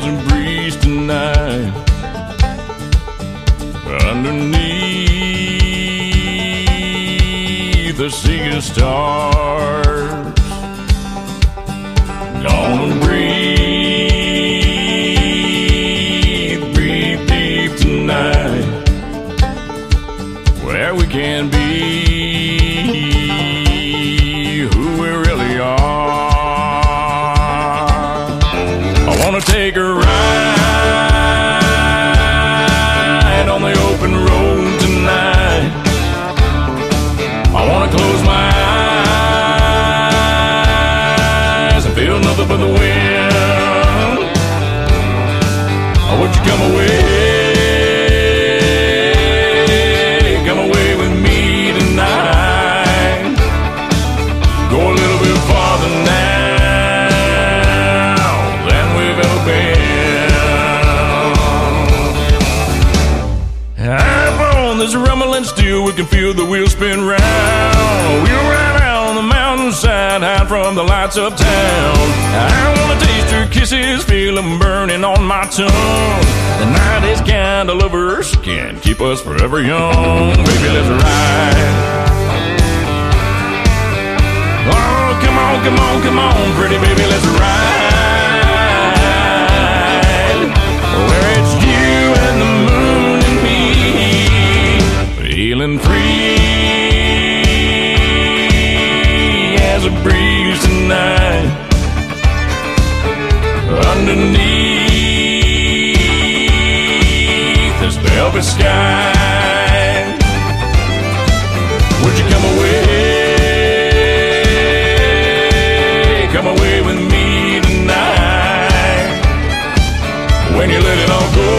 as a breeze tonight. Underneath the sea of stars, gonna breathe deep tonight, where we can be who we really are. I wanna take a ride on the open road tonight. I wanna close my eyes and feel nothing but the wind. Would you come away? Come away with me tonight. Go a little bit farther now than we've ever been. Up on this rumbling steel, we can feel the wheels spin round. We'll ride out on the mountainside, hide from the lights of town. I wanna taste your kisses, feel them burning on my tongue. The night is kind of lovers, can't keep us forever young. Baby, let's ride. Oh, come on, come on, come on, pretty baby, let's ride. Where it's you and the moon and me, feeling free as a breeze tonight. Underneath this velvet sky, would you come away? Come away with me tonight. When you let it all go,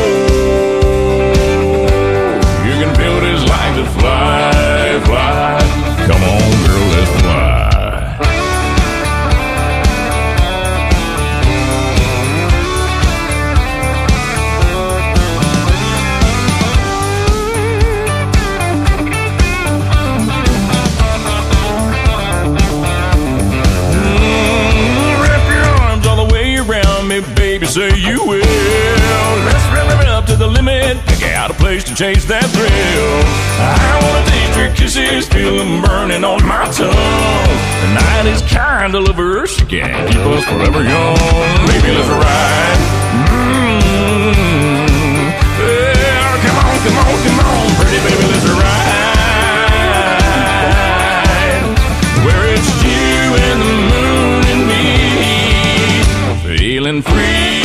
you can feel what it's like to fly, fly. Come on, girl, let's fly. Baby, say you will. Let's rev it up to the limit. Pick out a place to chase that thrill. I wanna taste your kisses, feel them burning on my tongue. The night is kind of lovers, can't keep us forever young. Baby, let's ride. Yeah, come on, come on, come on, pretty baby, let's ride. Where it's you and the moon and me, feeling free.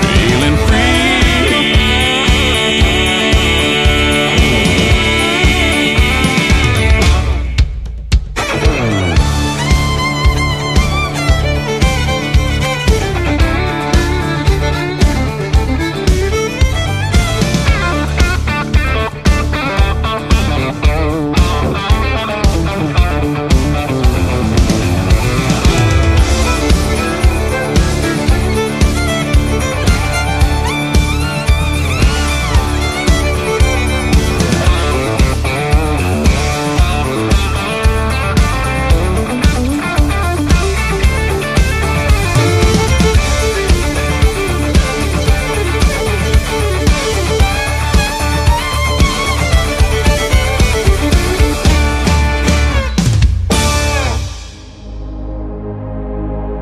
Feeling free.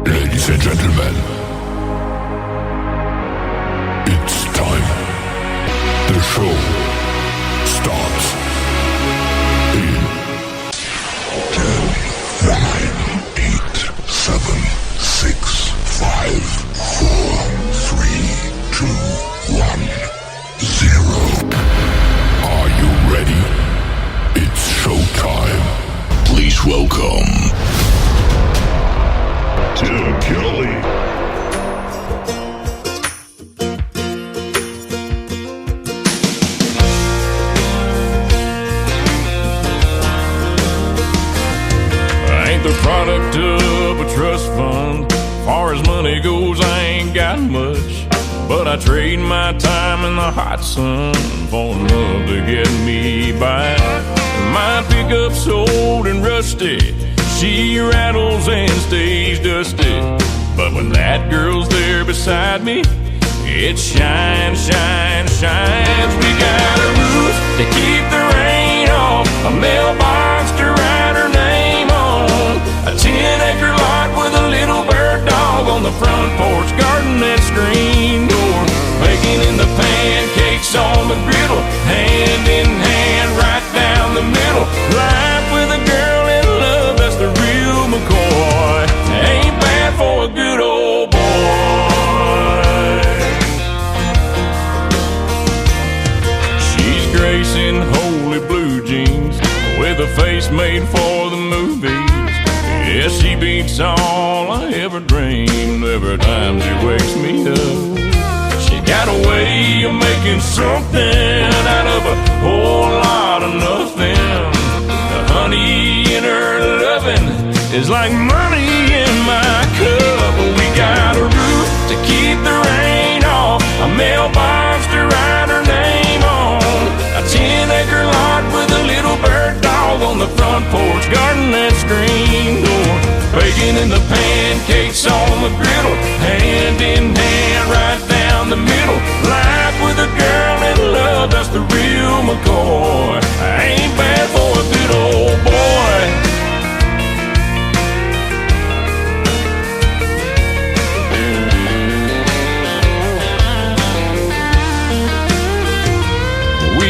Ladies and gentlemen, it's time. The show starts in 10, 9, 8, 7, 6, 5, 4, 3, 2, 1, 0. Are you ready? It's showtime. Please welcome Tim Kelly. I ain't the product of a trust fund. Far as money goes, I ain't got much. But I trade my time in the hot sun for love to get me by. Might be pickup's old and rusty. She rattles and stays dusty. But when that girl's there beside me, it shines, shines, shines. We got a roof to keep the rain off, a mailbox to write her name on, a 10-acre lot with a little bird dog on the front porch, garden and screen door, baking in the pancakes on the griddle, hand in hand right down the middle. Life with a girl in love, that's the real McCoy. Ain't bad for a good old boy. Gracing holy blue jeans with a face made for the movies. Yeah, she beats all I ever dreamed every time she wakes me up. She got a way of making something out of a whole lot of nothing. The honey in her loving is like money in my cup. We got a roof to keep the rain off, a mailbox to write her name on, a 10-acre lot with a little bird dog on the front porch, garden and screen door, baking in the pancakes on the griddle, hand in hand right down the middle. Life with a girl in love, that's the real McCoy. Ain't bad for a good old boy.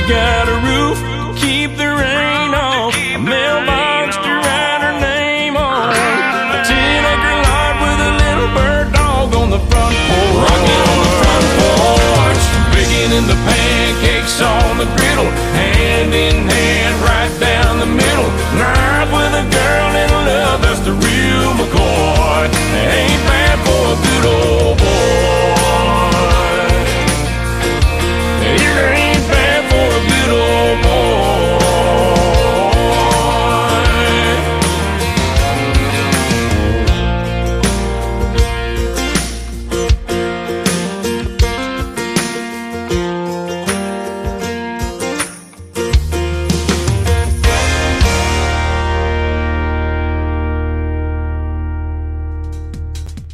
Got a roof, keep the rain off, a mailbox to write her name on, a 10-acre lot with a little bird dog on the front porch, rocking on the front porch, baking in the pancakes on the griddle, hand in hand right down the middle. Life with a girl in love, that's the real McCoy. Ain't bad for a good old boy. It ain't bad for a good old boy.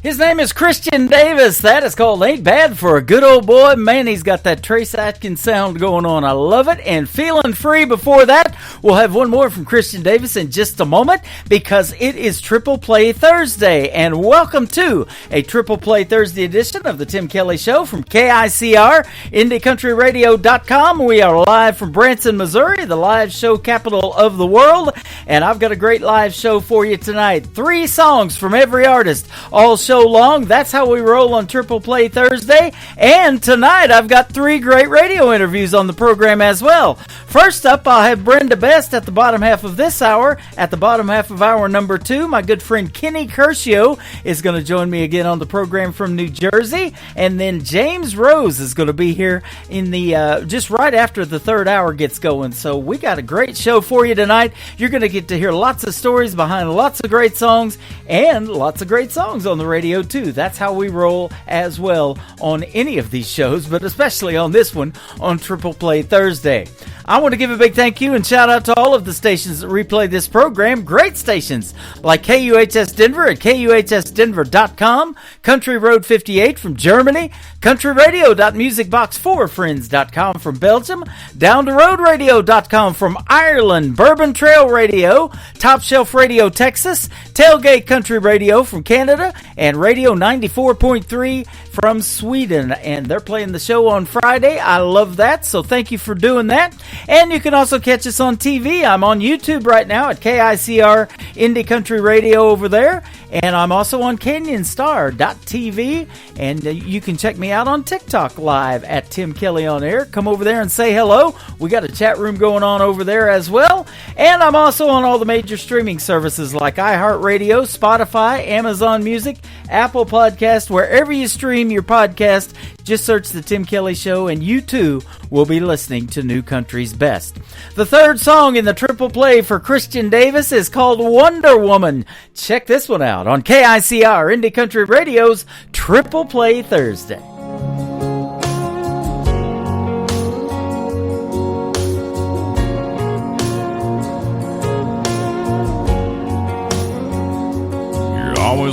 His name is Christian Davis. That is called Ain't Bad for a Good Old Boy. Man, he's got that Trace Atkins sound going on. I love it. And Feeling Free before that. We'll have one more from Christian Davis in just a moment because it is Triple Play Thursday. And welcome to a Triple Play Thursday edition of the Tim Kelly Show from KICR, IndieCountryRadio.com. We are live from Branson, Missouri, the live show capital of the world. And I've got a great live show for you tonight. 3 songs from every artist, all show long. That's how we roll on Triple Play Thursday. And tonight I've got 3 great radio interviews on the program as well. First up, I'll have Brenda Best at the bottom half of this hour. At the bottom half of hour number 2, my good friend Kenny Curcio is going to join me again on the program from New Jersey. And then James Rose is going to be here in the just right after the 3rd hour gets going. So we got a great show for you tonight. You're going to get to hear lots of stories behind lots of great songs and lots of great songs on the radio too. That's how we roll as well on any of these shows, but especially on this one on Triple Play Thursday. I want to give a big thank you and shout out to all of the stations that replay this program. Great stations like KUHS Denver at KUHSdenver.com, Country Road 58 from Germany, countryradio.musicbox4friends.com from Belgium, downtheroadradio.com from Ireland, Bourbon Trail Radio, Top Shelf Radio Texas, Tailgate Country Radio from Canada, and Radio 94.3 from Sweden. And they're playing the show on Friday. I love that, so thank you for doing that. And you can also catch us on TV. I'm on YouTube right now at KICR Indie Country Radio over there. And I'm also on CanyonStar.tv. And you can check me out on TikTok live at Tim Kelly on Air. Come over there and say hello. We got a chat room going on over there as well. And I'm also on all the major streaming services like iHeartRadio, Spotify, Amazon Music, Apple Podcast, wherever you stream your podcast. Just search The Tim Kelly Show and you too will be listening to New Country's Best. The 3rd song in the Triple Play for Christian Davis is called Wonder Woman. Check this one out on KICR Indie Country Radio's Triple Play Thursday.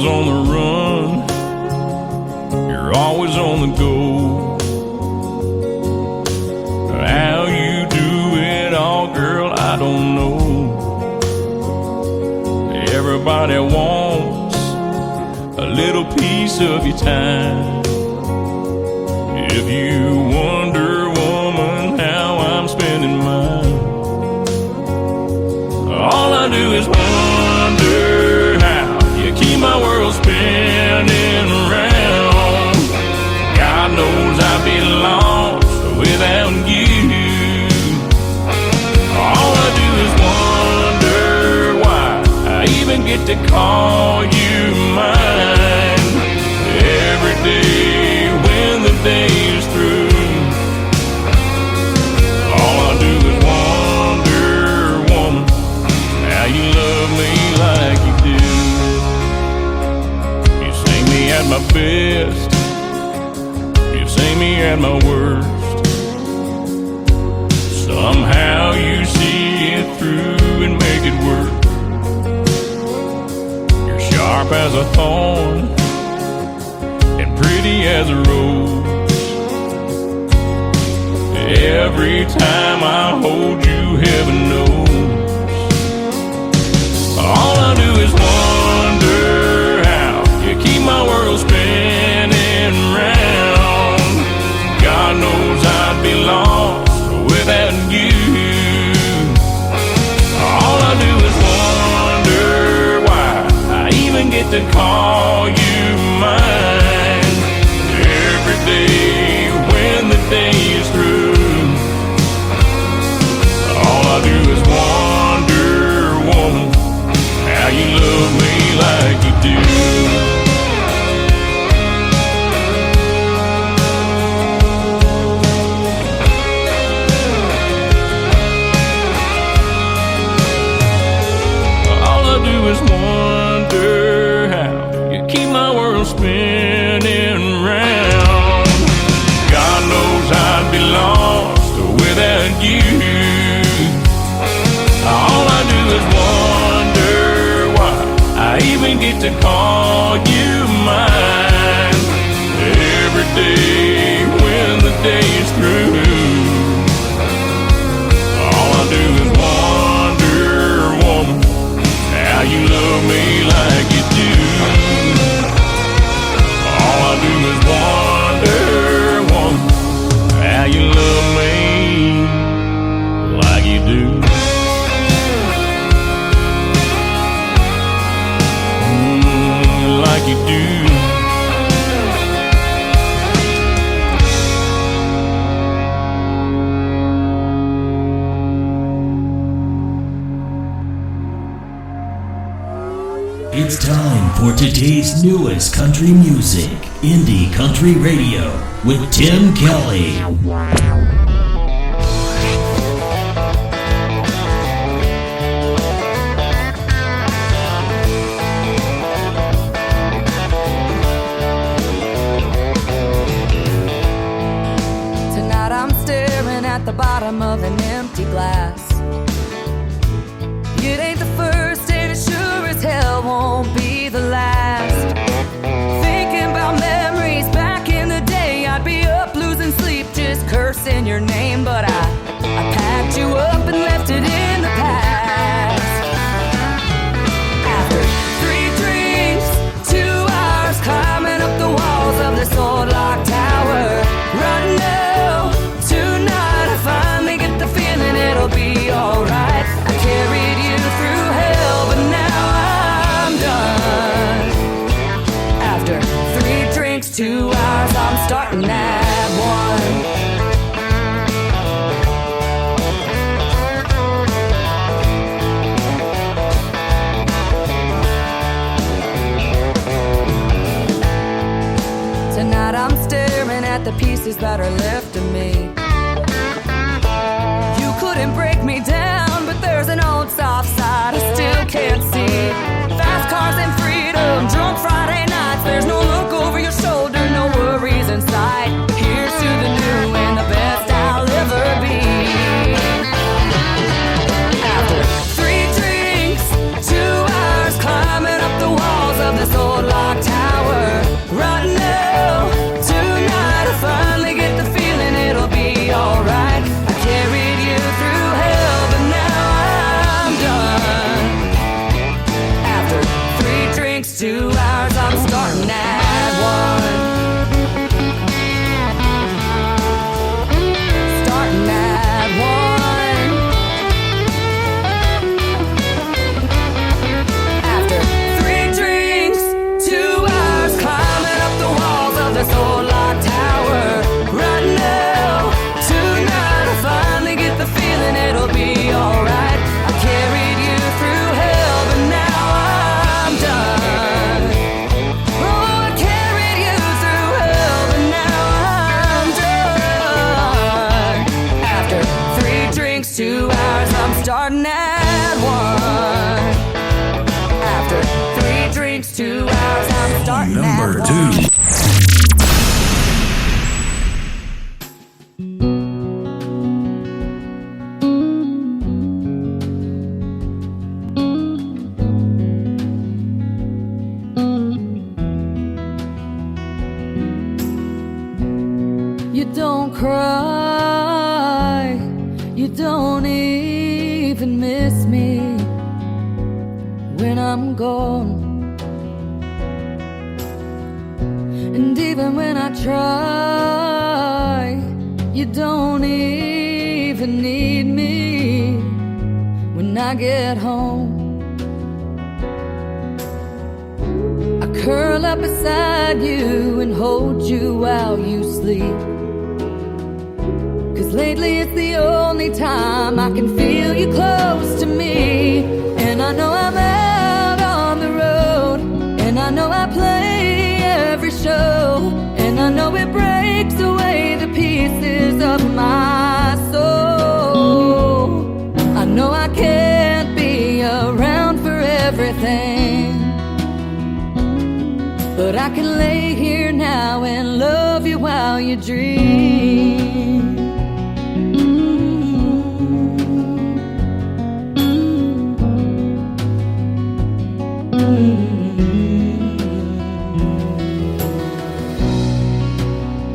always on the run. You're always on the go. How you do it all, girl, I don't know. Everybody wants a little piece of your time. If you wonder, woman, how I'm spending mine, all I do is wonder how you keep my world spinning around. God knows I'd be lost without you. All I do is wonder why I even get to call you mine. Every day when the day is through, all I do is wonder, woman, how you love me like you do. You see me at my best, you see me at my worst. Somehow you see it through and make it work. You're sharp as a thorn and pretty as a rose. Every time I hold you, heaven knows, all I do is wonder how you keep my world spinning round. God knows I'd be lost without you. All I do is wonder why I even get to call you mine. Every day when the day is through, all I do is wonder, woman, how you love me like you do. Is wonder how you keep my world spinning round. God knows I'd be lost without you. All I do is wonder why I even get to call you mine. Every day when the day is through, all I do is wonder, woman, how you love me like you do. All I do is wonder, woman, how you love me like you do. Like you do. It's time for today's newest country music, Indie Country Radio, with Tim Kelly. Tonight I'm staring at the bottom of an empty glass. It ain't the first and it sure as hell won't be the last. Thinking about memories back in the day, I'd be up losing sleep just cursing your name. But I packed you up and left it in the past. After 3 drinks, 2 hours climbing up the walls of this old locked tower, right now, tonight I finally get the feeling it'll be alright. I carried you through hell, but now I'm done. After 3 drinks, 2 hours, I'm starting at 1. Tonight I'm staring at the pieces that are left of me. You couldn't break me down, but there's an old soft side I still can't see. Fast cars and freedom, drunk Friday nights. There's no look over your shoulder, no worries in sight. Here's to the new and the best I'll ever be. After 3 drinks, 2 hours climbing up the walls of this old life. one. After 3 drinks, 2 hours, I'm starting Number at 2. 1. You don't cry, you don't even miss me when I'm gone. And even when I try, you don't even need me when I get home. I curl up beside you and hold you while you sleep. 'Cause lately it's the only time I can feel you close to me. And I know I'm out on the road, and I know I play every show, and I know it breaks away the pieces of my soul. I know I can't be around for everything, but I can lay here now and love you while you dream.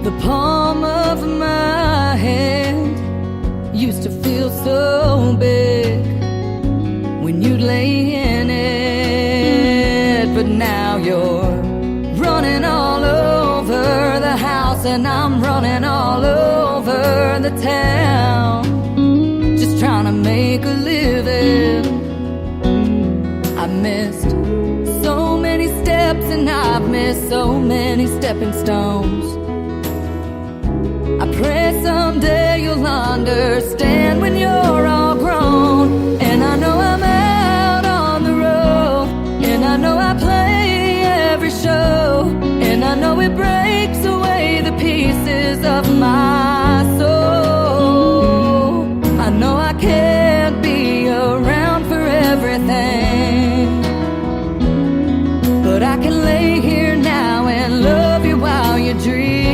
The palm of my hand used to feel so big when you'd lay in it, but now you're running all over the house, and I'm running all over the town, just trying to make a living. I missed so many steps, and I've missed so many stepping stones. I pray someday you'll understand when you're all grown. And I know I'm out on the road, and I know I play every show, and I know it breaks away the pieces of my soul. I know I can't be around for everything, but I can lay here now and love you while you dream.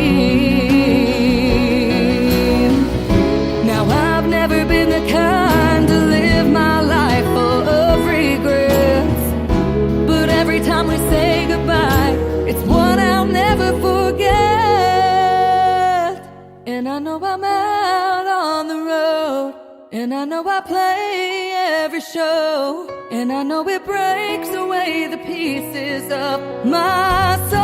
Now I've never been the kind to live my life full of regrets, but every time we say goodbye, it's one I'll never forget. And I know I'm out on the road, and I know I play every show, and I know it breaks away the pieces of my soul.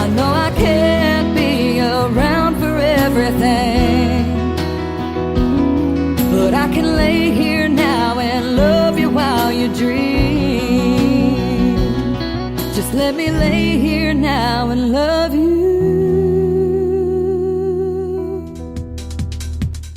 I know I can't be around for everything, but I can lay here now and love you while you dream. Just let me lay here now and love you.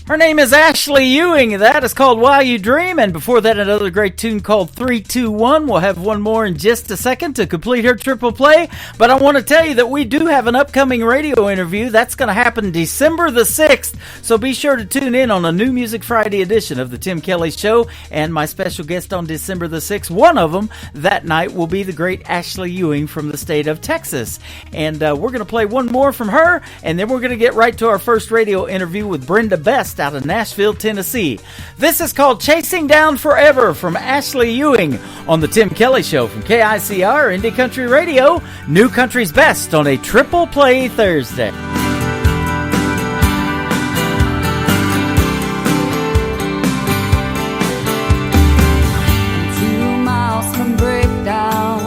Her name is Ashley Ewing. That is called While You Dream. And before that, another great tune called 321. We'll have one more in just a second to complete her triple play. But I want to tell you that we do have an upcoming radio interview. That's going to happen December the 6th. So be sure to tune in on a New Music Friday edition of the Tim Kelly Show. And my special guest on December the 6th, one of them that night, will be the great Ashley Ewing from the state of Texas. And we're going to play one more from her. And then we're going to get right to our first radio interview with Brenda Best out of Nashville, Tennessee. This is called Chasing Down Forever from Ashley Ewing on the Tim Kelly Show from KICR Indie Country Radio, New Country's Best on a Triple Play Thursday. 2 miles from breakdown,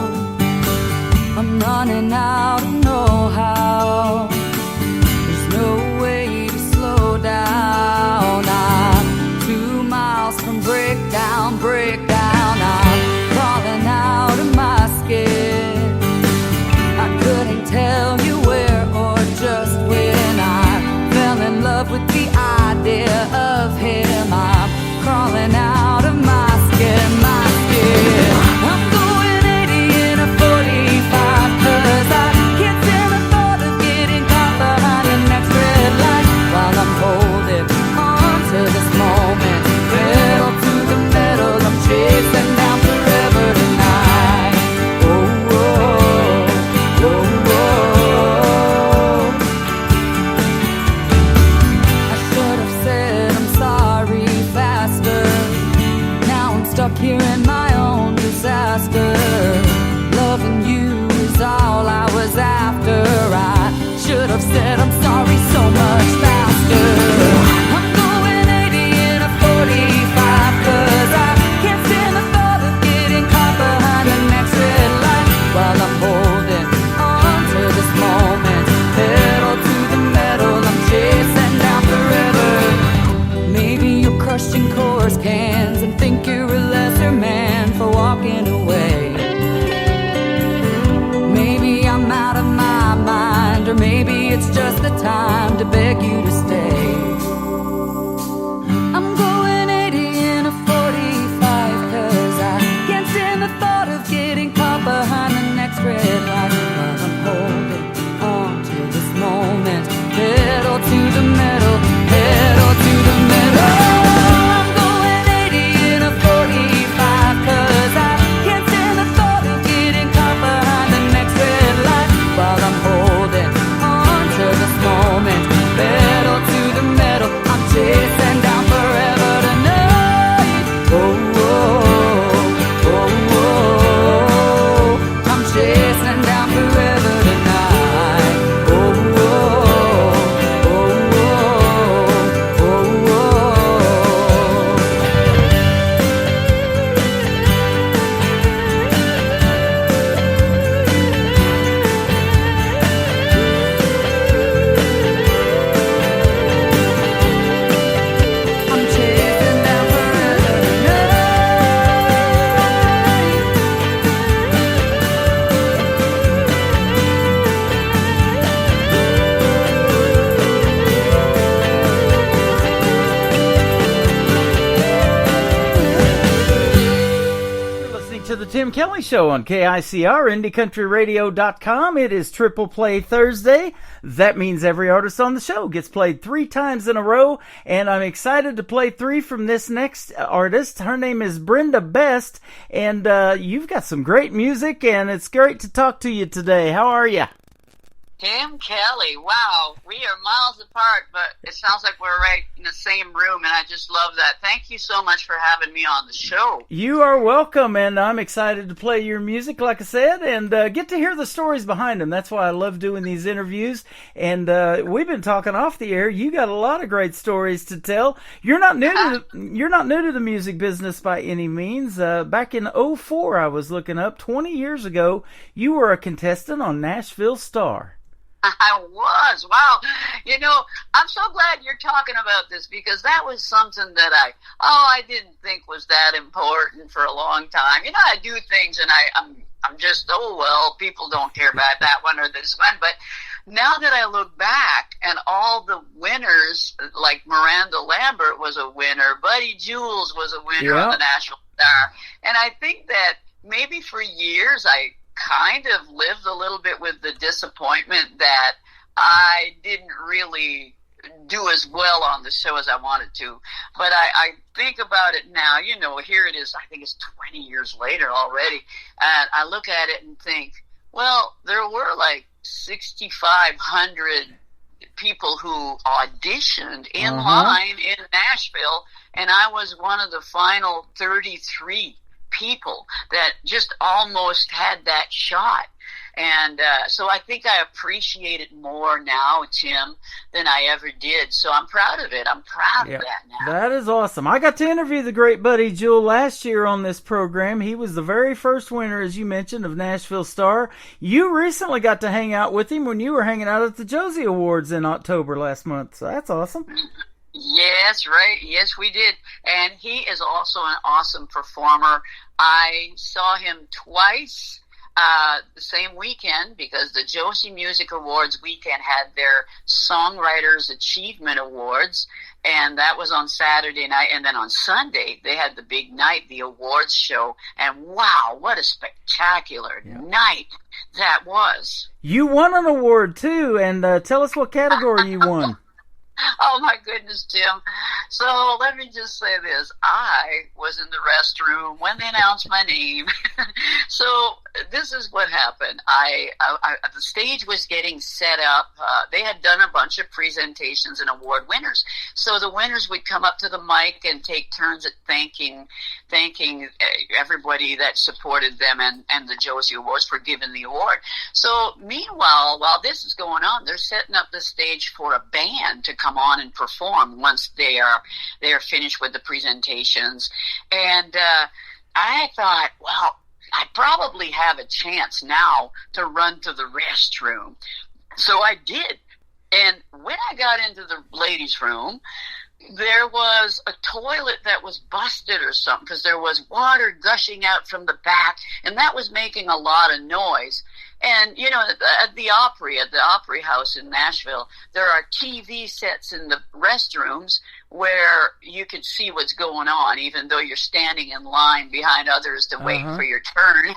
I'm running out of know-how. There's no way to slow down. I'm 2 miles from breakdown. I'm crawling out of my skin. I couldn't tell you where or just where. stuck here in my own disaster. Loving you is all I was after. I should have said I'm sorry so much faster. I'm going 80 in a 45, 'cause I can't stand the thought of getting caught behind the next red light while I'm holding on to this moment. Pedal to the metal, I'm chasing down forever. Maybe you're crushing course cans and think you're a lesser man for walking away. Maybe I'm out of my mind, or maybe it's just the time to beg you to stay. I'm going 80 in a 45, 'cause I can't stand the thought of getting caught behind the next red light while I'm holding on to this moment. Pedal to the metal, pedal to the metal. I'm going 80 in a 45, 'cause I can't stand the thought of getting caught behind the next red light while I'm holding on to this moment. Pedal to the metal, I'm chasing down forever tonight. Oh, oh, oh, oh, I'm chasing down forever tonight. Oh, oh, oh, oh, oh, oh. I'm chasing down forever tonight. You're listening to the Tim Kelly Show on KICR, IndieCountryRadio.com. It is Triple Play Thursday. That means every artist on the show gets played 3 times in a row, and I'm excited to play 3 from this next artist. Her name is Brenda Best, and you've got some great music, and it's great to talk to you today. How are you? Tim Kelly, wow, we are miles apart, but it sounds like we're right in the same room, and I just love that. Thank you so much for having me on the show. You are welcome, and I'm excited to play your music, like I said, and get to hear the stories behind them. That's why I love doing these interviews, and we've been talking off the air. You got a lot of great stories to tell. You're not new to the music business by any means. Back in 2004, I was looking up, 20 years ago, you were a contestant on Nashville Star. I was. Wow. You know, I'm so glad you're talking about this, because that was something that I didn't think was that important for a long time. You know, I do things and I'm just, oh, well, people don't care about that one or this one. But now that I look back and all the winners, like Miranda Lambert was a winner, Buddy Jules was a winner on the Nashville Star. And I think that maybe for years I kind of lived a little bit with the disappointment that I didn't really do as well on the show as I wanted to. But I think about it now, you know, here it is, I think it's 20 years later already, and I look at it and think, well, there were like 6,500 people who auditioned in line in Nashville, and I was one of the final 33 people that just almost had that shot. And so I think I appreciate it more now, Tim, than I ever did. So I'm proud of it. I'm proud of that now. That is awesome. I got to interview the great Buddy Jewell last year on this program. He was the very first winner, as you mentioned, of Nashville Star. You recently got to hang out with him when you were hanging out at the Josie Awards in October last month. So that's awesome. Yes, right. Yes, we did. And he is also an awesome performer. I saw him twice the same weekend, because the Josie Music Awards weekend had their Songwriters Achievement Awards, and that was on Saturday night. And then on Sunday, they had the big night, the awards show. And wow, what a spectacular night that was. You won an award, too, and tell us what category you won. Oh my goodness, Tim. So let me just say this. I was in the restroom when they announced my name. So this is what happened. The stage was getting set up. They had done a bunch of presentations and award winners. So the winners would come up to the mic and take turns at thanking everybody that supported them and the Josie Awards for giving the award. So meanwhile, while this is going on, they're setting up the stage for a band to come on and perform once they are finished with the presentations. And I thought, well, I probably have a chance now to run to the restroom. So I did. And when I got into the ladies' room, there was a toilet that was busted or something because there was water gushing out from the back, and that was making a lot of noise. And, you know, at the Opry House in Nashville, there are TV sets in the restrooms where you can see what's going on, even though you're standing in line behind others to wait for your turn.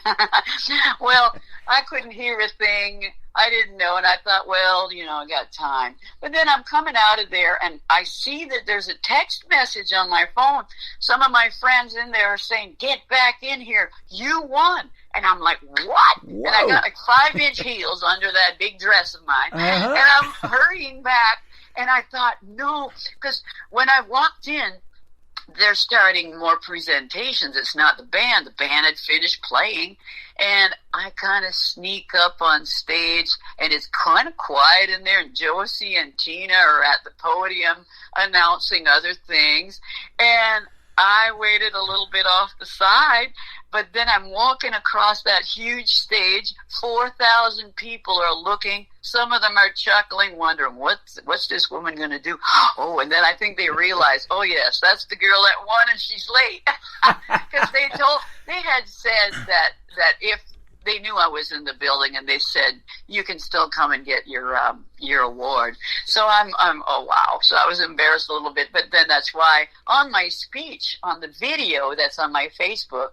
Well, I couldn't hear a thing. I didn't know, and I thought, well, you know, I got time. But then I'm coming out of there, and I see that there's a text message on my phone. Some of my friends in there are saying, get back in here. You won. And I'm like, what? Whoa. And I got like 5-inch heels under that big dress of mine. And I'm hurrying back, and I thought, no, because when I walked in, they're starting more presentations. It's not the band. The band had finished playing, and I kind of sneak up on stage, and it's kind of quiet in there, and Josie and Tina are at the podium announcing other things, and I waited a little bit off the side, but then I'm walking across that huge stage. 4,000 people are looking. Some of them are chuckling, wondering, what's this woman going to do? Oh, and then I think they realize, oh, yes, that's the girl that won, and she's late. Because they had said that if they knew I was in the building, and they said, you can still come and get your award. So I'm oh wow. So I was embarrassed a little bit, but then that's why on my speech, on the video that's on my Facebook,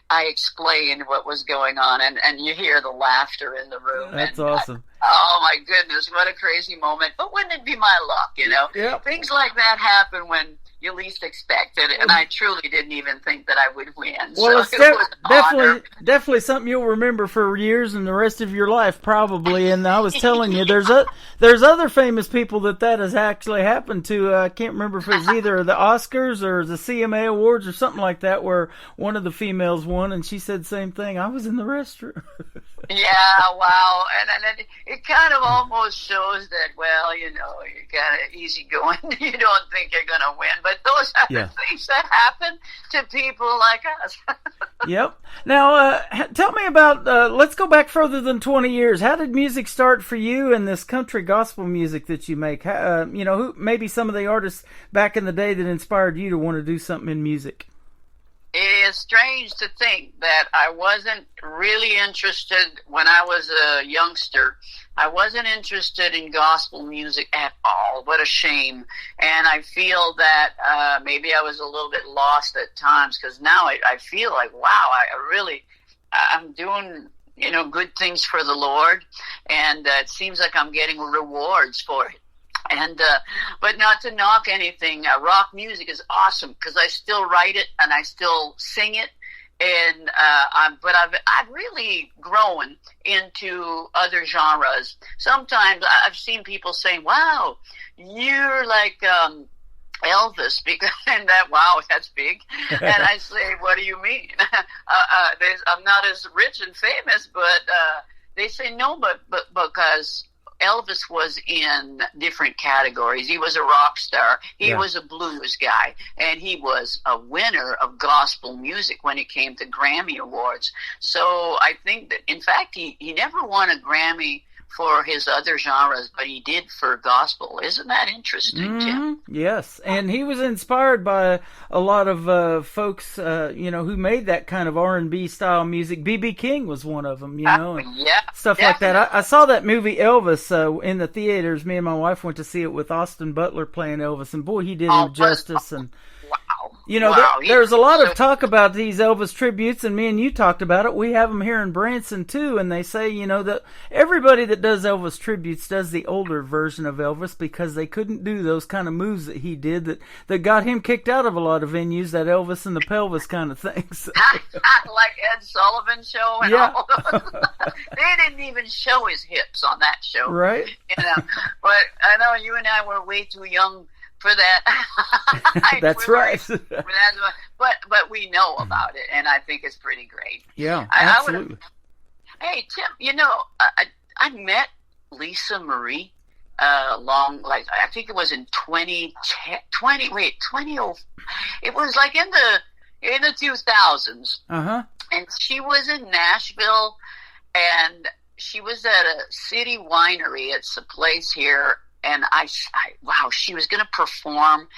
I explained what was going on, and you hear the laughter in the room. That's awesome. Oh my goodness, what a crazy moment. But wouldn't it be my luck, you know? Yep. Things like that happen when you least expect it, and I truly didn't even think that I would win. Well, so it's it was an honor. definitely something you'll remember for years and the rest of your life, probably. And I was telling you, there's other famous people that has actually happened to. I can't remember if it was either the Oscars or the CMA Awards or something like that, where one of the females won, and she said the same thing. I was in the restroom. Yeah, wow. And it kind of almost shows that, well, you know, you're kind of easy going. You don't think you're going to win. But those are the things that happen to people like us. Yep. Now, tell me about, let's go back further than 20 years. How did music start for you and this country gospel music that you make? You know, who maybe some of the artists back in the day that inspired you to want to do something in music? It is strange to think that I wasn't really interested when I was a youngster. I wasn't interested in gospel music at all. What a shame. And I feel that maybe I was a little bit lost at times, because now I feel like, wow, I'm doing, you know, good things for the Lord, and it seems like I'm getting rewards for it. And but not to knock anything, rock music is awesome because I still write it and I still sing it, and but I've really grown into other genres. Sometimes I've seen people saying, "Wow, you're like Elvis," because and that's big. And I say, "What do you mean? I'm not as rich and famous," but they say no, but because Elvis was in different categories. He was a rock star. He was a blues guy. And he was a winner of gospel music when it came to Grammy Awards. So I think that, in fact, he never won a Grammy for his other genres, but he did for gospel. Isn't that interesting, Tim? Yes, and he was inspired by a lot of folks, you know, who made that kind of R&B style music. B.B. King was one of them, you know, and stuff definitely. Like that. I saw that movie Elvis in the theaters. Me and my wife went to see it with Austin Butler playing Elvis, and boy, he did him justice. And wow. You know, wow, there's a lot of talk about these Elvis tributes, and me and you talked about it. We have them here in Branson, too, and they say, you know, that everybody that does Elvis tributes does the older version of Elvis because they couldn't do those kind of moves that he did that got him kicked out of a lot of venues, that Elvis in the pelvis kind of thing. So. Like Ed Sullivan show and all those. They didn't even show his hips on that show. Right. You know, but I know you and I were way too young for that. That's right. But we know about it, and I think it's pretty great. Yeah, absolutely. Hey, Tim, you know, I met Lisa Marie I think it was in 2010, it was like in the 2000s. Uh-huh. And she was in Nashville, and she was at a city winery. It's a place here. And wow, she was going to perform,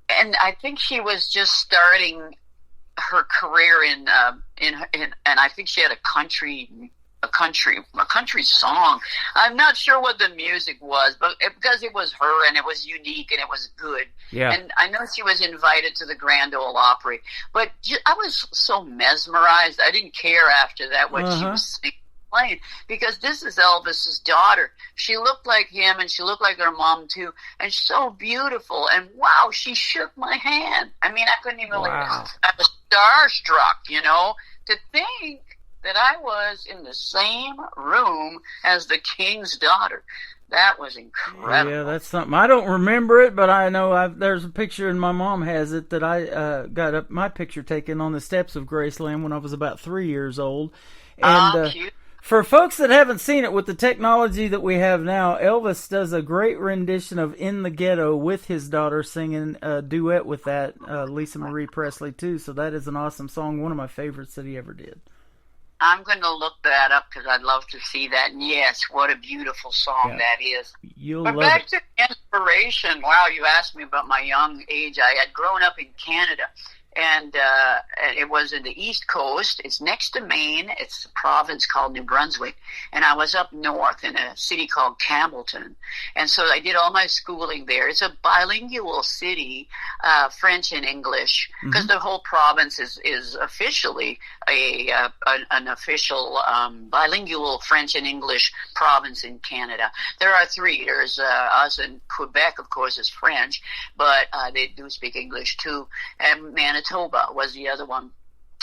and I think she was just starting her career in and I think she had a country song. I'm not sure what the music was, but because it was her and it was unique and it was good. Yeah. And I know she was invited to the Grand Ole Opry, but I was so mesmerized. I didn't care after that what she was singing. Because this is Elvis's daughter. She looked like him, and she looked like her mom too, and so beautiful. And wow, she shook my hand. I mean, I couldn't even believe it. I was starstruck, you know, to think that I was in the same room as the king's daughter. That was incredible. Yeah, that's something. I don't remember it, but I know there's a picture, and my mom has it, that I got my picture taken on the steps of Graceland when I was about 3 years old. And cute. For folks that haven't seen it, with the technology that we have now, Elvis does a great rendition of In the Ghetto with his daughter singing a duet with that, Lisa Marie Presley, too. So that is an awesome song, one of my favorites that he ever did. I'm going to look that up because I'd love to see that. And yes, what a beautiful song that is. You'll but love back it. to inspiration. Wow, you asked me about my young age. I had grown up in Canada. And it was in the East Coast. It's next to Maine. It's a province called New Brunswick. And I was up north in a city called Campbellton. And so I did all my schooling there. It's a bilingual city, French and English, because the whole province is officially an official bilingual French and English province in Canada. There are three. There's us, in Quebec, of course, is French, but they do speak English too. And Manitoba was the other one.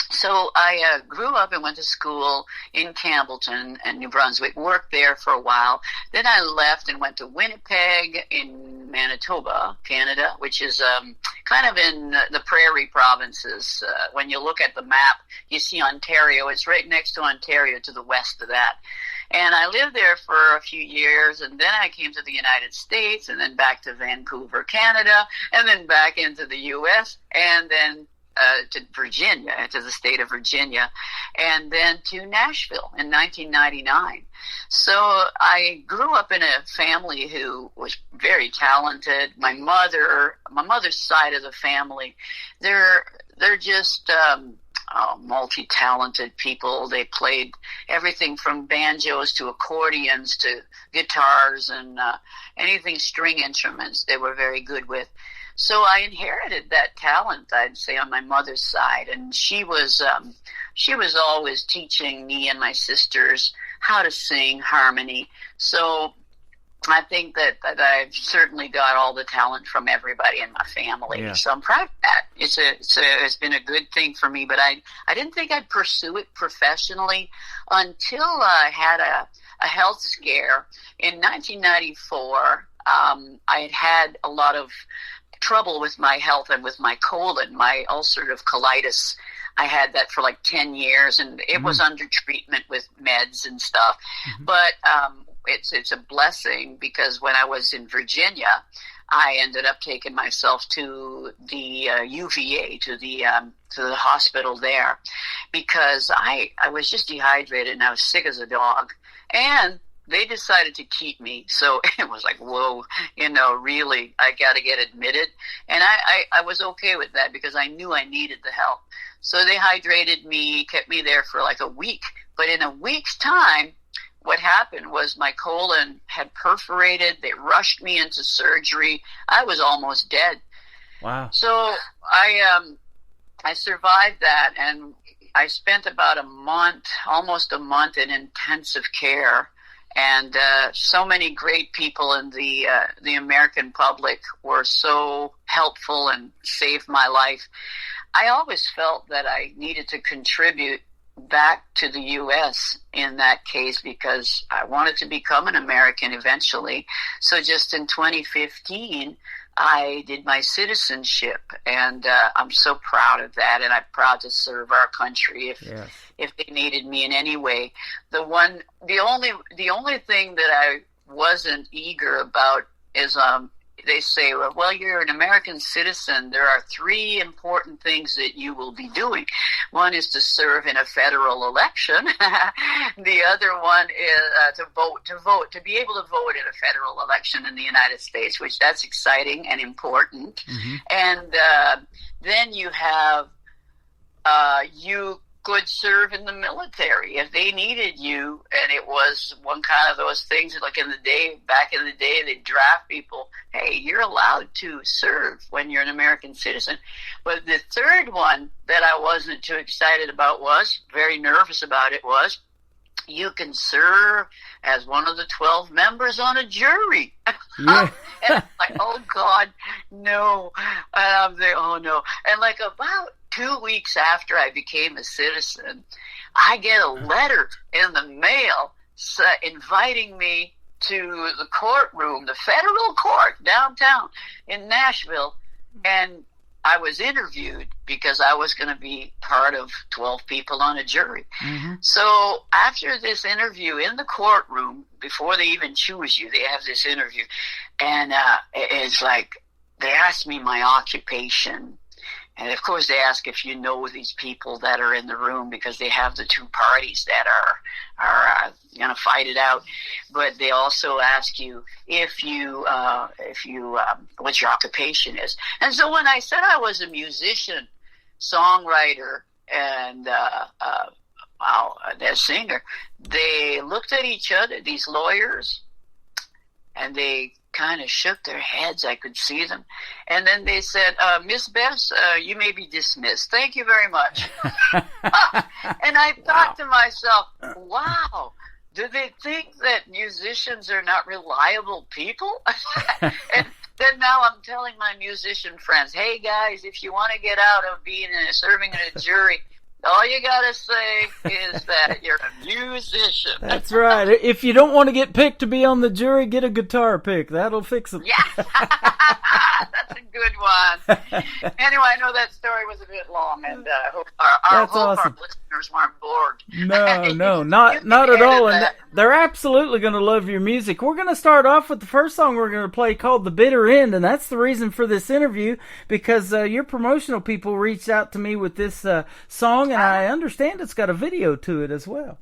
So I grew up and went to school in Campbellton and New Brunswick, worked there for a while. Then I left and went to Winnipeg in Manitoba, Canada, which is kind of in the prairie provinces. When you look at the map, you see Ontario. It's right next to Ontario to the west of that. And I lived there for a few years, and then I came to the United States, and then back to Vancouver, Canada, and then back into the U.S., and then to Virginia, to the state of Virginia, and then to Nashville in 1999. So I grew up in a family who was very talented. My mother's side of the family, they're just multi-talented people. They played everything from banjos to accordions to guitars and anything string instruments they were very good with. So I inherited that talent, I'd say, on my mother's side, and she was always teaching me and my sisters how to sing harmony. So I think that I've certainly got all the talent from everybody in my family. Yeah. So I'm proud of that. It's been a good thing for me, but I didn't think I'd pursue it professionally until I had a health scare in 1994. I had a lot of trouble with my health and with my colon, my ulcerative colitis. I had that for like 10 years, and it was under treatment with meds and stuff. But it's a blessing, because when I was in Virginia, I ended up taking myself to the UVA, to the hospital there, because I was just dehydrated and I was sick as a dog. And they decided to keep me. So it was like, whoa, really, I got to get admitted. And I was okay with that because I knew I needed the help. So they hydrated me, kept me there for like a week. But in a week's time, what happened was my colon had perforated. They rushed me into surgery. I was almost dead. Wow. So I survived that, and I spent about a month, almost a month, in intensive care. And so many great people in the American public were so helpful and saved my life. I always felt that I needed to contribute back to the U.S. in that case because I wanted to become an American eventually. So just in 2015, I did my citizenship, and I'm so proud of that, and I'm proud to serve our country if they needed me in any way. The only thing that I wasn't eager about is they say, well, you're an American citizen. There are 3 important things that you will be doing. One is to serve in a federal election. The other one is to be able to vote in a federal election in the United States, which that's exciting and important. Mm-hmm. And then you have, you could serve in the military if they needed you, and it was one kind of those things like back in the day, they'd draft people. Hey, you're allowed to serve when you're an American citizen. But the third one that I wasn't too excited about very nervous about it was, you can serve as one of the 12 members on a jury. Yeah. And I'm like, oh God, no. And I'm like, oh no. And like about 2 weeks after I became a citizen, I get a letter in the mail inviting me to the courtroom, the federal court downtown in Nashville, and I was interviewed because I was going to be part of 12 people on a jury. Mm-hmm. So after this interview in the courtroom, before they even choose you, they have this interview, and it's like they asked me my occupation. And, of course, they ask if you know these people that are in the room because they have the 2 parties that are going to fight it out. But they also ask you if you what your occupation is. And so when I said I was a musician, songwriter, and a singer, they looked at each other, these lawyers, and they kind of shook their heads. I could see them. And then they said, Miss Bess, you may be dismissed. Thank you very much. And I thought to myself, wow, do they think that musicians are not reliable people? And then now I'm telling my musician friends, hey guys, if you want to get out of serving in a jury, all you gotta say is that you're a musician. That's right. If you don't want to get picked to be on the jury, get a guitar pick. That'll fix it. Yeah, that's a good one. Anyway, I know that story was a bit long, and I hope our listeners weren't bored. No, not at all. And they're absolutely going to love your music. We're going to start off with the first song we're going to play called The Bitter End, and that's the reason for this interview, because your promotional people reached out to me with this song, and I understand it's got a video to it as well.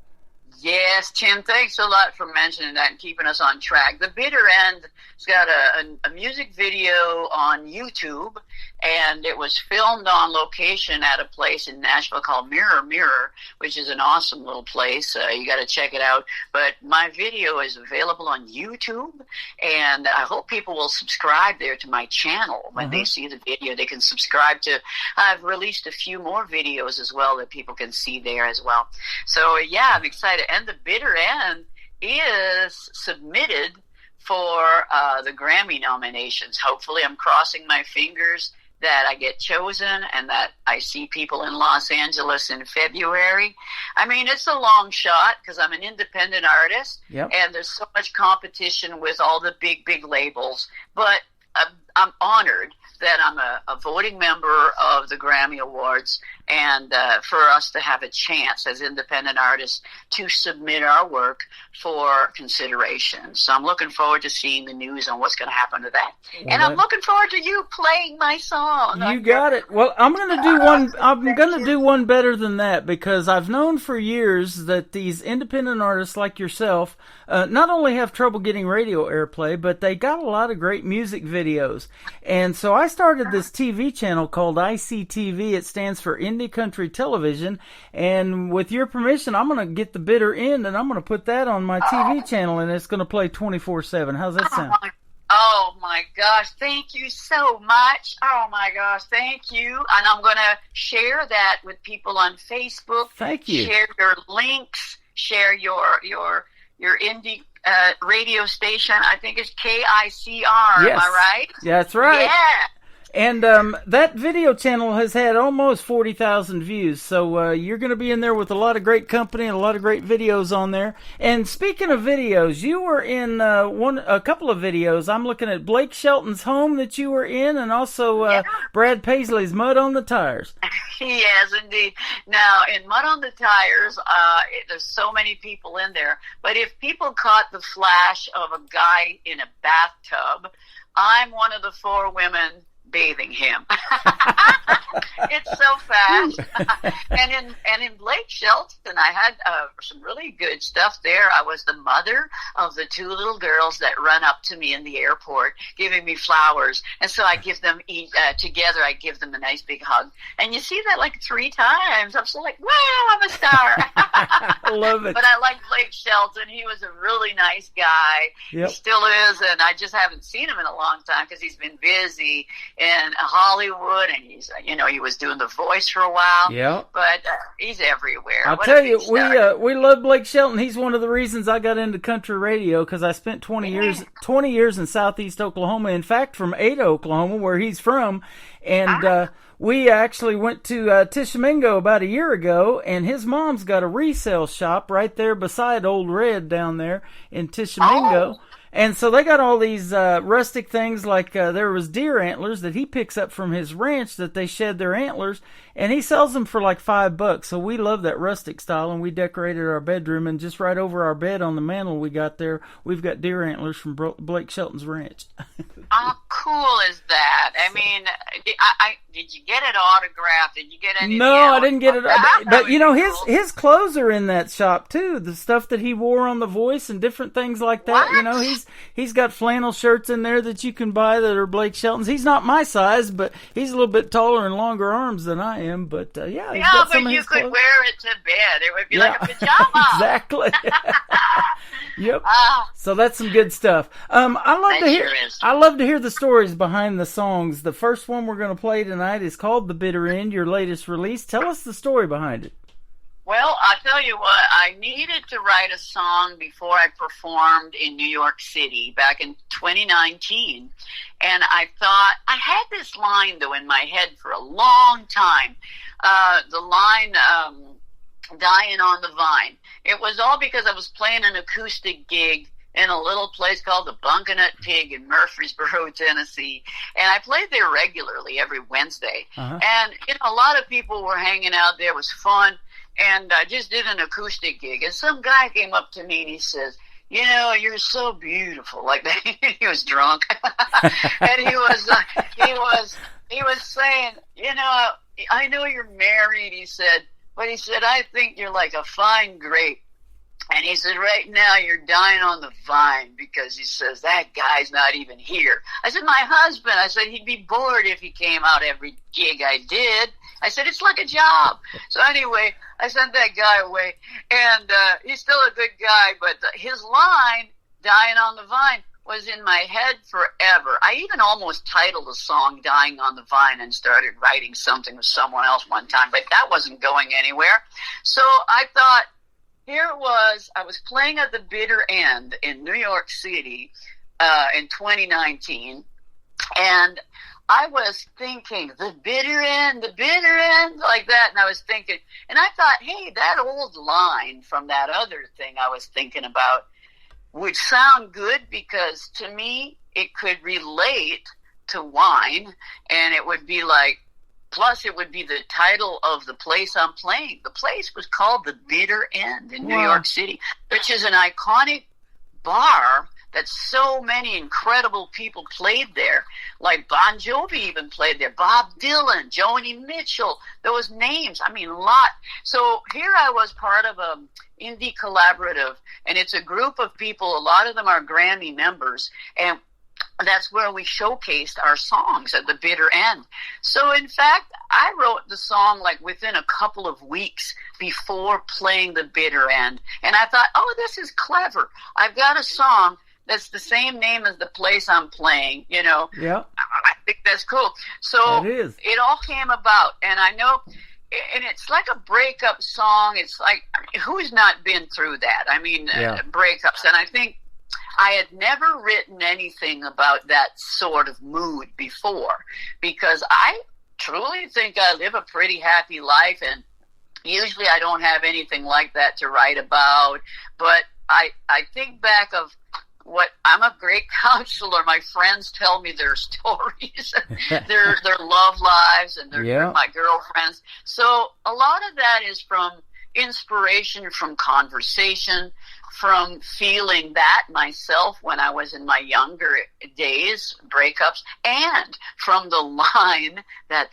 Yes, Tim, thanks a lot for mentioning that and keeping us on track. The Bitter End has got a music video on YouTube, and it was filmed on location at a place in Nashville called Mirror Mirror, which is an awesome little place. You got to check it out. But my video is available on YouTube, and I hope people will subscribe there to my channel. When they see the video, they can subscribe to. I've released a few more videos as well that people can see there as well. So, yeah, I'm excited. And The Bitter End is submitted for the Grammy nominations. Hopefully, I'm crossing my fingers that I get chosen and that I see people in Los Angeles in February. I mean, it's a long shot because I'm an independent artist, and there's so much competition with all the big labels. But I'm honored that I'm a voting member of the Grammy Awards, and for us to have a chance as independent artists to submit our work for consideration. So I'm looking forward to seeing the news on what's going to happen to that. And I'm looking forward to you playing my song. You got it. Well, I'm going to do one. I'm going to do one better than that, because I've known for years that these independent artists like yourself not only have trouble getting radio airplay, but they got a lot of great music videos. And so I started this TV channel called ICTV. It stands for Indie Country Television. And with your permission, I'm going to get The Bitter End, and I'm going to put that on my TV channel, and it's going to play 24/7. How's that sound? Oh, my gosh, thank you so much. Oh my gosh, thank you. And I'm going to share that with people on Facebook. Thank you. Share your links, share your indie radio station. I think it's KICR. Yes. Am I right? Yeah, that's right. Yeah. And that video channel has had almost 40,000 views, so you're going to be in there with a lot of great company and a lot of great videos on there. And speaking of videos, you were in a couple of videos. I'm looking at Blake Shelton's home that you were in, and also Brad Paisley's Mud on the Tires. Yes, indeed. Now, in Mud on the Tires, there's so many people in there, but if people caught the flash of a guy in a bathtub, I'm one of the 4 women bathing him. It's so fast. and in Blake Shelton, I had some really good stuff there. I was the mother of the 2 little girls that run up to me in the airport, giving me flowers. And so I give them together. I give them a nice big hug. And you see that like 3 times. I'm so like, wow, I'm a star. I love it. But I like Blake Shelton. He was a really nice guy. Yep. He still is, and I just haven't seen him in a long time because he's been busy in Hollywood, and he's, he was doing The Voice for a while. Yeah. But he's everywhere. I'll What tell a you, big star. we love Blake Shelton. He's one of the reasons I got into country radio, because I spent 20 years in Southeast Oklahoma. In fact, from Ada, Oklahoma, where he's from, and we actually went to Tishomingo about a year ago, and his mom's got a resale shop right there beside Old Red down there in Tishomingo. Oh. And so they got all these rustic things, like there was deer antlers that he picks up from his ranch that they shed their antlers, and he sells them for like $5. So we love that rustic style, and we decorated our bedroom, and just right over our bed on the mantle we got there, we've got deer antlers from Blake Shelton's ranch. How cool is that? I mean, did you get it autographed? Did you get any? No, I didn't get it. But cool. his clothes are in that shop too. The stuff that he wore on The Voice and different things like that. What? He's got flannel shirts in there that you can buy that are Blake Shelton's. He's not my size, but he's a little bit taller and longer arms than I am. But he's got some but of you his could clothes. wear it to bed. It would be like a pajama. Exactly. Yep. Ah. So that's some good stuff. I love to hear the stories behind the songs. The first one we're going to play tonight is called "The Bitter End," your latest release. Tell us the story behind it. Well, I'll tell you what, I needed to write a song before I performed in New York City back in 2019. And I thought, I had this line, though, in my head for a long time. The line, "Dying on the Vine." It was all because I was playing an acoustic gig in a little place called the Bunkenut Pig in Murfreesboro, Tennessee. And I played there regularly every Wednesday. Uh-huh. And, a lot of people were hanging out there. It was fun. And I just did an acoustic gig. And some guy came up to me and he says, "You're so beautiful." Like that. He was drunk. And he was saying, "I know you're married," he said, "but he said, I think you're like a fine grape. And he said, right now you're dying on the vine," because he says, "That guy's not even here." I said, "My husband," I said, "he'd be bored if he came out every gig I did." I said, "It's like a job." So anyway, I sent that guy away. And he's still a good guy, but his line, "Dying on the Vine," was in my head forever. I even almost titled a song "Dying on the Vine" and started writing something with someone else one time, but that wasn't going anywhere. So I thought, here it was. I was playing at the Bitter End in New York City in 2019, and I was thinking, the bitter end, like that. And I was thinking, and I thought, hey, that old line from that other thing I was thinking about would sound good, because to me, it could relate to wine, and it would be like, plus it would be the title of the place I'm playing. The place was called the Bitter End in New York City, which is an iconic bar that so many incredible people played there. Like Bon Jovi even played there, Bob Dylan, Joni Mitchell, those names, a lot. So here I was part of a indie collaborative, and it's a group of people, a lot of them are Grammy members, and that's where we showcased our songs at the Bitter End. So in fact, I wrote the song like within a couple of weeks before playing the Bitter End. And I thought, oh, this is clever. I've got a song that's the same name as the place I'm playing, you know. Yeah. I think that's cool. So It is. it all came about, and I know, and it's like a breakup song. It's like, I mean, who's not been through that? I mean, breakups. And I think I had never written anything about that sort of mood before, because I truly think I live a pretty happy life, and usually I don't have anything like that to write about. But I think back of what I'm a great counselor. My friends tell me their stories, their love lives, and they're my girlfriends. So a lot of that is from inspiration, from conversation, from feeling that myself when I was in my younger days, breakups, and from the line that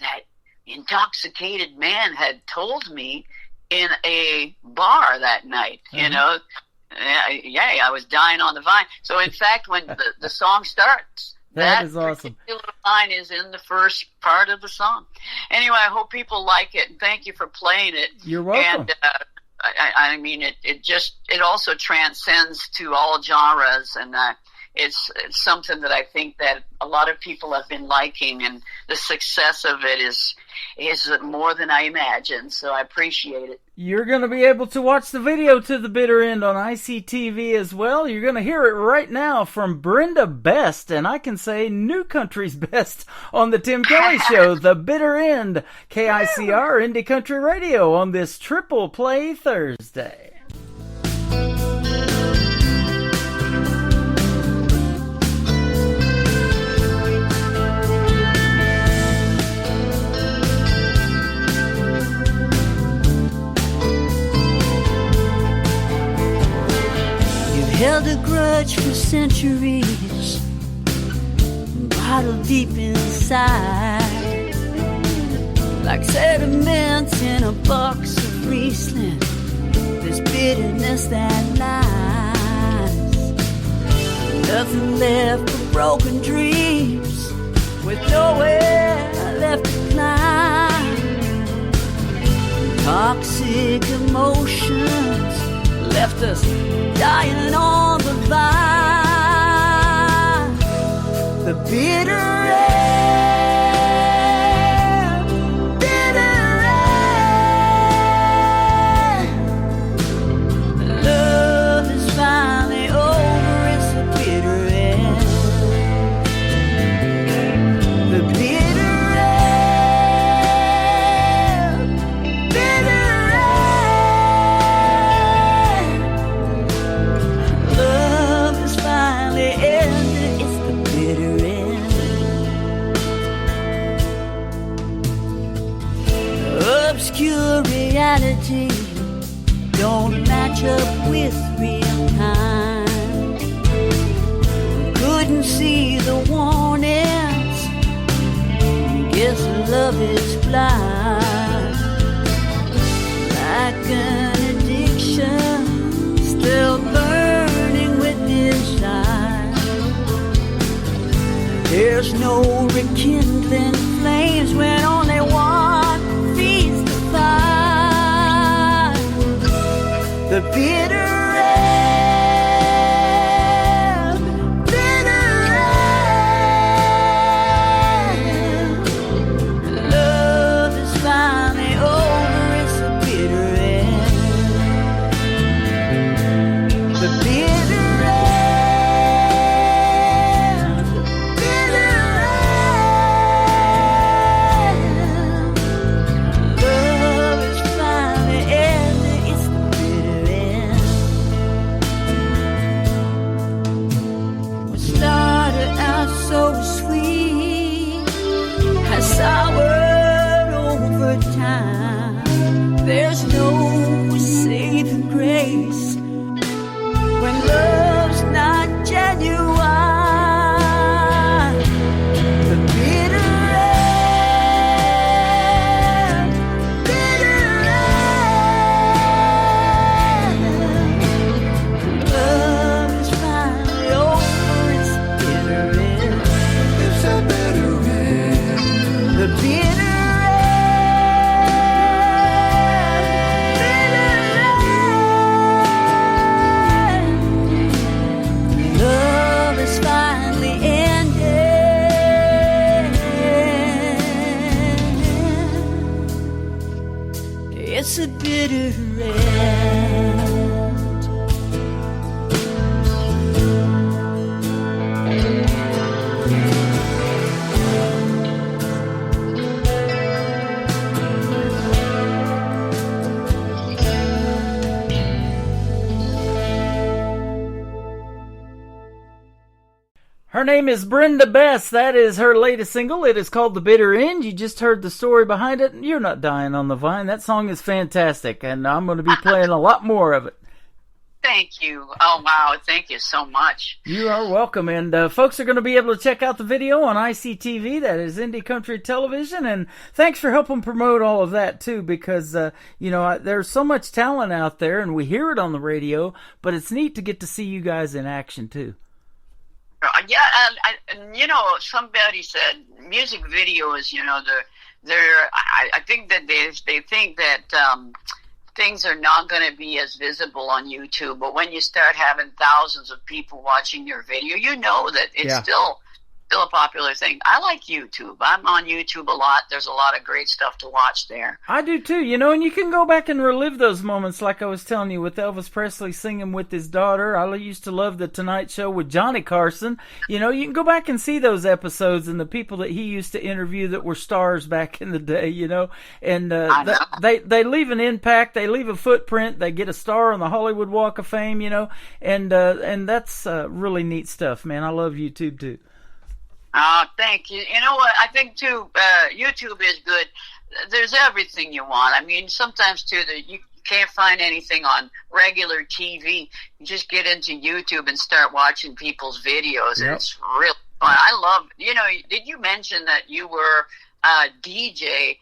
intoxicated man had told me in a bar that night, you know. Yeah, I was dying on the vine. So, in fact, when the song starts, that is awesome. Particular line is in the first part of the song. Anyway, I hope people like it, and thank you for playing it. You're welcome. And I mean, it also transcends to all genres, and it's something that I think that a lot of people have been liking, and the success of it is more than I imagined. So I appreciate it. You're going to be able to watch the video to The Bitter End on ICTV as well. You're going to hear it right now from Brenda Best, and I can say New Country's Best on the Tim Kelly Show, The Bitter End, KICR Indie Country Radio on this Triple Play Thursday. Held a grudge for centuries, bottled deep inside, like sediments in a box of Riesling. There's bitterness that lies, nothing left but broken dreams, with nowhere left to climb. Toxic emotions left us dying on the vine. The bitter end, bitter end. Love is finally over, it's the bitter end. The bitter end, bitter end. Love is finally ended, it's the bitter end. Obscure reality don't match up with real time. Couldn't see the warnings, guess love is blind. Like an addiction, still burning with desire. There's no rekindling flames when only one feeds the fire. The bitter end, bitter end. Love is finally over, it's the bitter end. The bitter end, bitter end. Love is finally ended, it's the bitter end. Her name is Brenda Bess. That is her latest single. It is called The Bitter End. You just heard the story behind it. You're not dying on the vine. That song is fantastic, and I'm going to be playing a lot more of it. Thank you. Oh, wow. Thank you so much. You are welcome. And folks are going to be able to check out the video on ICTV. That is Indie Country Television. And thanks for helping promote all of that, too, because, there's so much talent out there, and we hear it on the radio, but it's neat to get to see you guys in action, too. Yeah, and somebody said music videos, I think that they think that things are not going to be as visible on YouTube, but when you start having thousands of people watching your video, you know that it's still a popular thing. I like YouTube. I'm on YouTube a lot. There's a lot of great stuff to watch there. I do too, and you can go back and relive those moments like I was telling you with Elvis Presley singing with his daughter. I used to love the Tonight Show with Johnny Carson. You can go back and see those episodes and the people that he used to interview that were stars back in the day, and they leave an impact, they leave a footprint, they get a star on the Hollywood Walk of Fame, and that's really neat stuff, man. I love YouTube too. Thank you. You know what? I think, too, YouTube is good. There's everything you want. I mean, sometimes, too, you can't find anything on regular TV. You just get into YouTube and start watching people's videos. Yep. It's really fun. I love, did you mention that you were a DJ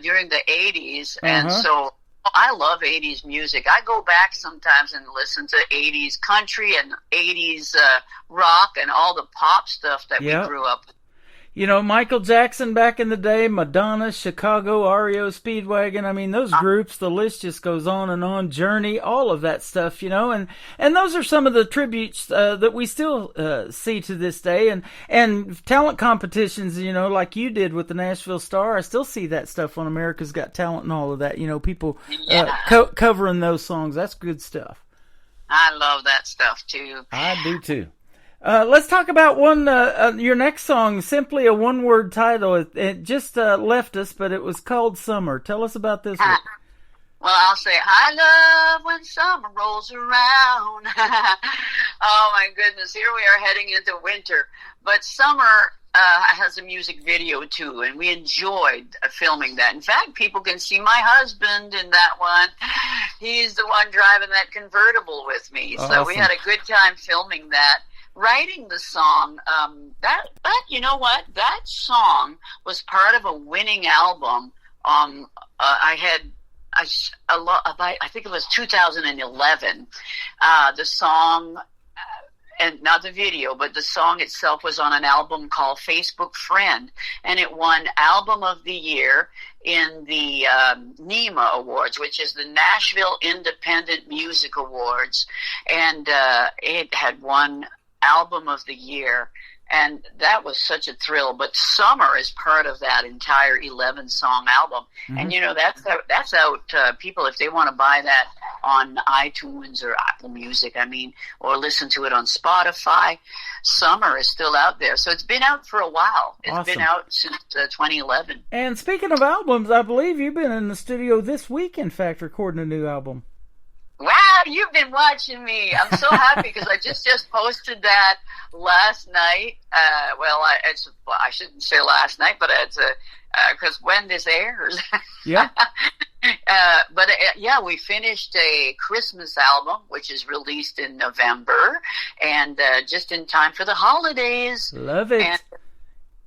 during the 80s? And so I love 80s music. I go back sometimes and listen to 80s country and 80s rock and all the pop stuff that we grew up with. Michael Jackson back in the day, Madonna, Chicago, REO Speedwagon. I mean, those groups, the list just goes on and on. Journey, all of that stuff, and those are some of the tributes that we still see to this day. And talent competitions, like you did with the Nashville Star, I still see that stuff on America's Got Talent and all of that. People covering those songs. That's good stuff. I love that stuff, too. I do, too. Let's talk about your next song, simply a one-word title. It just left us, but it was called Summer. Tell us about this one. Well, I'll say, I love when summer rolls around. Oh, my goodness. Here we are heading into winter. But summer has a music video, too, and we enjoyed filming that. In fact, people can see my husband in that one. He's the one driving that convertible with me. So awesome. We had a good time filming that. Writing the song, but you know what? That song was part of a winning album. I think it was 2011. The song, and not the video, but the song itself was on an album called Facebook Friend, and it won Album of the Year in the NEMA Awards, which is the Nashville Independent Music Awards, and it had won Album of the Year, and that was such a thrill. But Summer is part of that entire 11-song album, and that's out. People, if they want to buy that on iTunes or Apple Music, or listen to it on Spotify, Summer is still out there. So it's been out for a while. It's been out since 2011. And speaking of albums, I believe you've been in the studio this week, in fact, recording a new album. Wow, you've been watching me. I'm so happy because I just posted that last night. I shouldn't say last night, but it's because when this airs. Yeah. We finished a Christmas album, which is released in November, and just in time for the holidays. Love it. And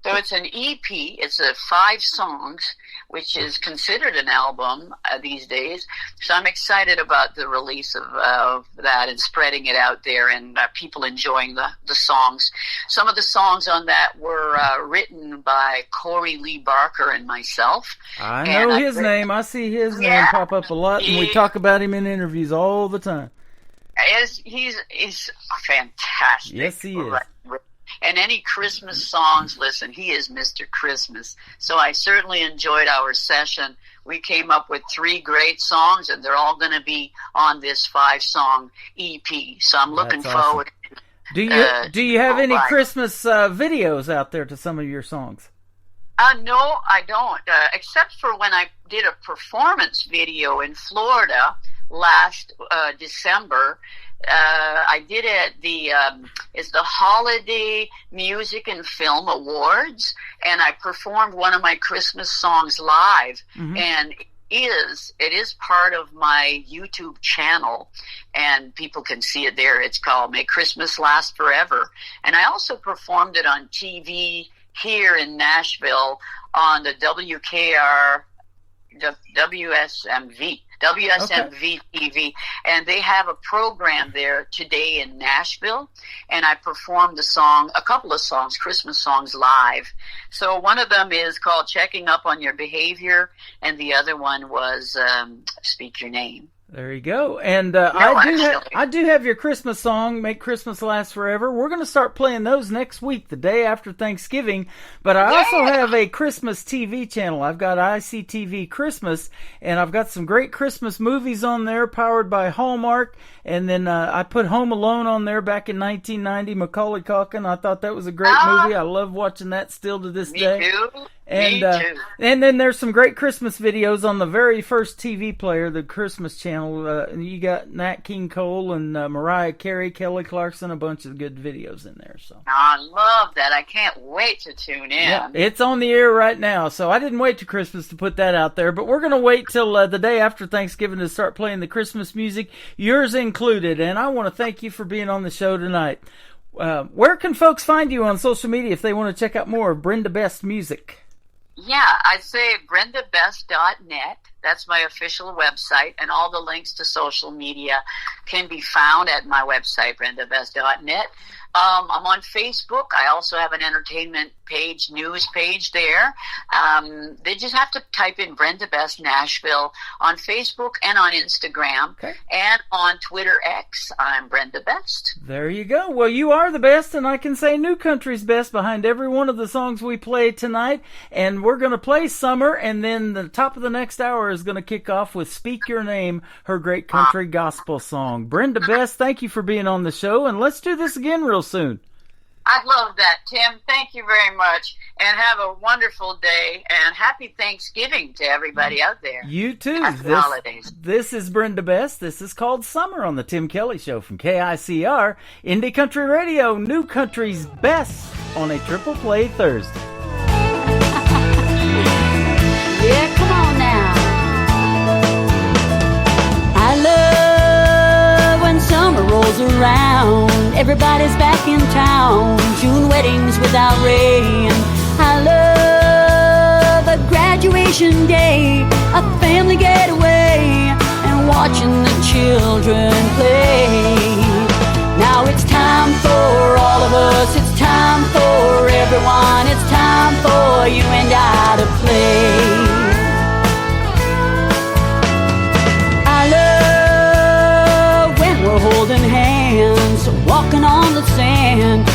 so it's an EP. It's 5 songs, which is considered an album these days. So I'm excited about the release of that and spreading it out there and people enjoying the songs. Some of the songs on that were written by Corey Lee Barker and myself. I know his name. I see his name pop up a lot, and we talk about him in interviews all the time. He's fantastic. Yes, he is. And any Christmas songs, listen, he is Mr. Christmas. So I certainly enjoyed our session. We came up with 3 great songs, and they're all going to be on this 5-song EP. So I'm looking That's awesome. forward. Do you have any Christmas videos out there to some of your songs? No, I don't. Except for when I did a performance video in Florida last December. I did it at the Holiday Music and Film Awards, and I performed one of my Christmas songs live, and it is part of my YouTube channel, and people can see it there. It's called May Christmas Last Forever. And I also performed it on TV here in Nashville on the WSMV TV, and they have a program there today in Nashville, and I performed a couple of songs, Christmas songs, live. So one of them is called Checking Up on Your Behavior, and the other one was Speak Your Name. There you go. And I do have your Christmas song, Make Christmas Last Forever. We're going to start playing those next week, the day after Thanksgiving. But I also have a Christmas TV channel. I've got ICTV Christmas, and I've got some great Christmas movies on there powered by Hallmark. And then I put Home Alone on there back in 1990, Macaulay Culkin. I thought that was a great movie. I love watching that still to this day. Me too. And then there's some great Christmas videos on the very first TV player, the Christmas channel. You got Nat King Cole and Mariah Carey, Kelly Clarkson, a bunch of good videos in there. So I love that. I can't wait to tune in. Yeah, it's on the air right now. So I didn't wait to Christmas to put that out there, but we're going to wait till the day after Thanksgiving to start playing the Christmas music, yours included. And I want to thank you for being on the show tonight. Where can folks find you on social media if they want to check out more of Brenda Best music? Yeah, I'd say brendabest.net. That's my official website, and all the links to social media can be found at my website, brendabest.net. I'm on Facebook. I also have an entertainment page, news page there. They just have to type in Brenda Best Nashville on Facebook and on Instagram. Okay. And on Twitter X, I'm Brenda Best. There you go. Well, you are the best, and I can say New Country's best behind every one of the songs we play tonight. And we're going to play Summer, and then the top of the next hour is going to kick off with Speak Your Name, her great country gospel song. Brenda Best, thank you for being on the show, and let's do this again real soon. I love that, Tim. Thank you very much, and have a wonderful day, and happy Thanksgiving to everybody out there. You too. Happy holidays. This is Brenda Best. This is called Summer on the Tim Kelly Show from KICR, Indie Country Radio, New Country's best on a Triple Play Thursday. Yeah, come on now. I love when summer rolls around. Everybody's back in town. June weddings without rain. I love a graduation day, a family getaway, and watching the children play. Now it's time for all of us. It's time for everyone. It's time for you and I to play. Holding hands, walking on the sand,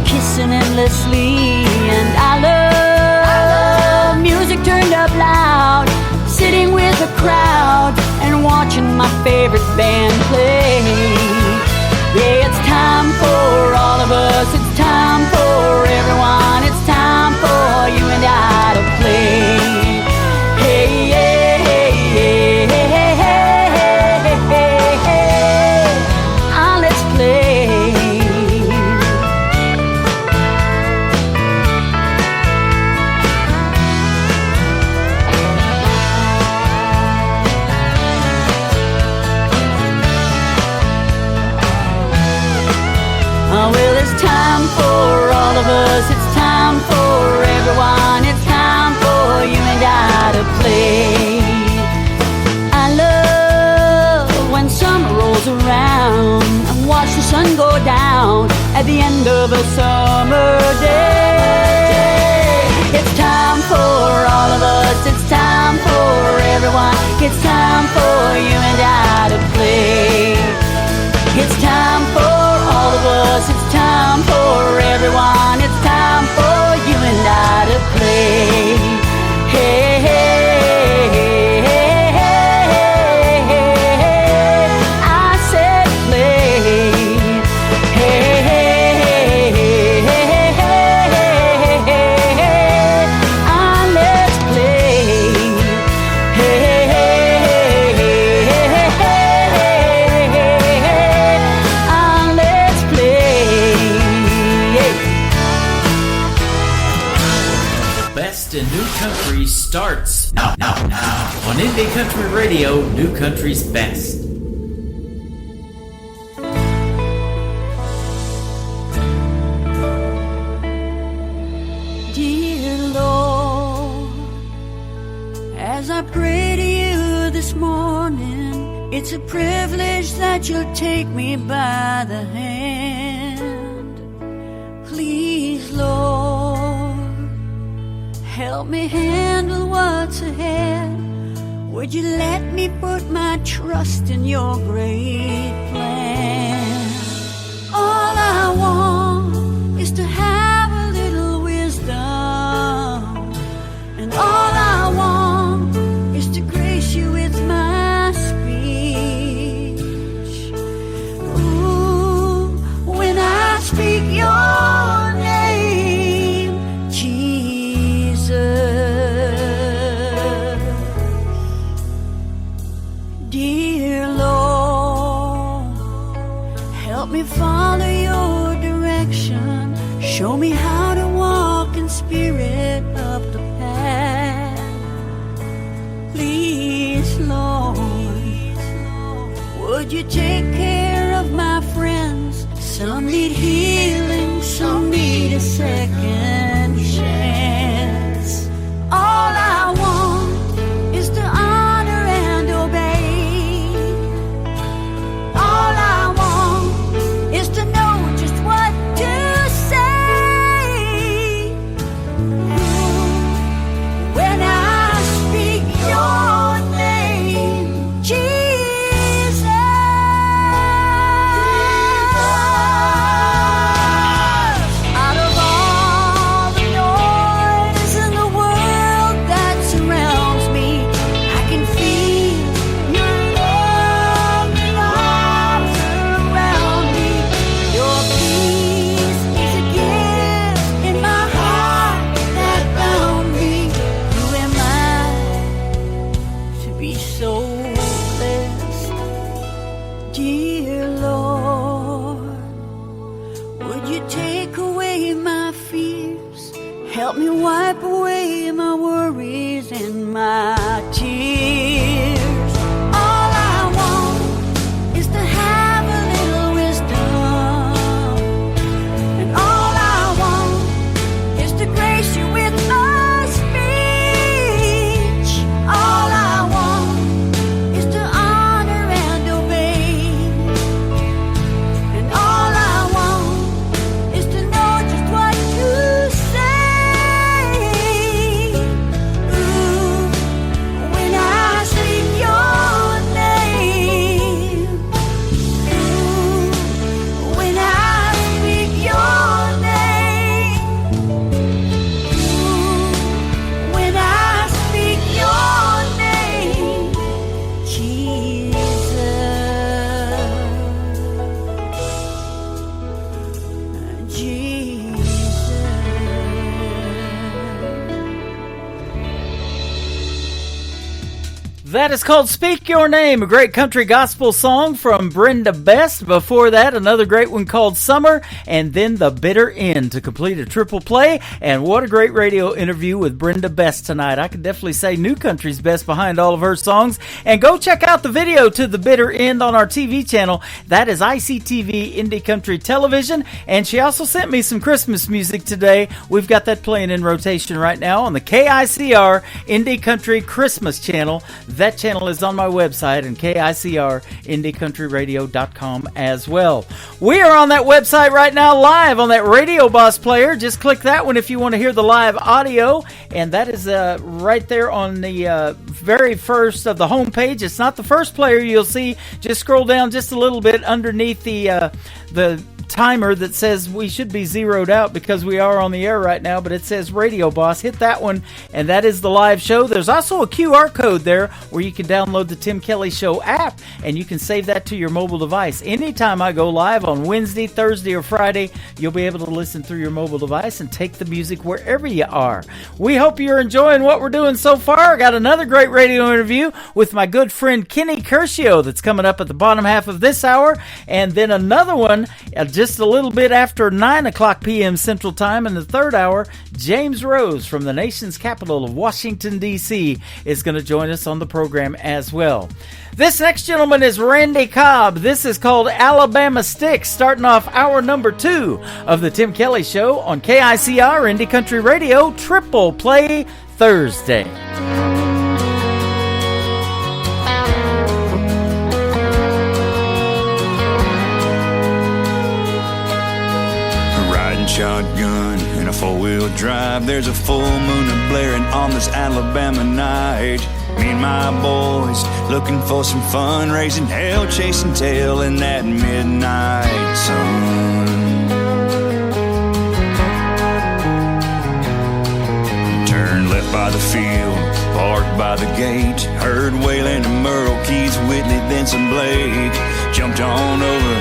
kissing endlessly. And I love music turned up loud, sitting with a crowd and watching my favorite band play. Yeah, it's time for all of us. It's time for everyone. It's time for you and I to play. Hey, yeah, hey, yeah, hey, hey, hey, hey, hey. Well, it's time for all of us. It's time for everyone. It's time for you and I to play. I love when summer rolls around and watch the sun go down at the end of a summer day. It's time for all of us. It's time for everyone. It's time for you and I to play. It's time for all of us. It's time for everyone. on Indie Country Radio, New Country's Best. Dear Lord, as I pray to you this morning, it's a privilege that you'll take me by the hand. Please, Lord, help me handle what's ahead. Would you let me put my trust in your great plan? All I want is to have a little wisdom, and all I want is to grace you with my speech. Ooh, when I speak your name, Jesus. Dear Lord, help me follow your direction. Show me how to walk in spirit up the path. Please, Lord, would you take care of my friends? Some need healing, some need a second chance. All I want is to honor and obey. All I want is to know just what to say. When I speak your name, Jesus, out of all the noise in the world that surrounds me, I can feel your loving arms around me. Your peace is a gift in my heart that found me. Who am I to be so blessed? Dear Lord, would you take away my fears? Help me wipe away my worries and my tears. All I want is to have a little wisdom, and all I want is to grace you with my speech. All I want is to honor and obey, and all I want is to know just what to say. Ooh, when I speak your name. Ooh, when I speak your name. Ooh, when I speak your name, Jesus. That is called Speak Your Name, a great country gospel song from Brenda Best. Before that, another great one called Summer, and then The Bitter End to complete a triple play. And what a great radio interview with Brenda Best tonight. I could definitely say New Country's best behind all of her songs. And go check out the video to The Bitter End on our TV channel. That is ICTV Indie Country Television. And she also sent me some Christmas music today. We've got that playing in rotation right now on the KICR Indie Country Christmas channel. That channel is on my website and KICRIndieCountryRadio.com as well. We are on that website right now live on that Radio Boss player. Just click that one if you want to hear the live audio. And that is right there on the very first of the homepage. It's not the first player you'll see. Just scroll down just a little bit underneath the timer that says we should be zeroed out because we are on the air right now, but it says Radio Boss. Hit that one, and that is the live show. There's also a QR code there where you can download the Tim Kelly Show app, and you can save that to your mobile device. Anytime I go live on Wednesday, Thursday, or Friday, you'll be able to listen through your mobile device and take the music wherever you are. We hope you're enjoying what we're doing so far. I got another great radio interview with my good friend Kenny Curcio that's coming up at the bottom half of this hour, and then another one just a little bit after 9 o'clock p.m. Central Time. In the third hour, James Rose from the nation's capital of Washington, D.C. is going to join us on the program as well. This next gentleman is Randy Cobb. This is called Alabama Sticks, starting off hour number 2 of the Tim Kelly Show on KICR Indie Country Radio, Triple Play Thursday. Riding shotgun in a four-wheel drive, there's a full moon blaring on this Alabama night. Me and my boys looking for some fun, raising hell, chasing tail in that midnight sun. Turned left by the field, parked by the gate, heard Wayland and Merle, Keith Whitley, then some Blake. Jumped on over,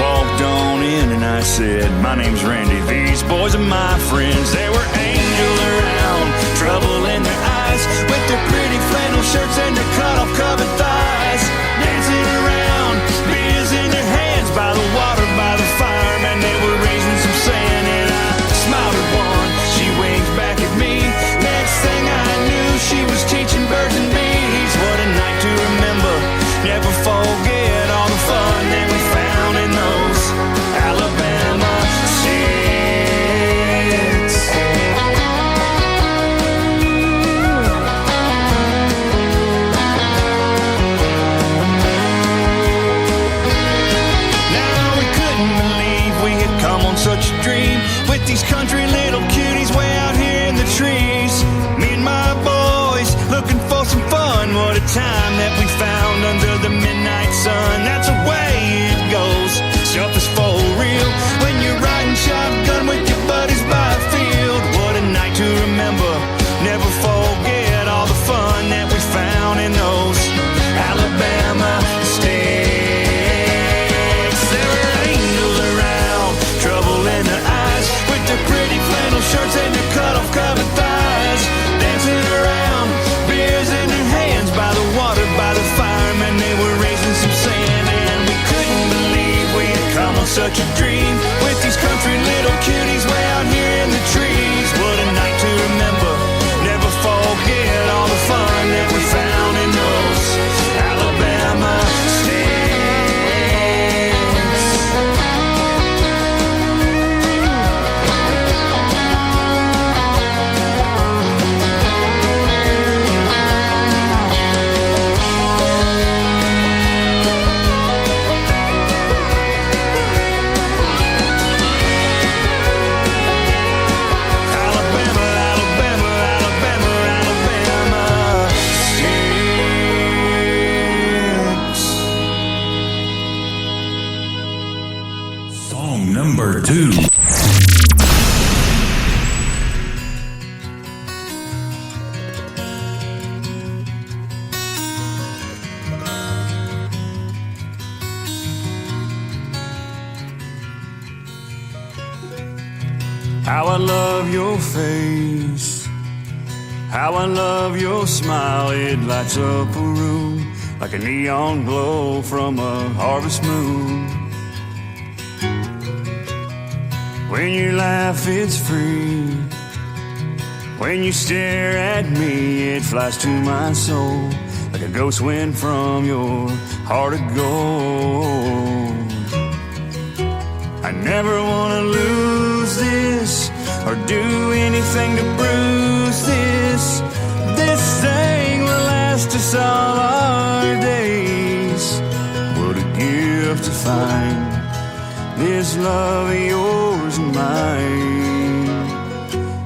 walked on in, and I said, my name's Randy, these boys are my friends. There were angels around, trouble in their eyes, with their pretty flannel shirts and their cut-off covered thighs, dancing around, beers in their hands, by the water, by the fire, man, they were raising some sand, and I smiled at one, she winked back at me, next thing I knew, she was teaching birds and bees. What a night to remember, never forget all the fun that we found in those Alabama sticks. Now we couldn't believe we had come on such a dream, with these country little cuties way out here in the trees. Me and my boys looking for some fun. What a time that we found under the midnight sun. That's the way it goes, stuff is for real when you're riding shotgun with your buddies by a field. What a night to remember, never forget all the fun that we found in those Alabama sticks. There were angels around, trouble in their eyes, with their pretty flannel shirts and their cut-off covered thighs, dancing around, beers in their hands, by the water, by the fire, man, they were raising some sand, and we couldn't believe we had come on such a dream, with these country little cuties way out here in the trees. What a night to remember, never forget all the fun that we found in those Alabama sticks. Alabama, Alabama, Alabama, Alabama sticks. Song number 2. How I love your face, how I love your smile. It lights up a room like a neon glow from a harvest moon. When you laugh, it's free. When you stare at me, it flies to my soul like a ghost wind from your heart of gold. I never want to lose this or do anything to bruise this. This thing will last us all our days. What a gift to find this love of yours and mine.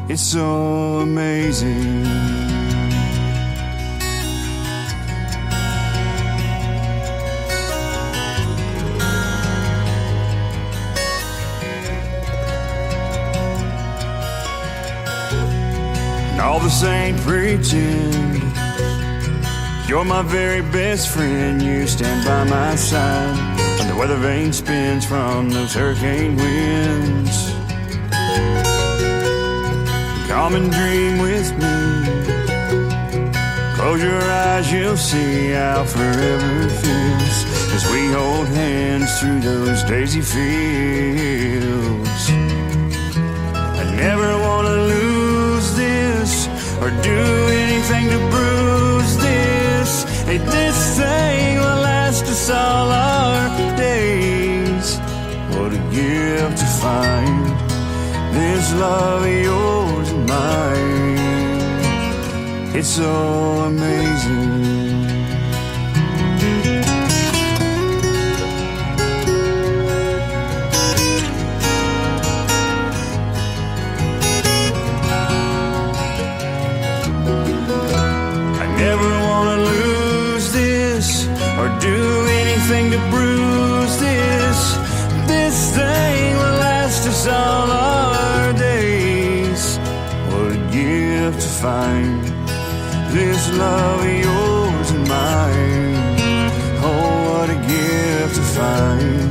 It's so amazing. All this ain't pretend. You're my very best friend. You stand by my side when the weather vane spins from those hurricane winds. Come and dream with me. Close your eyes, you'll see how forever it feels as we hold hands race through those daisy fields. I never want to lose this or do anything to bruise this. Hey, this thing will last us all our days. What a gift to find this love of yours and mine. It's so amazing. Never wanna lose this or do anything to bruise this. This thing will last us all our days. What a gift to find this love of yours and mine. Oh, what a gift to find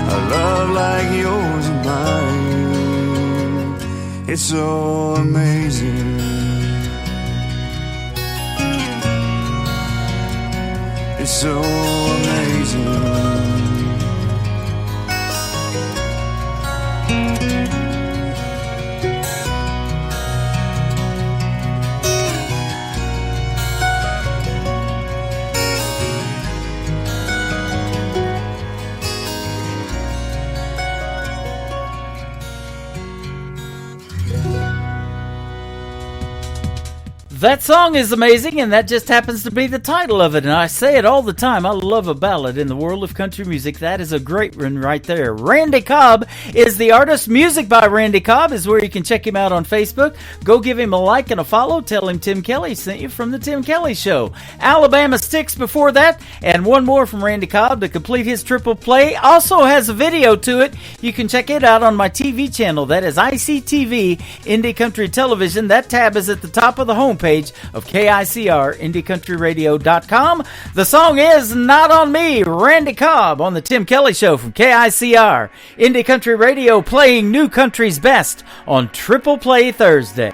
a love like yours and mine. It's so amazing. It's so amazing. That song is amazing, and that just happens to be the title of it, and I say it all the time. I love a ballad in the world of country music. That is a great one right there. Randy Cobb is the artist. Music by Randy Cobb is where you can check him out on Facebook. Go give him a like and a follow. Tell him Tim Kelly sent you from the Tim Kelly Show. Alabama Sticks before that, and one more from Randy Cobb to complete his triple play. Also has a video to it. You can check it out on my TV channel. That is ICTV, Indie Country Television. That tab is at the top of the homepage of KICR, IndieCountryRadio.com. The song is Not On Me, Randy Cobb on the Tim Kelly Show from KICR, Indie Country Radio, playing new country's best on Triple Play Thursday.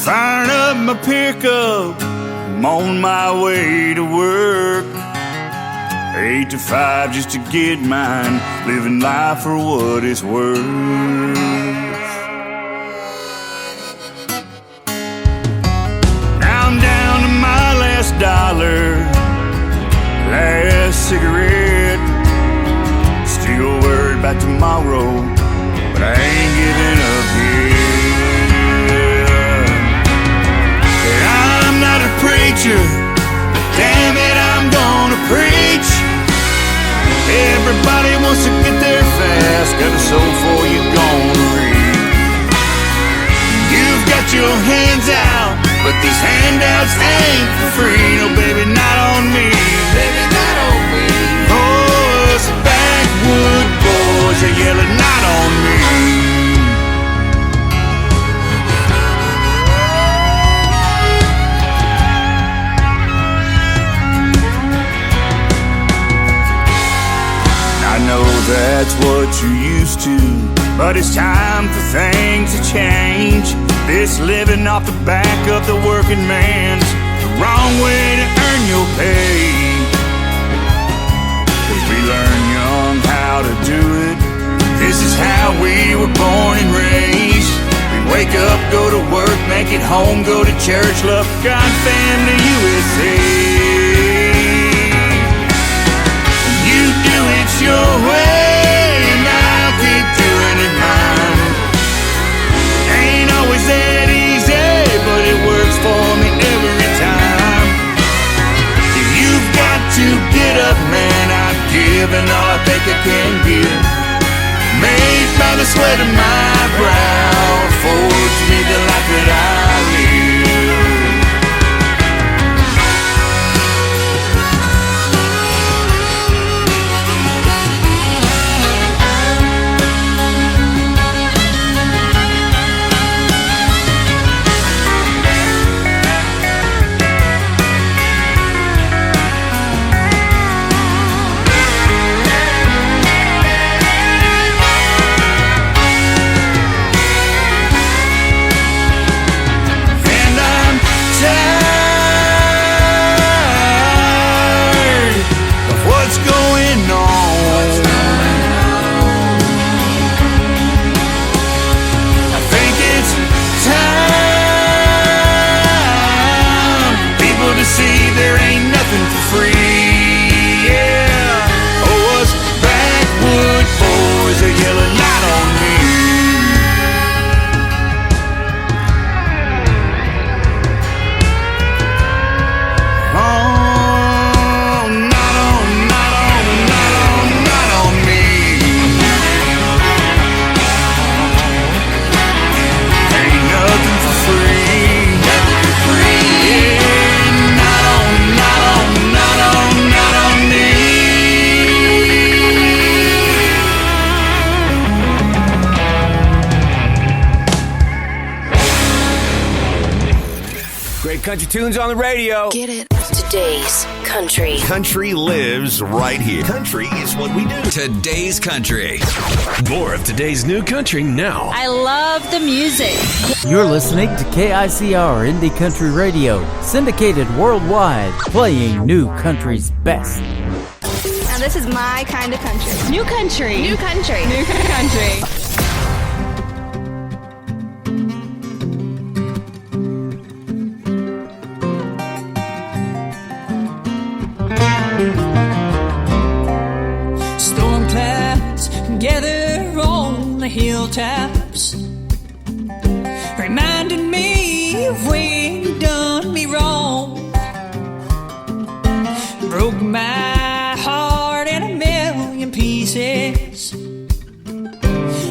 Firing up my pickup, I'm on my way to work. 8 to 5 just to get mine, living life for what it's worth. Now I'm down to my last dollar, last cigarette. Still worried about tomorrow, but I ain't giving up yet. I'm not a preacher, but damn it, I'm gonna preach. Everybody wants to get there fast, got a soul for you gonna read. You've got your hands out, but these handouts ain't for free. No, baby, not on me. Baby, not on me. Oh, us backwood boys are yelling, not on me. I know that's what you're used to, but it's time for things to change. This living off the back of the working man's the wrong way to earn your pay. 'Cause we learn young how to do it. This is how we were born and raised. We wake up, go to work, make it home, go to church, love God, family, USA. Do it your way, and I'll keep doing it mine. Ain't always that easy, but it works for me every time. You've got to get up, man. I've given all I think I can give. Made by the sweat of my brow, forged me the life that I live. Great country tunes on the radio. Get it. Today's country. Country lives right here. Country is what we do. Today's country. More of today's new country now. I love the music. You're listening to KICR Indie Country Radio, syndicated worldwide, playing new country's best. Now this is my kind of country. New country. New country. New country. Storm clouds gather on the hilltops, reminding me of when you done me wrong. Broke my heart in a million pieces.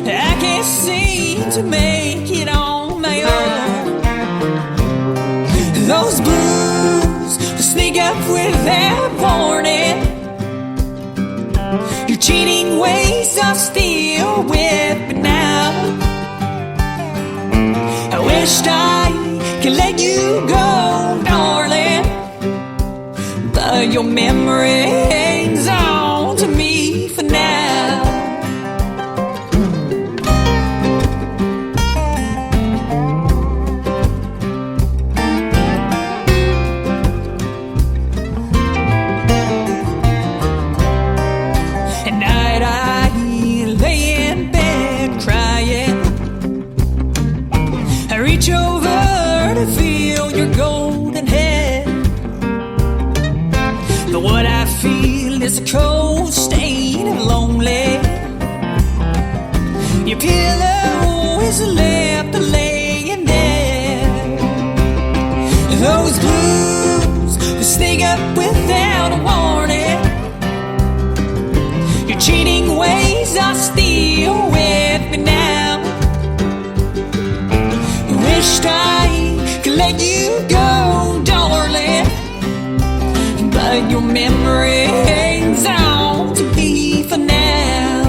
I can't seem to make it on my own. Those blues will sneak up without warning. Your cheating ways are still with me now. I wished I could let you go, darling, but your memory hangs on to me for now. At night I lay in bed crying. I reach over to feel your golden head, but what I feel is a cold stain of lonely. Your pillow is left laying there. Those blues will sneak up without a warning. Your cheating ways are still with me now. Wished I could let you go, darling, but your memory hangs on to me for now.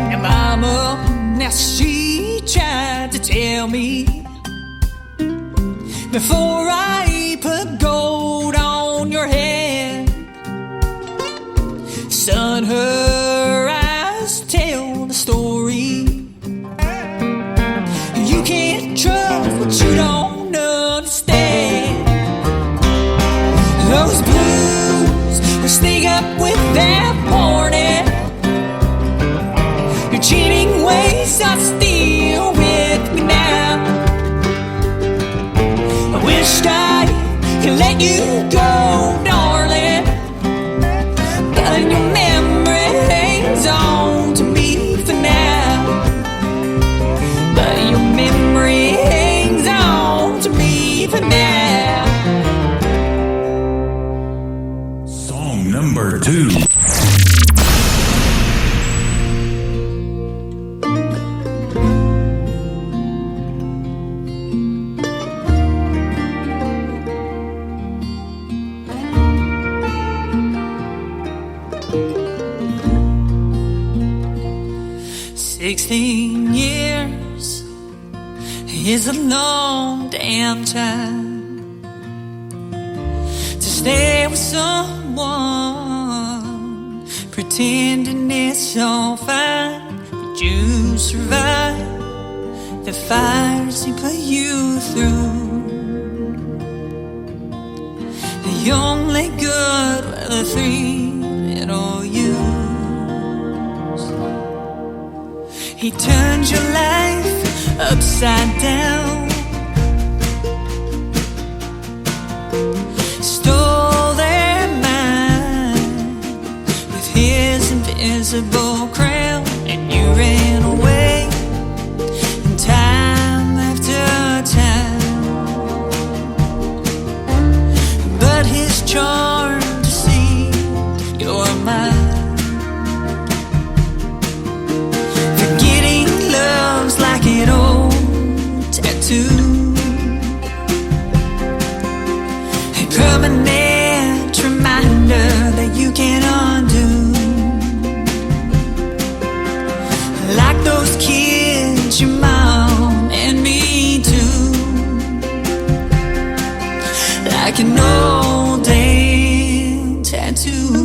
Now mama, now she tried to tell me before I put gold on your head, son, her eyes tell the story. You can't trust what you don't understand. Those blues will sneak up without warning. Your cheating ways are still with me now. I wished I could let you go, darling, but your memory hangs on to me for now. But your memory hangs on to me for now. Song number 2. Years is a long damn time to stay with someone, pretending it's all fine, but you survive the fires he put you through. The only good were the 3 little you. He turned your life upside down, stole their mind with his invisible crown, and you ran away time after time. But his charm deceived your mind. Like an old tattoo, permanent like an old day tattoo.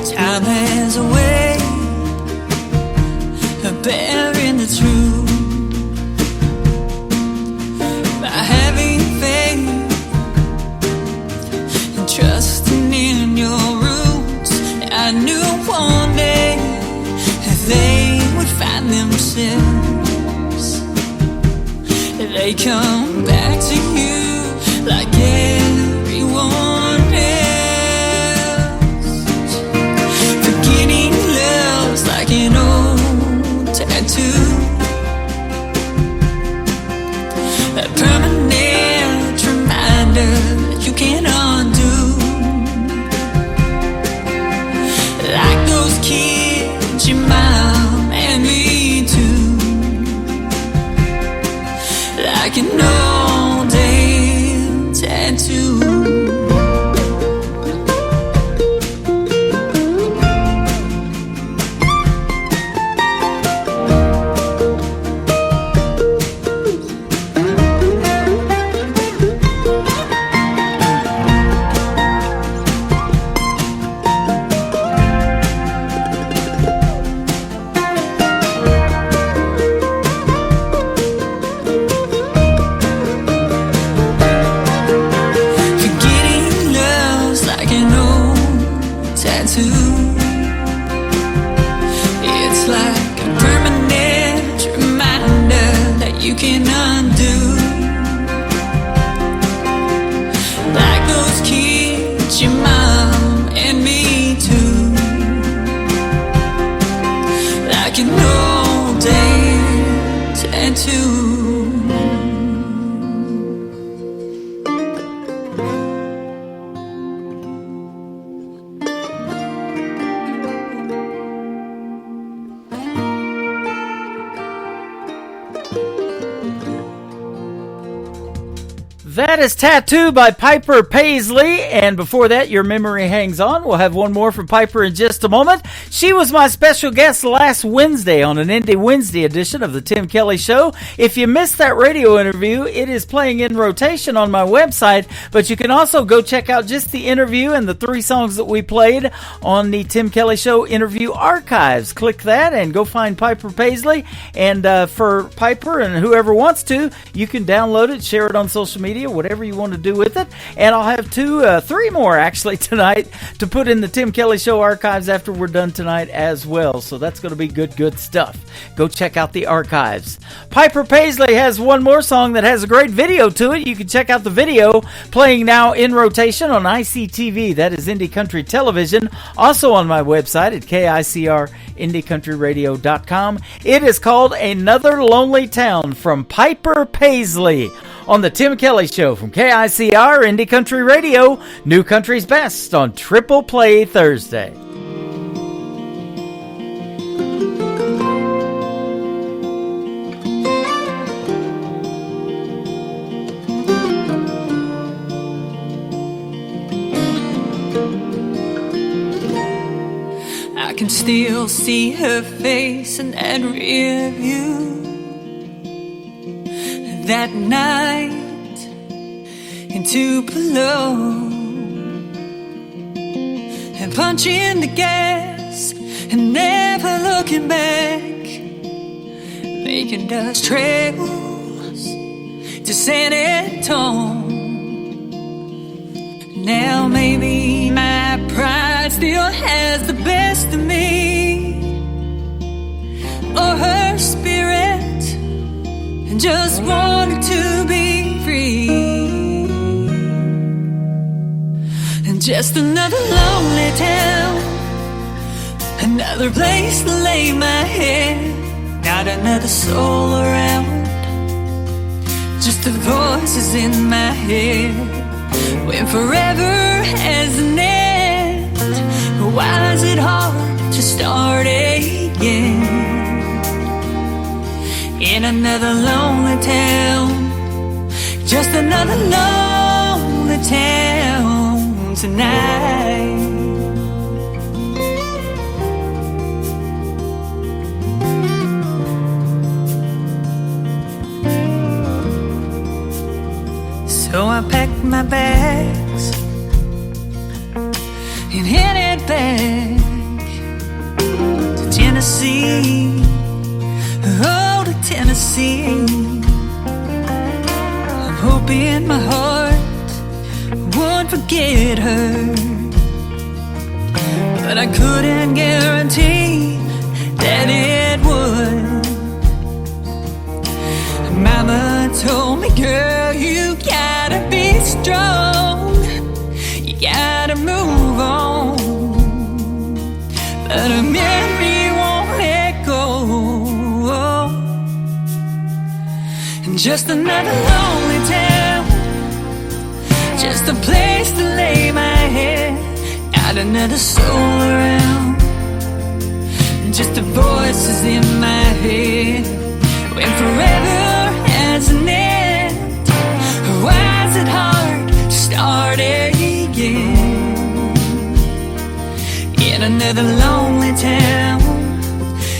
Time has a way of bearing the truth. By having faith and trusting in your roots, I knew one day they would find themselves. They come back to you like everyone else. Forgetting love's like an old tattoo, a permanent reminder that you can't undo. Like those kids, your mom and me too. Like an old day tattoo. Forgetting love's like an old tattoo. It's like a permanent reminder that you can undo. Like those kids, your mom and me too. Like an old day tattoo. That is Tattoo by Piper Paisley, and before that, Your Memory Hangs On. We'll have one more from Piper in just a moment. She was my special guest last Wednesday on an Indie Wednesday edition of the Tim Kelly Show. If you missed that radio interview, it is playing in rotation on my website, but you can also go check out just the interview and the 3 songs that we played on the Tim Kelly Show interview archives. Click that and go find Piper Paisley, and for Piper and whoever wants to, you can download it, share it on social media, whatever you want to do with it. And I'll have 3 more actually tonight to put in the Tim Kelly Show archives after we're done tonight as well. So that's going to be good stuff. Go check out the archives. Piper Paisley has one more song that has a great video to it. You can check out the video playing now in rotation on ICTV. That is Indie Country Television. Also on my website at KICRIndieCountryRadio.com. It is called Another Lonely Town from Piper Paisley on the Tim Kelly Show from KICR Indie Country Radio, New Country's Best on Triple Play Thursday. I can still see her face in that rear view. That night in Tupelo, and punching the gas and never looking back, making dust trails to San Antonio. Now maybe my pride still has the best of me, or her spirit just wanted to be free. And just another lonely town, another place to lay my head. Not another soul around, just the voices in my head. When forever has an end, why is it hard to start again? another lonely town, just another lonely town tonight. So I packed my bags and headed back to Tennessee. Oh, to Tennessee. I'm hoping my heart won't forget her, but I couldn't guarantee that it would. Mama told me, girl, you gotta be strong, you gotta move on, but a memory won't let go. And just another lonely town, just a place to lay my head, not another soul around, just the voices in my head. When forever has an end, why is it hard to start again? In another lonely town,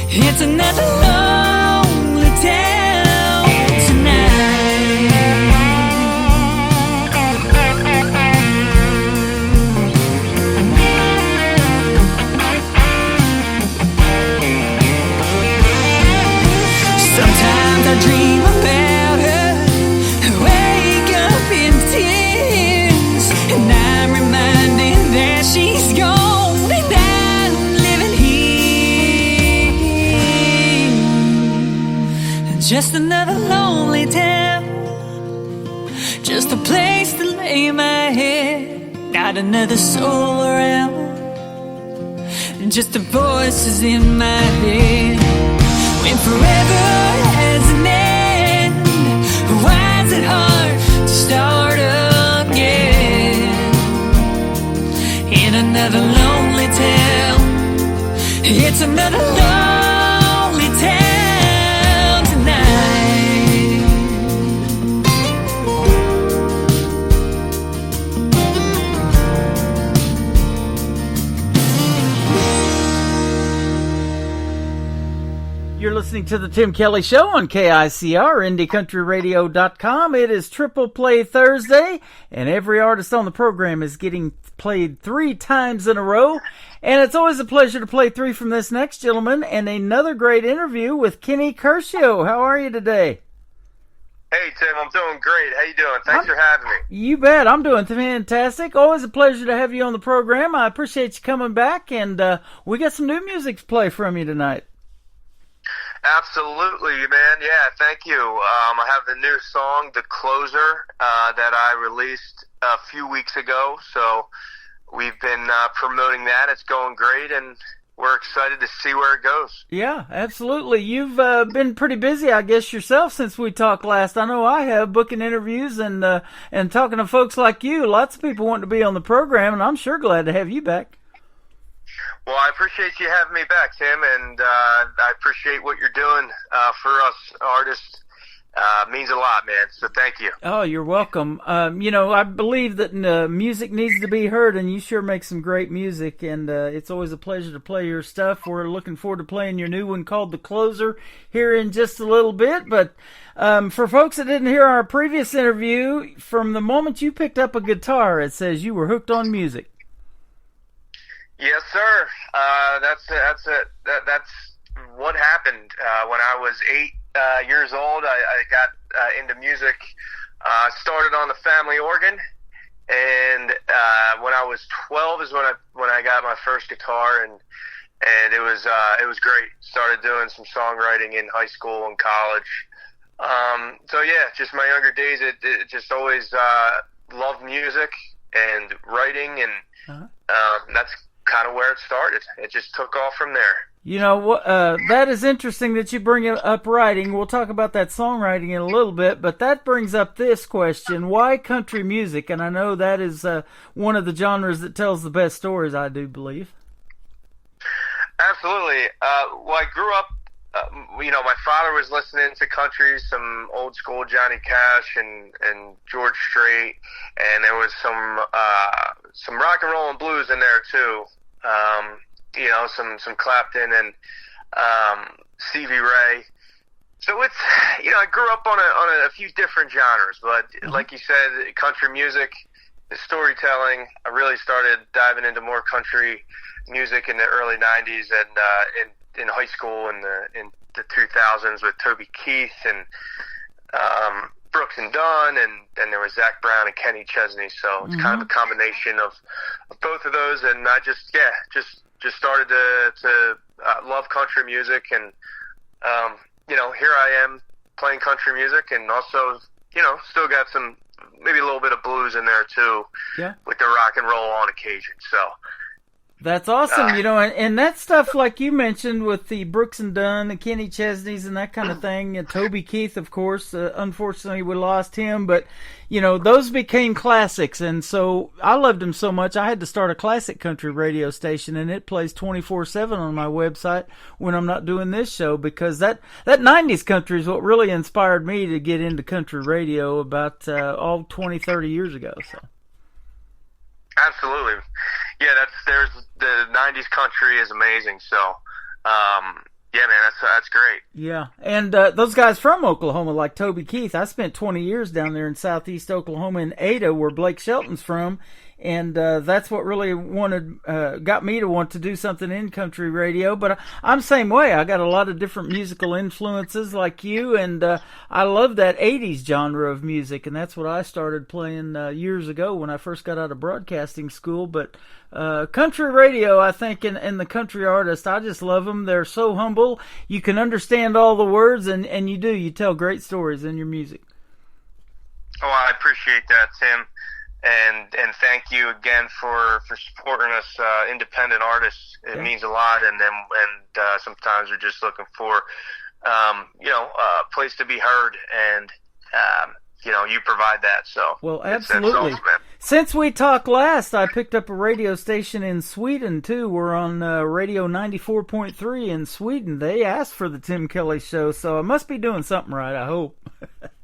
it's another lonely town tonight. Sometimes I dream about her, wake up in tears, and I'm reminded that she's gone and I'm living here. Just another lonely town, just a place to lay my head, not another soul around, just the voices in my head. When forever has an end, why is it hard to start again? In another lonely town, it's another lonely town tonight. You're listening to the Tim Kelly Show on KICR, IndieCountryRadio.com. It is Triple Play Thursday, and every artist on the program is getting played 3 times in a row. And it's always a pleasure to play 3 from this next gentleman, and another great interview with Kenny Curcio. How are you today? Hey, Tim, I'm doing great. How you doing? Thanks for having me. You bet. I'm doing fantastic. Always a pleasure to have you on the program. I appreciate you coming back, and we got some new music to play from you tonight. Absolutely, man. Yeah, thank you. I have the new song, The Closer, that I released a few weeks ago. So we've been promoting that. It's going great, and we're excited to see where it goes. Yeah, absolutely. You've been pretty busy, I guess, yourself since we talked last. I know I have, booking interviews and talking to folks like you. Lots of people want to be on the program, and I'm sure glad to have you back. Well, I appreciate you having me back, Tim, and I appreciate what you're doing for us artists. Means a lot, man, so thank you. Oh, you're welcome. I believe that music needs to be heard, and you sure make some great music, and it's always a pleasure to play your stuff. We're looking forward to playing your new one called The Closer here in just a little bit, but for folks that didn't hear our previous interview, from the moment you picked up a guitar, it says you were hooked on music. Yes, sir. That's what happened. When I was 8 years old, I got into music. Started on the family organ, and when I was 12 is when I got my first guitar, and it was great. Started doing some songwriting in high school and college. So yeah, just my younger days. It just always loved music and writing, and that's kind of where it started. It just took off from there. You know, that is interesting that you bring up writing. We'll talk about that songwriting in a little bit, but that brings up this question: why country music? And I know that is one of the genres that tells the best stories, I do believe. Absolutely. Well, I grew up my father was listening to country, some old school Johnny Cash and George Strait, and there was some rock and roll and blues in there too. Some Clapton and Stevie Ray. So it's, I grew up on a few different genres, but like you said, country music, the storytelling. I really started diving into more country music in the early '90s and in high school in the 2000s with Toby Keith and Brooks and Dunn, and then there was Zach Brown and Kenny Chesney. So it's kind of a combination of both of those, and I just started to love country music, and here I am playing country music, and also still got some, maybe a little bit of blues in there too, with the rock and roll on occasion. So that's awesome, and that stuff like you mentioned with the Brooks and Dunn, the Kenny Chesneys, and that kind of thing. And Toby Keith, of course, unfortunately we lost him, but those became classics, and so I loved them so much I had to start a classic country radio station, and it plays 24/7 on my website when I'm not doing this show, because that 90s country is what really inspired me to get into country radio about 20-30 years ago. So absolutely. Yeah, there's the 90s country is amazing. So, yeah, man, that's great. Yeah, and those guys from Oklahoma, like Toby Keith, I spent 20 years down there in southeast Oklahoma in Ada, where Blake Shelton's from, and that's what really got me to want to do something in country radio. But I'm the same way. I got a lot of different musical influences like you, and I love that 80s genre of music, and that's what I started playing years ago when I first got out of broadcasting school. But country radio, I think, and the country artists, I just love them. They're so humble. You can understand all the words, and you tell great stories in your music. Oh, I appreciate that, Tim. And thank you again for supporting us, independent artists. It means a lot, and sometimes we're just looking for, a place to be heard, and you provide that. So well, absolutely. That's awesome, man. Since we talked last, I picked up a radio station in Sweden too. We're on Radio 94.3 in Sweden. They asked for the Tim Kelly Show, so I must be doing something right, I hope.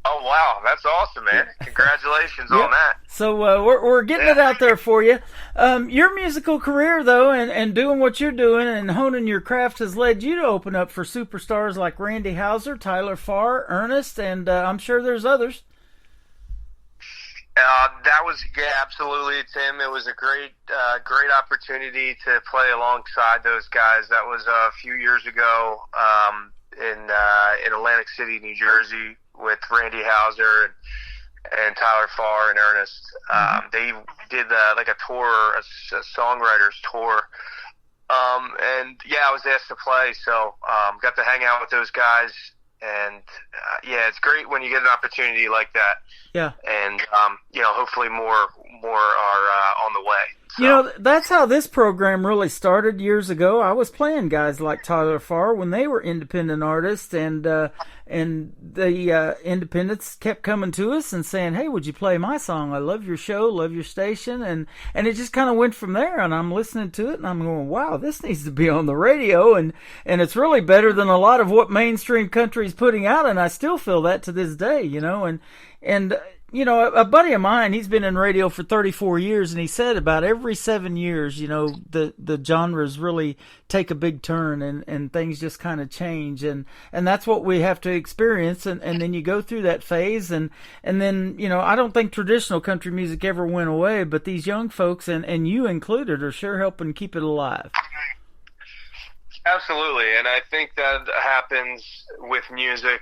Oh, wow. That's awesome, man. Congratulations on that. So we're getting it out there for you. Your musical career, though, and doing what you're doing and honing your craft has led you to open up for superstars like Randy Houser, Tyler Farr, Ernest, and I'm sure there's others. That was, absolutely, Tim. It was a great opportunity to play alongside those guys. That was a few years ago in Atlantic City, New Jersey, with Randy Houser and Tyler Farr and Ernest. They did like a tour, a songwriters tour. And I was asked to play, so got to hang out with those guys. And it's great when you get an opportunity like that. Yeah. And hopefully more are on the way. So. That's how this program really started years ago. I was playing guys like Tyler Farr when they were independent artists, and the independents kept coming to us and saying, "Hey, would you play my song? I love your show, love your station," and it just kind of went from there. And I'm listening to it, and I'm going, "Wow, this needs to be on the radio," and it's really better than a lot of what mainstream country is putting out, and I still feel that to this day, and. A buddy of mine, he's been in radio for 34 years, and he said about every 7 years, the genres really take a big turn, and things just kind of change, and that's what we have to experience, and then you go through that phase, and then, I don't think traditional country music ever went away, but these young folks, and you included, are sure helping keep it alive. Absolutely, and I think that happens with music.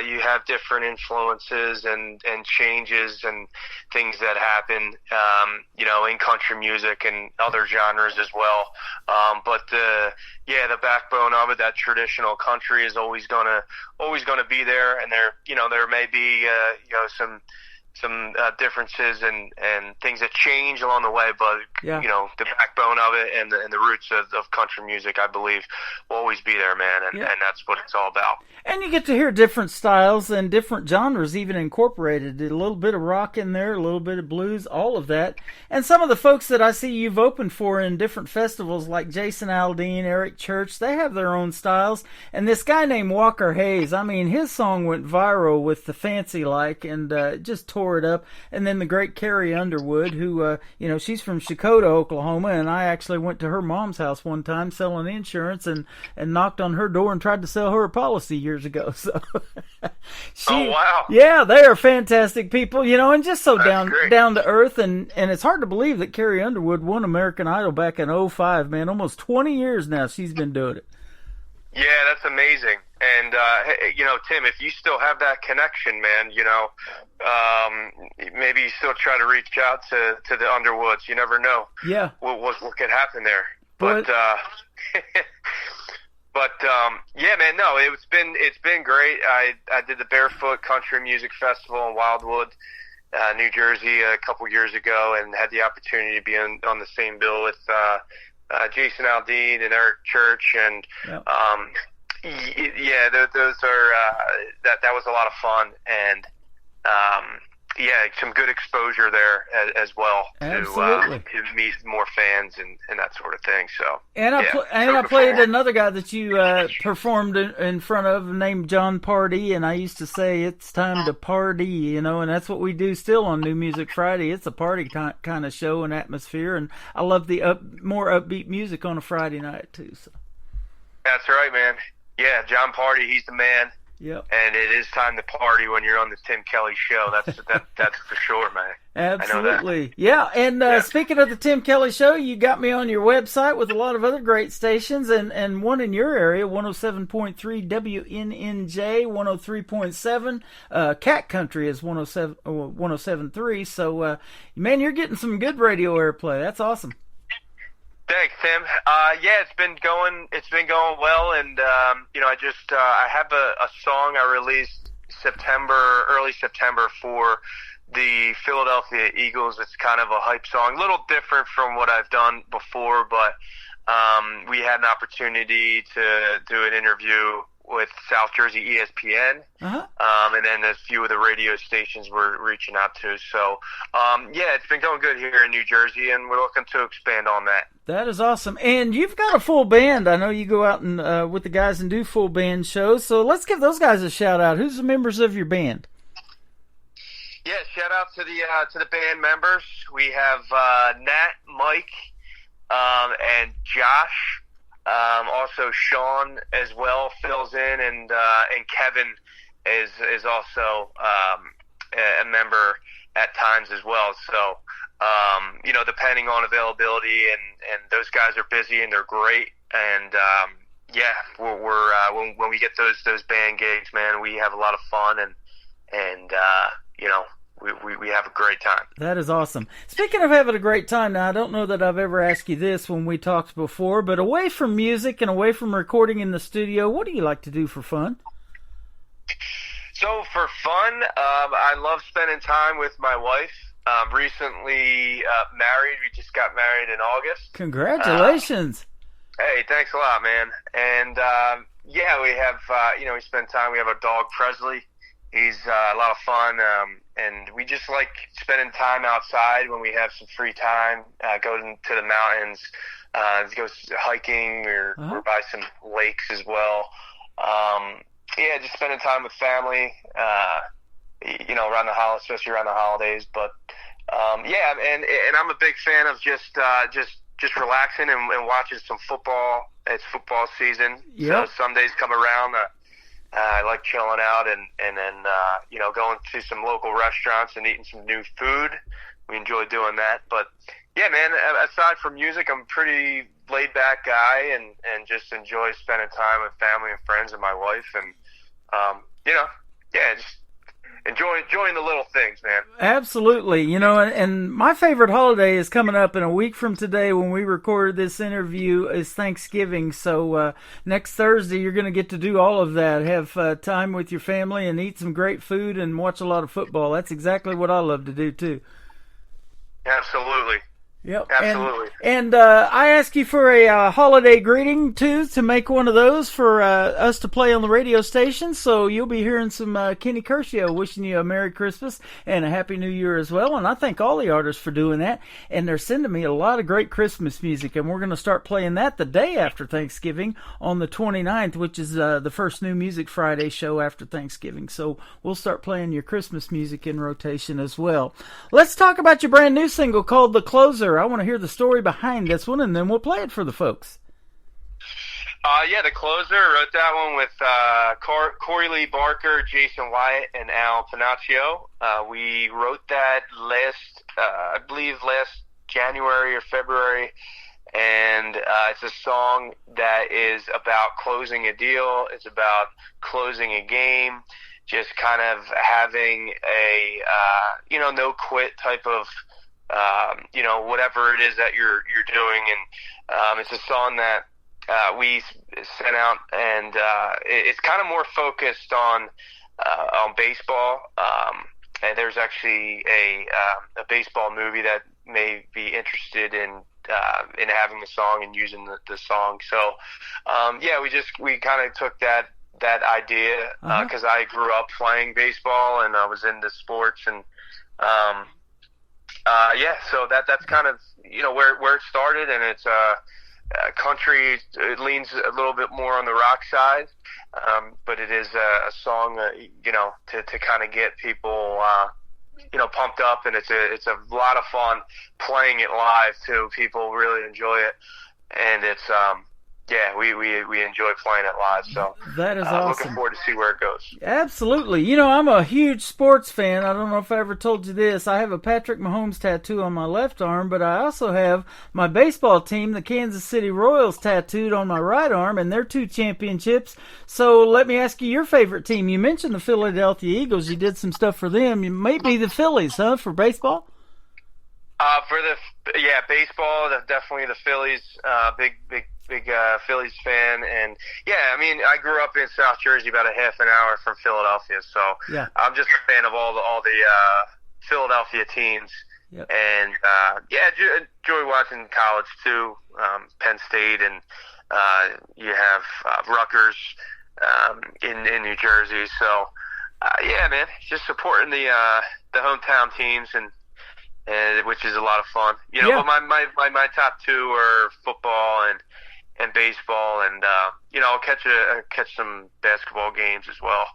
You have different influences and changes and things that happen, in country music and other genres as well. But the backbone of it, that traditional country, is always gonna be there. And there may be some differences and things that change along the way, but you know, the backbone of it and the roots of country music, I believe, will always be there, man, and that's what it's all about. And you get to hear different styles and different genres even incorporated. A little bit of rock in there, a little bit of blues, all of that. And some of the folks that I see you've opened for in different festivals, like Jason Aldean, Eric Church, they have their own styles. And this guy named Walker Hayes, I mean, his song went viral with the Fancy Like and just tore it up. And then the great Carrie Underwood, who, you know, she's from Chakotah, Oklahoma, and I actually went to her mom's house one time selling insurance and knocked on her door and tried to sell her a policy years ago. So, oh wow, yeah, they are fantastic people, you know, and just so down to earth, and it's hard to believe that Carrie Underwood won American Idol back in 2005, man. Almost 20 years now she's been doing it. Yeah, that's amazing. And you know, Tim, if you still have that connection, man, you know, maybe you still try to reach out to the Underwoods. You never know. Yeah. What could happen there? But yeah, man, no, it's been great. I did the Barefoot Country Music Festival in Wildwood, New Jersey, a couple years ago, and had the opportunity to be on the same bill with Jason Aldean and Eric Church, and those are that was a lot of fun, and yeah, some good exposure there as well to meet more fans and that sort of thing. So and I played another guy that you performed in front of named John Party, and I used to say it's time to party, you know, and that's what we do still on New Music Friday. It's a party kind of show and atmosphere, and I love the more upbeat music on a Friday night too. So that's right, man. Yeah, John Party, he's the man. Yep. And it is time to party when you're on the Tim Kelly Show. That's for sure, man. Absolutely. I know that. Yeah, and speaking of the Tim Kelly Show, you got me on your website with a lot of other great stations, and one in your area, 107.3 WNNJ, 103.7. Cat Country is 107.3. So, man, you're getting some good radio airplay. That's awesome. Thanks, Tim. Yeah, it's been going well, and you know, I have a song I released early September for the Philadelphia Eagles. It's kind of a hype song, a little different from what I've done before, but we had an opportunity to do an interview with South Jersey ESPN, and then a few of the radio stations we're reaching out to. So, yeah, it's been going good here in New Jersey, and we're looking to expand on that. That is awesome. And you've got a full band. I know you go out and with the guys and do full band shows. So let's give those guys a shout out. Who's the members of your band? Yeah, shout out to the band members. We have Nat, Mike, and Josh. Also Sean as well fills in, and Kevin is also a member at times as well. So you know, depending on availability, and those guys are busy and they're great. And yeah, we're when we get those band gigs, man, we have a lot of fun, and you know, we have a great time. That is awesome. Speaking of having a great time, now I don't know that I've ever asked you this when we talked before, but away from music and away from recording in the studio, what do you like to do for fun? So for fun, I love spending time with my wife. Recently married. We just got married in August. Congratulations. Hey, thanks a lot, man. And yeah, we have, you know, we spend time. We have a dog, Presley. He's a lot of fun, and we just like spending time outside when we have some free time. Go to the mountains, go hiking, or we're by some lakes as well. Yeah, just spending time with family. You know, around the holidays, especially around the holidays. But yeah, and I'm a big fan of just relaxing and watching some football. It's football season, so Sundays come around. I like chilling out and then you know, going to some local restaurants and eating some new food. We enjoy doing that. But yeah, man, aside from music, I'm a pretty laid back guy and just enjoy spending time with family and friends and my wife, and you know, yeah, just enjoying the little things, man. Absolutely. You know, and my favorite holiday is coming up in a week from today when we recorded this interview is Thanksgiving. So next Thursday, you're going to get to do all of that, have time with your family and eat some great food and watch a lot of football. That's exactly what I love to do, too. Absolutely. Yep. Absolutely. And I ask you for a holiday greeting, too, to make one of those for us to play on the radio station. So you'll be hearing some Kenny Curcio wishing you a Merry Christmas and a Happy New Year as well. And I thank all the artists for doing that. And they're sending me a lot of great Christmas music. And we're going to start playing that the day after Thanksgiving on the 29th, which is the first New Music Friday show after Thanksgiving. So we'll start playing your Christmas music in rotation as well. Let's talk about your brand new single called The Closer. I want to hear the story behind this one, and then we'll play it for the folks. Yeah, The Closer. Wrote that one with Corey Lee Barker, Jason Wyatt, and Al Panaccio. We wrote that I believe last January or February, and it's a song that is about closing a deal. It's about closing a game, just kind of having a no quit type of whatever it is that you're doing, and it's a song that we sent out, and it's kind of more focused on baseball. And there's actually a baseball movie that may be interested in having the song and using the song. So we kind of took that idea because I grew up playing baseball and I was into sports, and so that's kind of where it started, and it's country. It leans a little bit more on the rock side, but it is a song to kind of get people pumped up, and it's a lot of fun playing it live too. People really enjoy it, and it's we enjoy playing it live, so that is awesome. Looking forward to see where it goes. Absolutely. You know, I'm a huge sports fan. I don't know if I ever told you this. I have a Patrick Mahomes tattoo on my left arm, but I also have my baseball team, the Kansas City Royals, tattooed on my right arm, and they're 2 championships. So let me ask you your favorite team. You mentioned the Philadelphia Eagles. You did some stuff for them. You might be the Phillies, huh, for baseball? Baseball, definitely the Phillies. Big Phillies fan, and I grew up in South Jersey, about a half an hour from Philadelphia, so I'm just a fan of all the Philadelphia teams. Yep. And enjoy watching college too, Penn State, and you have Rutgers in New Jersey. So man, just supporting the hometown teams, and which is a lot of fun. But my top 2 are football and baseball, and I'll catch some basketball games as well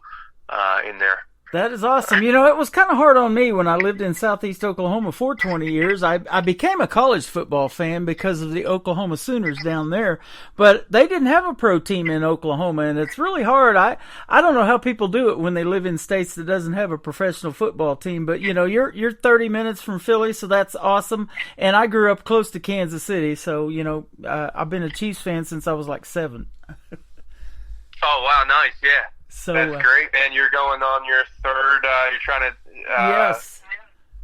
in there. That is awesome. It was kind of hard on me when I lived in Southeast Oklahoma for 20 years. I became a college football fan because of the Oklahoma Sooners down there, but they didn't have a pro team in Oklahoma, and it's really hard. I don't know how people do it when they live in states that doesn't have a professional football team, but you're 30 minutes from Philly, so that's awesome. And I grew up close to Kansas City, so I've been a Chiefs fan since I was like 7. Oh wow, nice, yeah. So, that's great, man. You're going on your third. You're trying to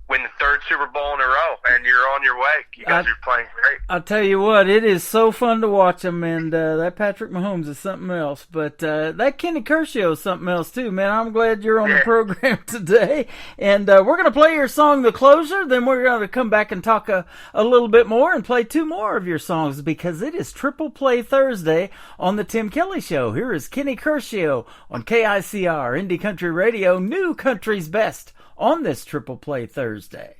win the 3rd Super Bowl in a row, and you're on your way. You guys are playing great. I'll tell you what, it is so fun to watch them, and that Patrick Mahomes is something else. But that Kenny Curcio is something else too, man. I'm glad you're on the program today, and we're going to play your song, The Closer. Then we're going to come back and talk a little bit more and play 2 more of your songs, because it is Triple Play Thursday on the Tim Kelly Show. Here is Kenny Curcio on KICR Indie Country Radio, New Country's Best, on this Triple Play Thursday.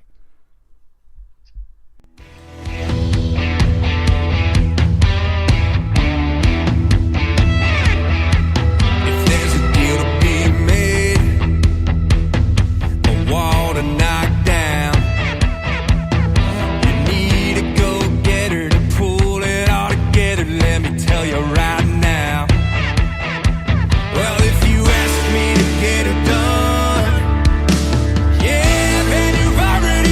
If there's a deal to be made, a wall to knock down, you need a go-getter to pull it all together. Let me tell you right now. Well, if you ask me to get it done, yeah, then you've already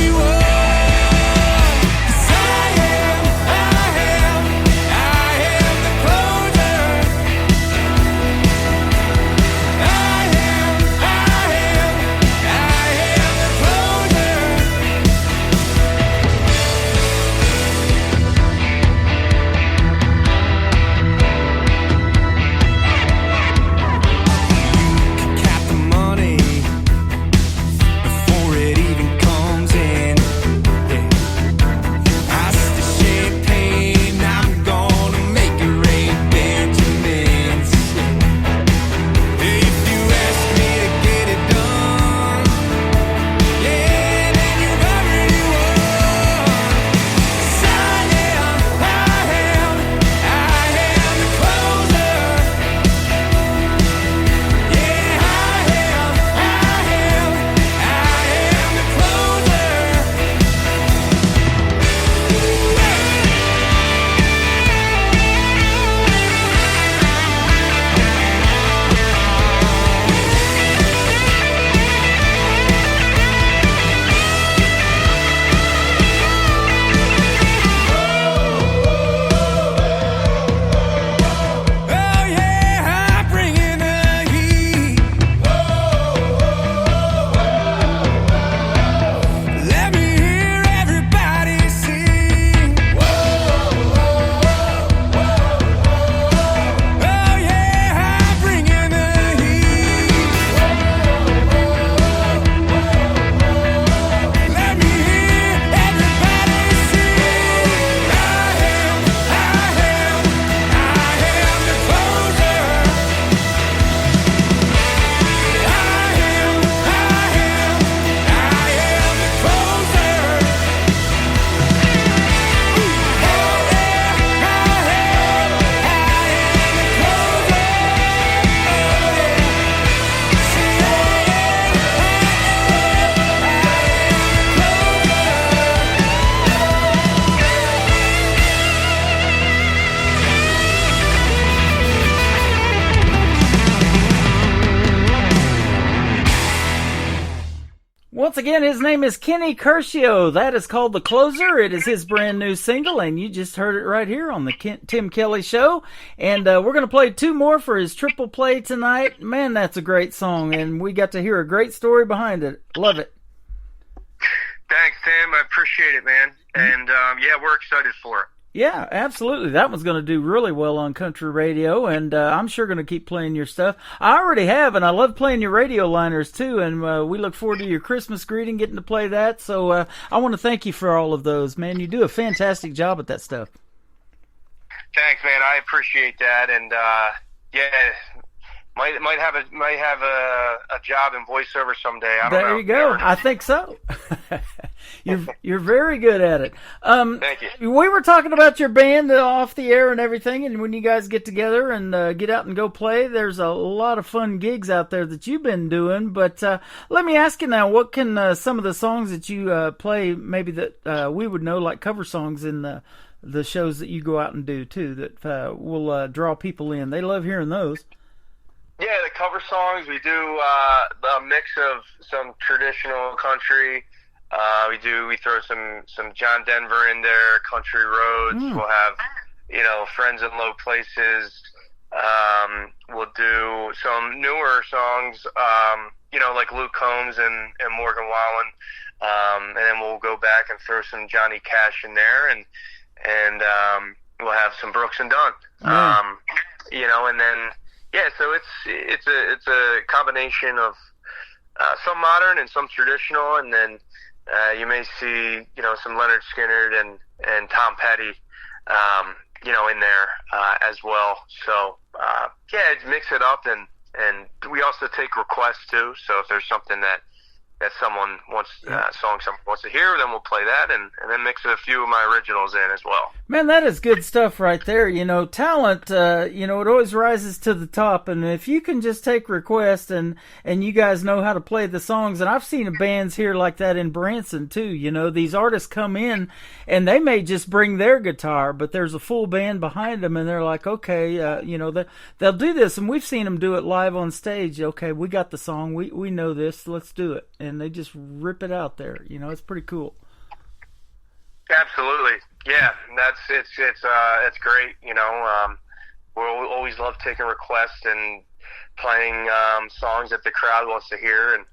Once again, his name is Kenny Curcio. That is called The Closer. It is his brand new single, and you just heard it right here on the Tim Kelly Show. And we're going to play 2 more for his triple play tonight. Man, that's a great song, and we got to hear a great story behind it. Love it. Thanks, Tim. I appreciate it, man. And, yeah, we're excited for it. Yeah, absolutely. That one's going to do really well on country radio, and I'm sure going to keep playing your stuff. I already have, and I love playing your radio liners, too, and we look forward to your Christmas greeting, getting to play that. So I want to thank you for all of those, man. You do a fantastic job at that stuff. Thanks, man. I appreciate that, and, yeah, might have a job in voiceover someday. I don't know. There you go. I think so. You're very good at it. Thank you. We were talking about your band off the air and everything, and when you guys get together and get out and go play, there's a lot of fun gigs out there that you've been doing. But let me ask you now, what can some of the songs that you play, maybe that we would know, like cover songs in the shows that you go out and do too, that will draw people in? They love hearing those. Yeah, the cover songs, we do a mix of some traditional country. We throw some John Denver in there, country roads. We'll have, Friends in Low Places. We'll do some newer songs, like Luke Combs and Morgan Wallen. And then we'll go back and throw some Johnny Cash in there, and we'll have some Brooks and Dunn. And then, yeah, so it's a combination of some modern and some traditional, and then you may see some Leonard Skinner and Tom Petty in there as well. So yeah, mix it up, and we also take requests too. So if there's something that someone wants song someone wants to hear, then we'll play that, and then mix a few of my originals in as well. Man, that is good stuff right there. Talent, it always rises to the top, and if you can just take requests and you guys know how to play the songs, and I've seen bands here like that in Branson too. These artists come in and they may just bring their guitar, but there's a full band behind them, and they're like, okay, they'll do this, and we've seen them do it live on stage. Okay, we got the song, we know this, let's do it. And they just rip it out there. It's pretty cool. Absolutely. Yeah, it's great. We'll always love taking requests and playing songs that the crowd wants to hear, and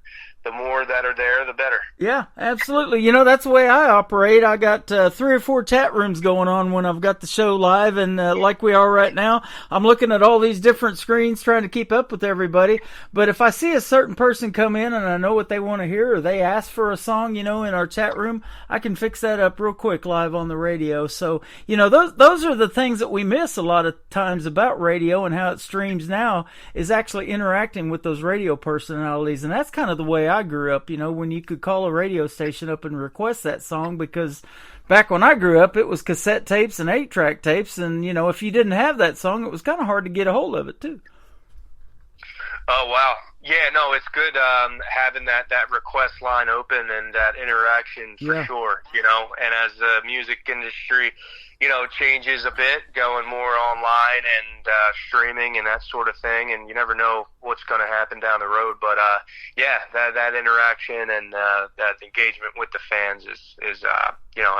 the more that are there, the better. Yeah, absolutely. That's the way I operate. I got 3 or 4 chat rooms going on when I've got the show live, and like we are right now, I'm looking at all these different screens trying to keep up with everybody. But if I see a certain person come in and I know what they want to hear, or they ask for a song, in our chat room, I can fix that up real quick live on the radio. So, those are the things that we miss a lot of times about radio and how it streams now, is actually interacting with those radio personalities. And that's kind of the way I grew up, when you could call a radio station up and request that song, because back when I grew up, it was cassette tapes and 8-track tapes, and, if you didn't have that song, it was kind of hard to get a hold of it, too. Oh, wow. Yeah, no, it's good having that request line open and that interaction for sure, and as the music industry, changes a bit, going more online and streaming and that sort of thing, and you never know what's going to happen down the road, but yeah, that interaction and that engagement with the fans is a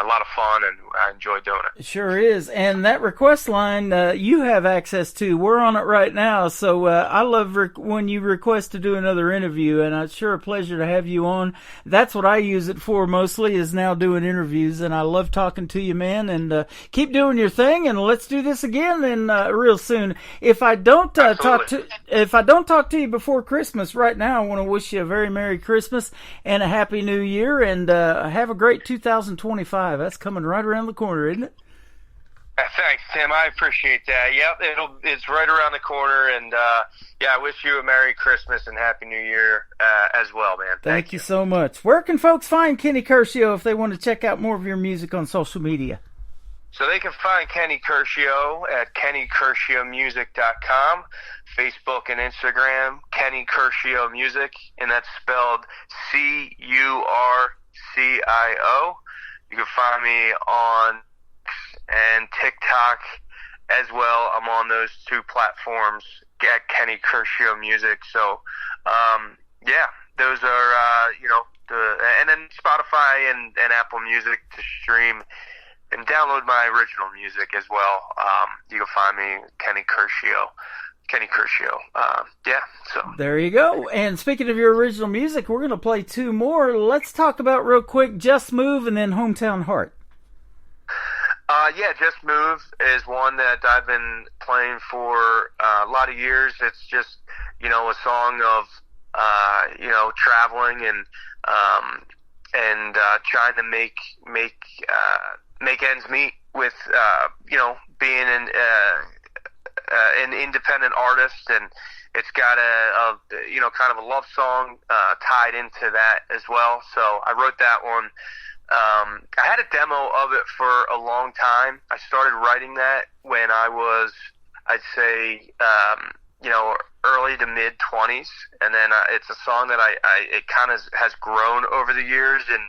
lot of fun, and I enjoy doing it. It sure is. And that request line you have access to, we're on it right now, so I love when you request to do another interview, and it's sure a pleasure to have you on. That's what I use it for mostly, is now doing interviews, and I love talking to you, man, and keep doing your thing, and let's do this again real soon. If I don't talk to you before Christmas right now, I want to wish you a very Merry Christmas and a Happy New Year, and have a great 2025. That's coming right around the corner, isn't it? Thanks, Tim. I appreciate that. Yep, it's right around the corner, and I wish you a Merry Christmas and Happy New Year as well, man. Thank you so much. Where can folks find Kenny Curcio if they want to check out more of your music on social media? So they can find Kenny Curcio at KennyCurcioMusic.com, Facebook and Instagram, Kenny Curcio Music, and that's spelled Curcio. You can find me on and TikTok as well. I'm on those 2 platforms at Kenny Curcio Music. So, those are, and Apple Music to stream and download my original music as well. You can find me, Kenny Curcio. So there you go. And speaking of your original music, we're going to play two more. Let's talk about real quick Just Move and then Hometown Heart. Just Move is one that I've been playing for a lot of years. It's just, a song of, traveling and trying to make ends meet with, being an independent artist, and it's got a kind of a love song tied into that as well. So I wrote that one. I had a demo of it for a long time. I started writing that when I was, I'd say, early to mid 20s, and then it's a song that it kind of has grown over the years. And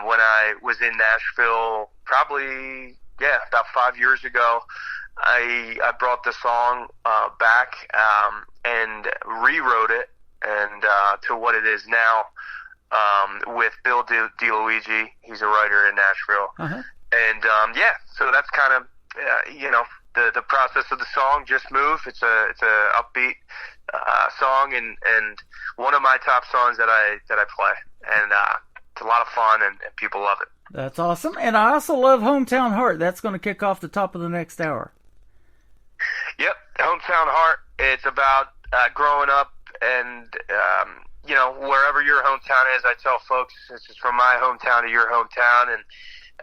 when I was in Nashville, probably about 5 years ago, I brought the song back and rewrote it and to what it is now with Bill DeLuigi. He's a writer in Nashville. Uh-huh. And so that's kind of the process of the song. Just Move. It's a upbeat song and one of my top songs that I play, and it's a lot of fun and people love it. That's awesome. And I also love Hometown Heart. That's going to kick off the top of the next hour. Yep, Hometown Heart. It's about growing up and, wherever your hometown is. I tell folks this is from my hometown to your hometown, and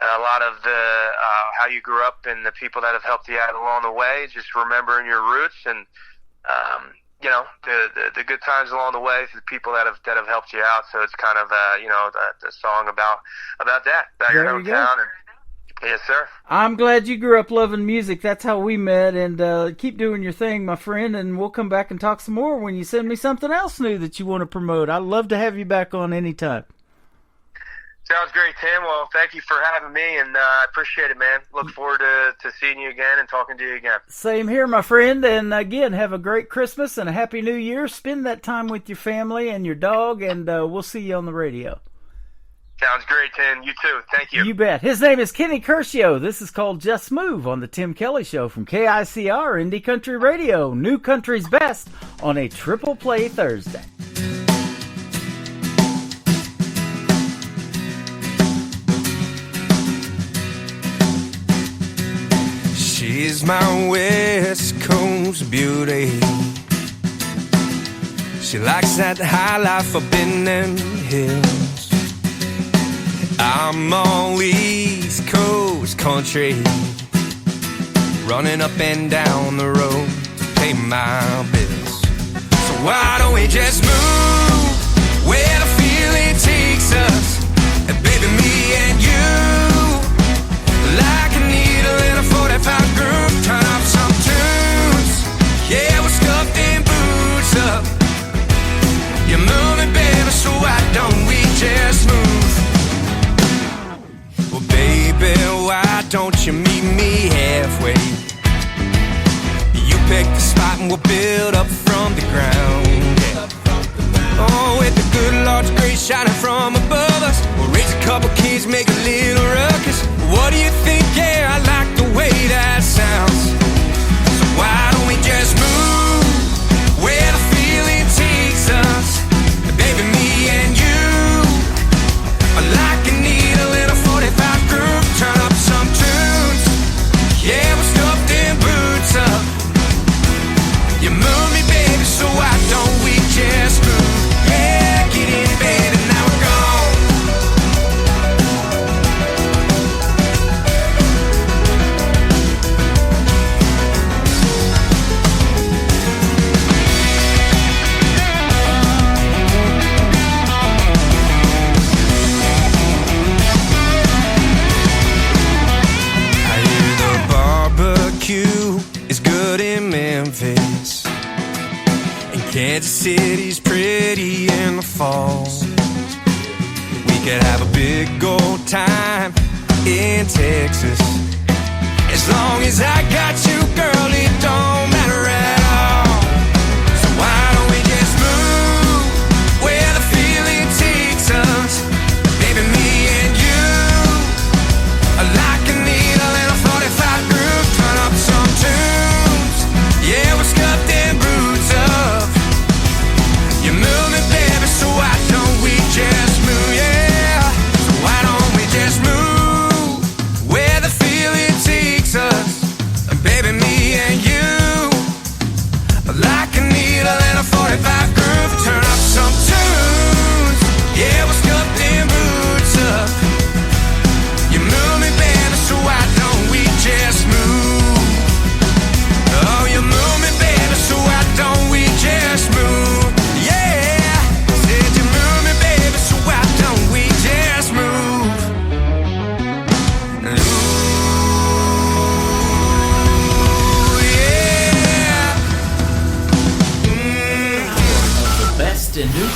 a lot of the how you grew up and the people that have helped you out along the way, just remembering your roots and, the good times along the way, the people that have helped you out. So it's kind of, the song about that, about your hometown. Yes, sir. I'm glad you grew up loving music. That's how we met. And keep doing your thing, my friend. And we'll come back and talk some more when you send me something else new that you want to promote. I'd love to have you back on anytime. Sounds great, Tim. Well, thank you for having me, and I appreciate it, man. Look forward to seeing you again and talking to you again. Same here, my friend. And again, have a great Christmas and a Happy New Year. Spend that time with your family and your dog, and we'll see you on the radio. Sounds great, Tim. You too. Thank you. You bet. His name is Kenny Curcio. This is called Just Move on the Tim Kelly Show from KICR Indie Country Radio. New country's best on a Triple Play Thursday. She's my West Coast beauty. She likes that high life up in them hills. I'm all East Coast country, running up and down the road to pay my bills. So why don't we just move where the feeling takes us? And baby, me and you, like a needle in a 45 groove. Turn up some tunes, yeah, we're stuffed in boots up. You're moving, baby, so why don't we just move? Well, baby, why don't you meet me halfway? You pick the spot and we'll build up from the ground, yeah. Oh, with the good Lord's grace shining from above us, we'll raise a couple keys, make a little ruckus. What do you think? Yeah, I like the way that sounds. So why don't we just move where the feeling takes us? Baby, me and you are like a needle in a 45 groove. Turn up some tunes, yeah, we're stuffed in boots up. You move me, baby, so why don't we just move? Yeah, get in, baby, now we're gone. Is good in Memphis, and Kansas City's pretty in the fall. We could have a big old time in Texas. As long as I got you, girl, it don't matter at all. So why don't we just move where the feeling takes us? Baby, me and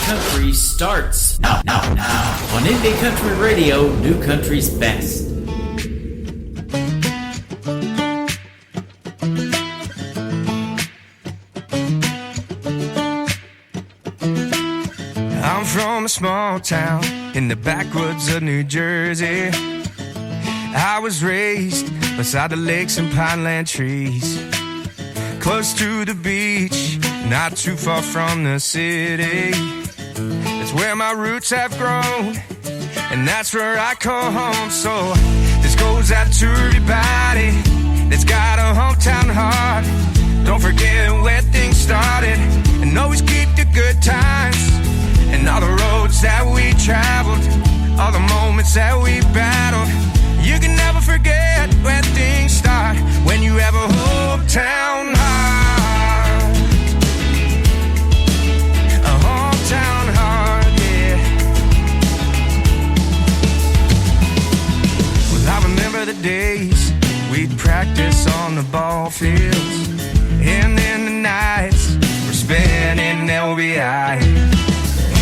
Country starts now on Indie Country Radio, New Country's best. I'm from a small town in the backwoods of New Jersey. I was raised beside the lakes and pineland trees, close to the beach, not too far from the city. That's where my roots have grown, and that's where I call home. So this goes out to everybody that's got a hometown heart. Don't forget where things started, and always keep the good times, and all the roads that we traveled, all the moments that we battled. You can never forget where things start when you have a hometown heart. A hometown heart, yeah. Well, I remember the days we'd practice on the ball fields, and then the nights we're spent in LBI.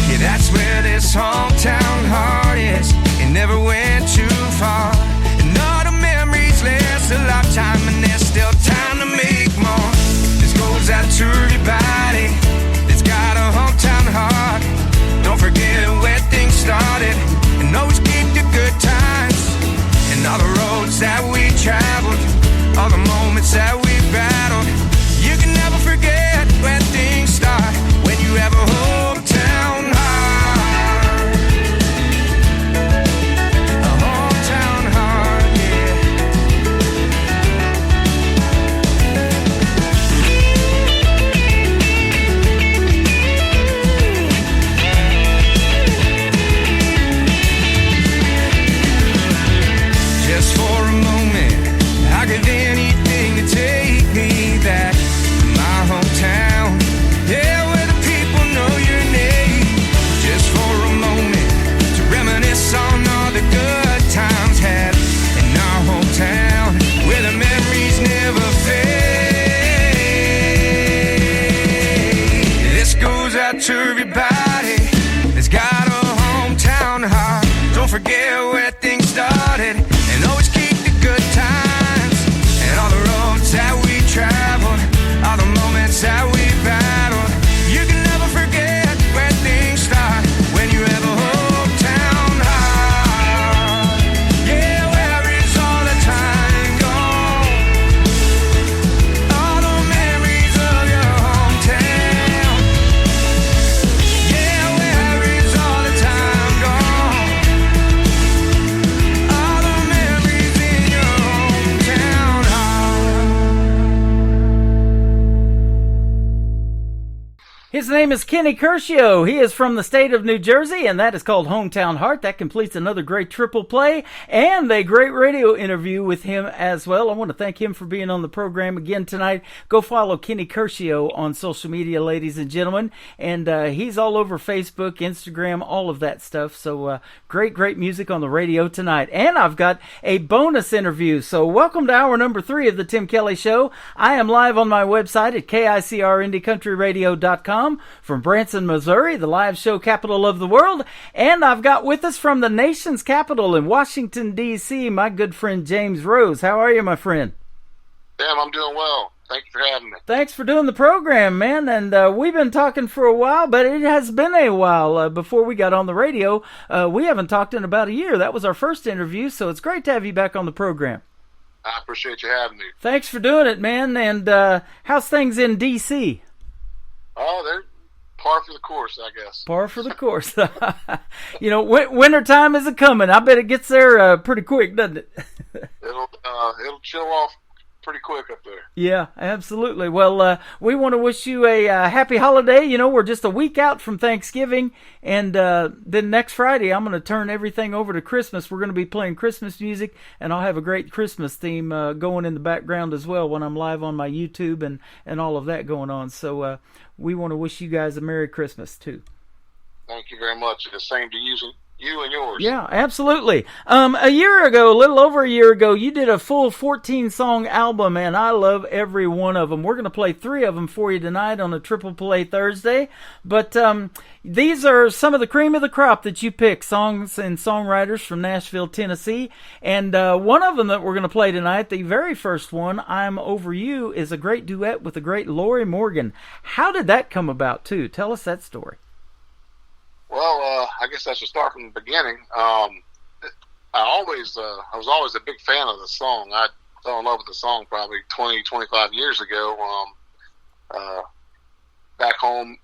Yeah, that's where this hometown heart is. It never went too far, and all the memories last a lifetime, and there's still time to make more. This goes out to everybody that's got a hometown heart. Don't forget where things started, and always keep the good times, and all the roads that we traveled, all the moments that we battled. You can never forget where things start when you have a hometown heart. To everybody that's got a hometown heart. Don't forget where things started, and always keep the good times, and all the roads that we traveled, all the moments that we battled. You can never forget where things start when you have a hometown heart. Yeah, where is all the time gone? All the memories of your hometown. His name is Kenny Curcio. He is from the state of New Jersey, and that is called Hometown Heart. That completes another great triple play and a great radio interview with him as well. I want to thank him for being on the program again tonight. Go follow Kenny Curcio on social media, ladies and gentlemen. And he's all over Facebook, Instagram, all of that stuff. So great music on the radio tonight. And I've got a bonus interview. So welcome to hour number 3 of the Tim Kelly Show. I am live on my website at KICRIndieCountryRadio.com. from Branson, Missouri, the live show capital of the world. And I've got with us from the nation's capital in Washington, D.C., my good friend James Rose. How are you, my friend? Sam, I'm doing well. Thank you for having me. Thanks for doing the program, man. And we've been talking for a while, but it has been a while before we got on the radio. We haven't talked in about a year. That was our first interview, so it's great to have you back on the program. I appreciate you having me. Thanks for doing it, man. And how's things in D.C.? Oh, they're par for the course, I guess. Par for the course. You know, winter time is coming. I bet it gets there pretty quick, doesn't it? It'll chill off pretty quick up there. Yeah, absolutely. Well, we want to wish you a happy holiday. You know, we're just a week out from Thanksgiving, and then next Friday I'm going to turn everything over to Christmas. We're going to be playing Christmas music, and I'll have a great Christmas theme going in the background as well when I'm live on my YouTube and all of that going on. So we want to wish you guys a Merry Christmas, too. Thank you very much. The same to you you and yours. Yeah, absolutely. A year ago, a little over a year ago, you did a full 14-song album, and I love every one of them. We're going to play 3 of them for you tonight on a Triple Play Thursday. But these are some of the cream of the crop that you pick, songs and songwriters from Nashville, Tennessee. And one of them that we're going to play tonight, the very first one, I'm Over You, is a great duet with the great Lorrie Morgan. How did that come about, too? Tell us that story. Well, I guess I should start from the beginning. I was always a big fan of the song. I fell in love with the song probably 20, 25 years ago. Back home,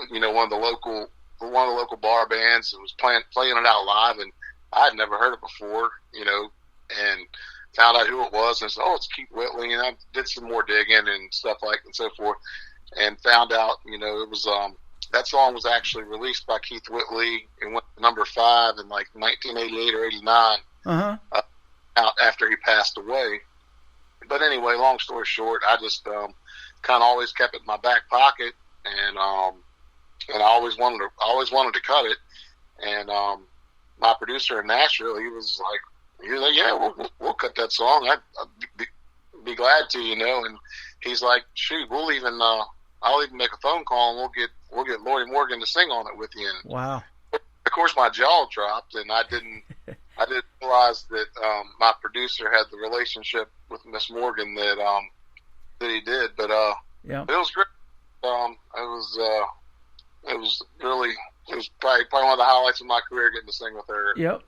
one of the local bar bands was playing it out live, and I had never heard it before, and found out who it was, and said, "Oh, it's Keith Whitley," and I did some more digging and stuff and so forth, and found out, it was that song was actually released by Keith Whitley and went to number 5 in like 1988 or 89, out after he passed away. But anyway, long story short, I just kind of always kept it in my back pocket, and I always wanted to cut it. And my producer in Nashville, he was like, "Yeah, we'll cut that song. I'd be glad to, And he's like, "Shoot, I'll even make a phone call and we'll get Lorrie Morgan to sing on it with you." And wow! Of course, my jaw dropped, and I didn't realize that my producer had the relationship with Miss Morgan that he did. But it was great. It was probably one of the highlights of my career, getting to sing with her. Yep.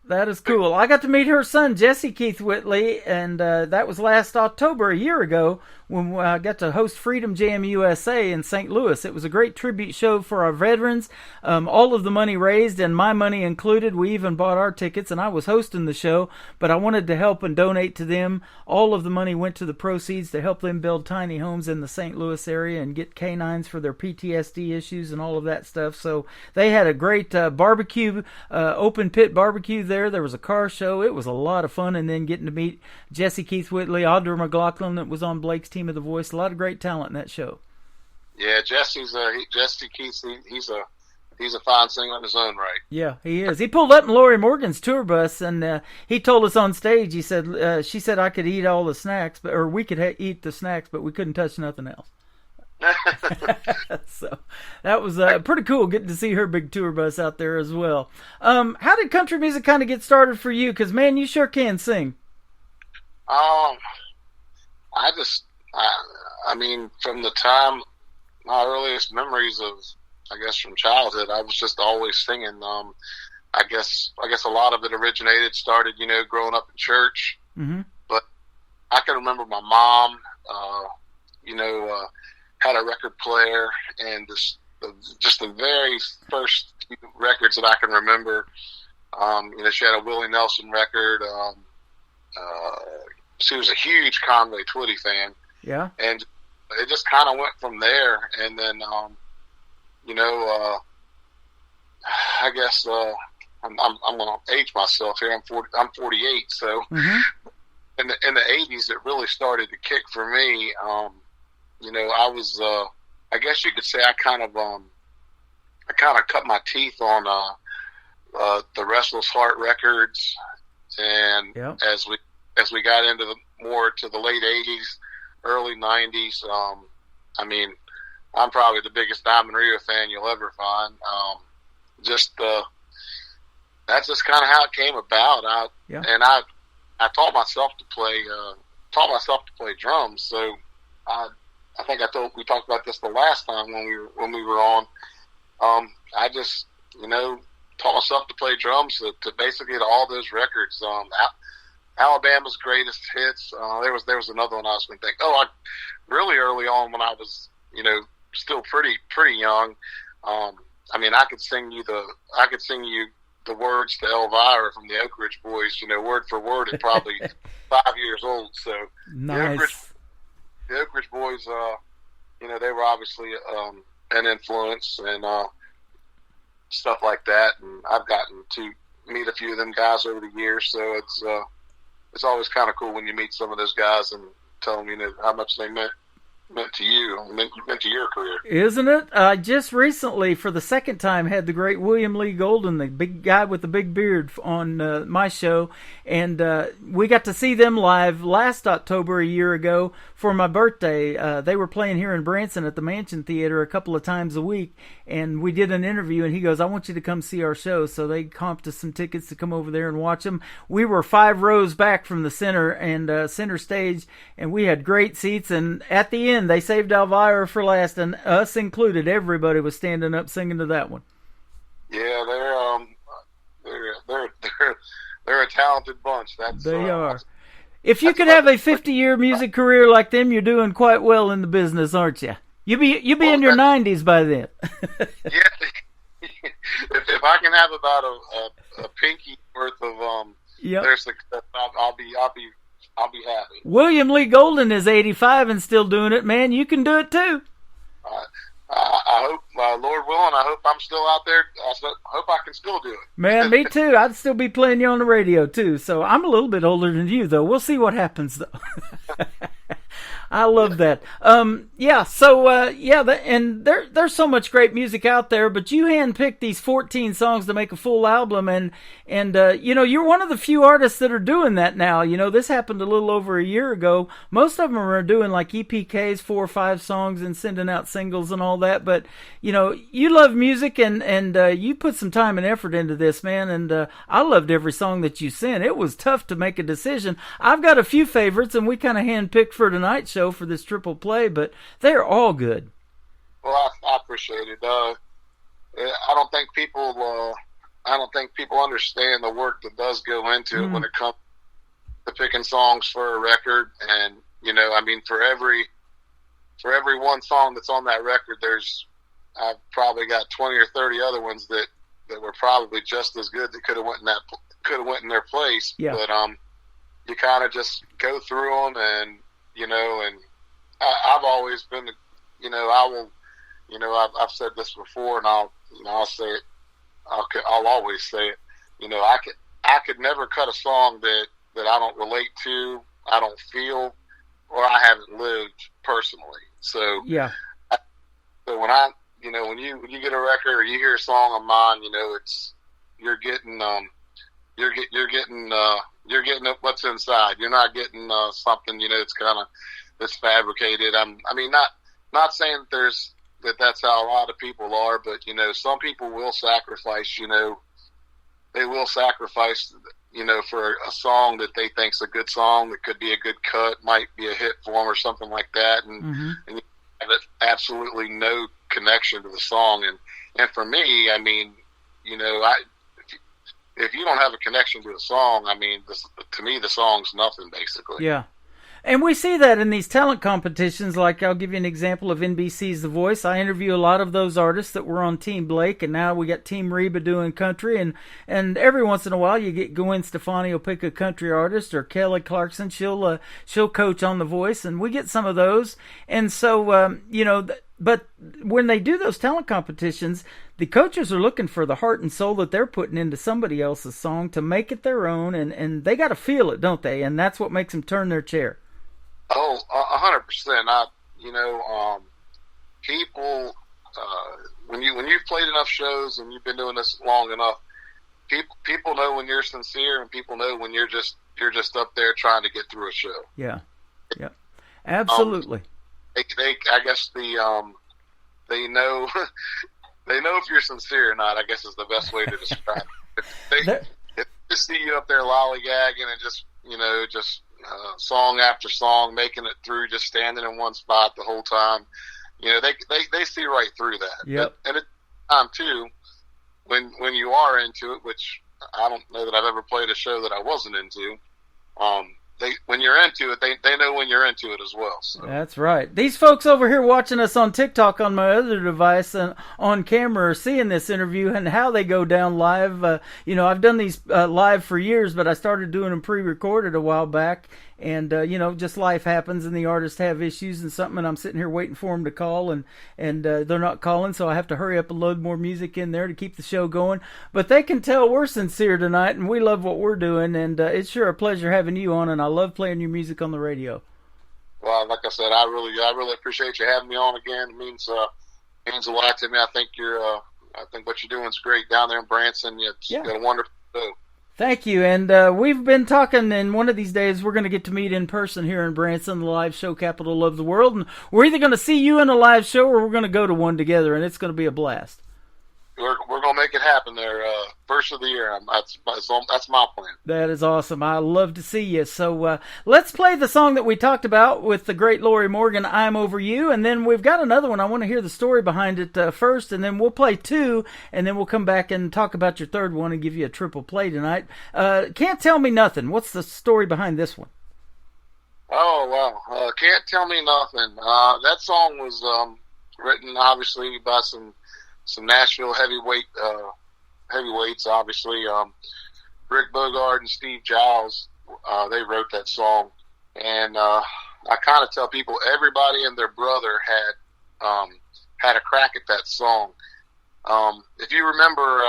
That is cool. I got to meet her son, Jesse Keith Whitley, and that was last October, a year ago, when I got to host Freedom Jam USA in St. Louis. It was a great tribute show for our veterans. All of the money raised, and my money included. We even bought our tickets, and I was hosting the show, but I wanted to help and donate to them. All of the money went to the proceeds to help them build tiny homes in the St. Louis area and get canines for their PTSD issues and all of that stuff. So they had a great barbecue, open pit barbecue there. There was a car show. It was a lot of fun, and then getting to meet Jesse Keith Whitley, Audra McLaughlin that was on Blake's Team of the Voice. A lot of great talent in that show. Yeah, Jesse Keith, he's a fine singer in his own right. Yeah, he is. He pulled up in Lorrie Morgan's tour bus, and he told us on stage, he said, she said I could eat all the snacks, or we could eat the snacks, but we couldn't touch nothing else. So that was pretty cool getting to see her big tour bus out there as well. How did country music kind of get started for you? Because, man, you sure can sing. I mean, from the time, my earliest memories of, I guess, from childhood, I was just always singing. I guess a lot of it started, growing up in church. Mm-hmm. But I can remember my mom, had a record player, and just the very first few records that I can remember, she had a Willie Nelson record. She was a huge Conway Twitty fan. Yeah. And it just kind of went from there. And then, I guess I'm going to age myself here. I'm 48. So in the 80s, it really started to kick for me. I was, I guess you could say I kind of cut my teeth on the Restless Heart records, and as we got into more to the late 80s, early 90s, I mean, I'm probably the biggest Diamond Rio fan you'll ever find. That's just kind of how it came about. And I taught myself to play drums, so I think we talked about this the last time when we were on. I just, taught myself to play drums to basically to all those records. Alabama's Greatest Hits. There was another one I was going to think. Really early on when I was, still pretty young. I mean, I could sing you the words to Elvira from the Oak Ridge Boys, word for word at probably 5 years old. So nice. The Oak Ridge Boys, they were obviously an influence and stuff like that. And I've gotten to meet a few of them guys over the years, so it's always kind of cool when you meet some of those guys and tell them how much they meant. meant to you, meant to your career. Isn't it? I just recently, for the second time, had the great William Lee Golden, the big guy with the big beard, on my show, and we got to see them live last October, a year ago, for my birthday. They were playing here in Branson at the Mansion Theater a couple of times a week, and we did an interview, and he goes, "I want you to come see our show." So they comped us some tickets to come over there and watch them. We were 5 rows back from the center and center stage, and we had great seats, and at the end, they saved Elvira for last, and us included. Everybody was standing up singing to that one. Yeah, they're a talented bunch. They are. If you could have a 50-year music career like them, you're doing quite well in the business, aren't you? You'll be in your 90s by then. Yeah. If I can have about a pinky worth of their success, I'll be happy. William Lee Golden is 85 and still doing it, man. You can do it too. I hope, Lord willing, I hope I'm still out there. I hope I can still do it. Man, me too. I'd still be playing you on the radio too. So I'm a little bit older than you, though. We'll see what happens, though. I love that. And there's so much great music out there, but you handpicked these 14 songs to make a full album, and you're one of the few artists that are doing that now. You know, this happened a little over a year ago. Most of them are doing like EPKs, 4 or 5 songs, and sending out singles and all that. But you know, you love music, and you put some time and effort into this, man. And I loved every song that you sent. It was tough to make a decision. I've got a few favorites, and we kind of handpicked for tonight's show for this triple play, but they're all good. Well, I appreciate it. I don't think people understand the work that does go into it when it comes to picking songs for a record. And you know, I mean, for every one song that's on that record, I've probably got 20 or 30 other ones that were probably just as good that could have went in their place. Yeah. But you kind of just go through them, and you know, and I've always been, you know, I've said this before, and I'll say it. I'll always say it. You know, I could never cut a song that I don't relate to, I don't feel, or I haven't lived personally. So yeah. So when you get a record or you hear a song of mine, you know, you're getting what's inside. You're not getting something, you know, it's kind of that's fabricated. Not saying that's how a lot of people are, but you know, some people will sacrifice. You know, they will sacrifice. You know, for a song that they think's a good song, that could be a good cut, might be a hit for them or something like that, and you have absolutely no connection to the song. And for me, I mean, you know, if you don't have a connection to a song, I mean, to me, the song's nothing, basically. Yeah. And we see that in these talent competitions. Like, I'll give you an example of NBC's The Voice. I interview a lot of those artists that were on Team Blake, and now we got Team Reba doing country. And every once in a while, you get Gwen Stefani will pick a country artist, or Kelly Clarkson. She'll coach on The Voice, and we get some of those. And so, you know, but when they do those talent competitions, the coaches are looking for the heart and soul that they're putting into somebody else's song to make it their own, and they got to feel it, don't they? And that's what makes them turn their chair. Oh, 100%. People, when you've played enough shows and you've been doing this long enough, people know when you're sincere, and people know when you're just up there trying to get through a show. Yeah, yeah, absolutely. I guess they know they know if you're sincere or not, I guess is the best way to describe it. If they just see you up there lollygagging and just song after song, making it through, just standing in one spot the whole time, you know, they see right through that. Yep. And at the time too, when you are into it, which I don't know that I've ever played a show that I wasn't into, when you're into it, they know when you're into it as well. So. That's right. These folks over here watching us on TikTok on my other device and on camera are seeing this interview and how they go down live. You know, I've done these live for years, but I started doing them pre-recorded a while back. And, you know, just life happens and the artists have issues and something, and I'm sitting here waiting for them to call, and they're not calling, so I have to hurry up and load more music in there to keep the show going. But they can tell we're sincere tonight, and we love what we're doing, and it's sure a pleasure having you on, and I love playing your music on the radio. Well, like I said, I really appreciate you having me on again. It means a lot to me. I think what you're doing is great down there in Branson. You've got a wonderful show. Thank you, and we've been talking, and one of these days we're going to get to meet in person here in Branson, the live show capital of the world, and we're either going to see you in a live show or we're going to go to one together, and it's going to be a blast. We're going to make it happen there, first of the year. That's my plan. That is awesome. I love to see you. So let's play the song that we talked about with the great Lorrie Morgan, I'm Over You, and then we've got another one. I want to hear the story behind it first, and then we'll play two, and then we'll come back and talk about your third one and give you a triple play tonight. Can't Tell Me Nothing. What's the story behind this one? Oh, wow. Can't Tell Me Nothing. That song was written, obviously, by some Nashville heavyweights, obviously. Rick Bogard and Steve Giles, they wrote that song. And I kind of tell people everybody and their brother had a crack at that song. If you remember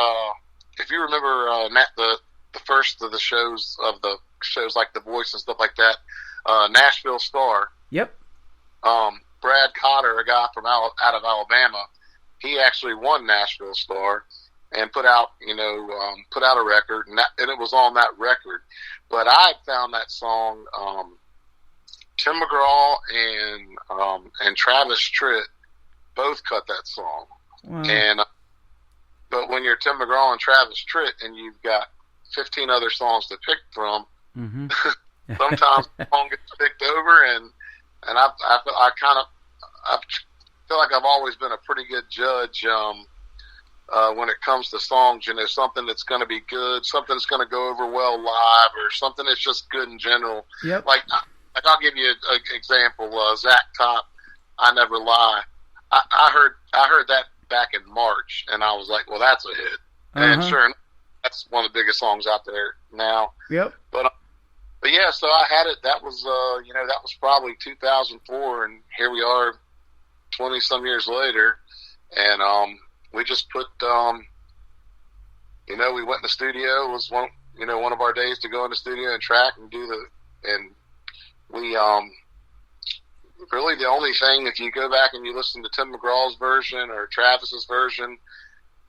the first of the shows like The Voice and stuff like that, Nashville Star. Yep. Brad Cotter, a guy from out of Alabama, he actually won Nashville Star and put out a record, and it was on that record. But I found that song, Tim McGraw and Travis Tritt both cut that song. Wow. And but when you're Tim McGraw and Travis Tritt and you've got 15 other songs to pick from, sometimes the song gets picked over, and I feel like I've always been a pretty good judge when it comes to songs. Something that's going to be good, something that's going to go over well live, or something that's just good in general. Yep. Like I'll give you an example. Zach Top, I Never Lie. I heard that back in March, and I was like, well, that's a hit. And sure enough, that's one of the biggest songs out there now. Yep. But yeah, so I had it. That was that was probably 2004, and here we are, 20-some years later, and we just put, we went in the studio. It was one of our days to go in the studio and track and and we, really the only thing, if you go back and you listen to Tim McGraw's version or Travis's version,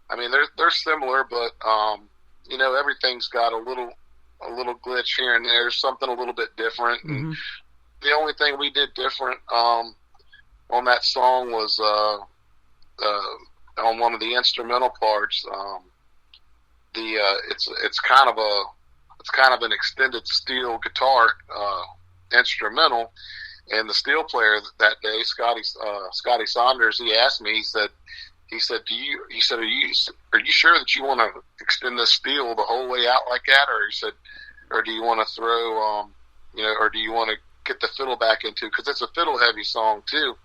I mean, they're similar, but, everything's got a little glitch here and there, something a little bit different. And the only thing we did different, on that song was on one of the instrumental parts. It's kind of an extended steel guitar instrumental, and the steel player that day, Scotty Saunders, he asked me. He said, are you sure that you want to extend this steel the whole way out like that, or do you want to throw or do you want to get the fiddle back into, because it's a fiddle heavy song too.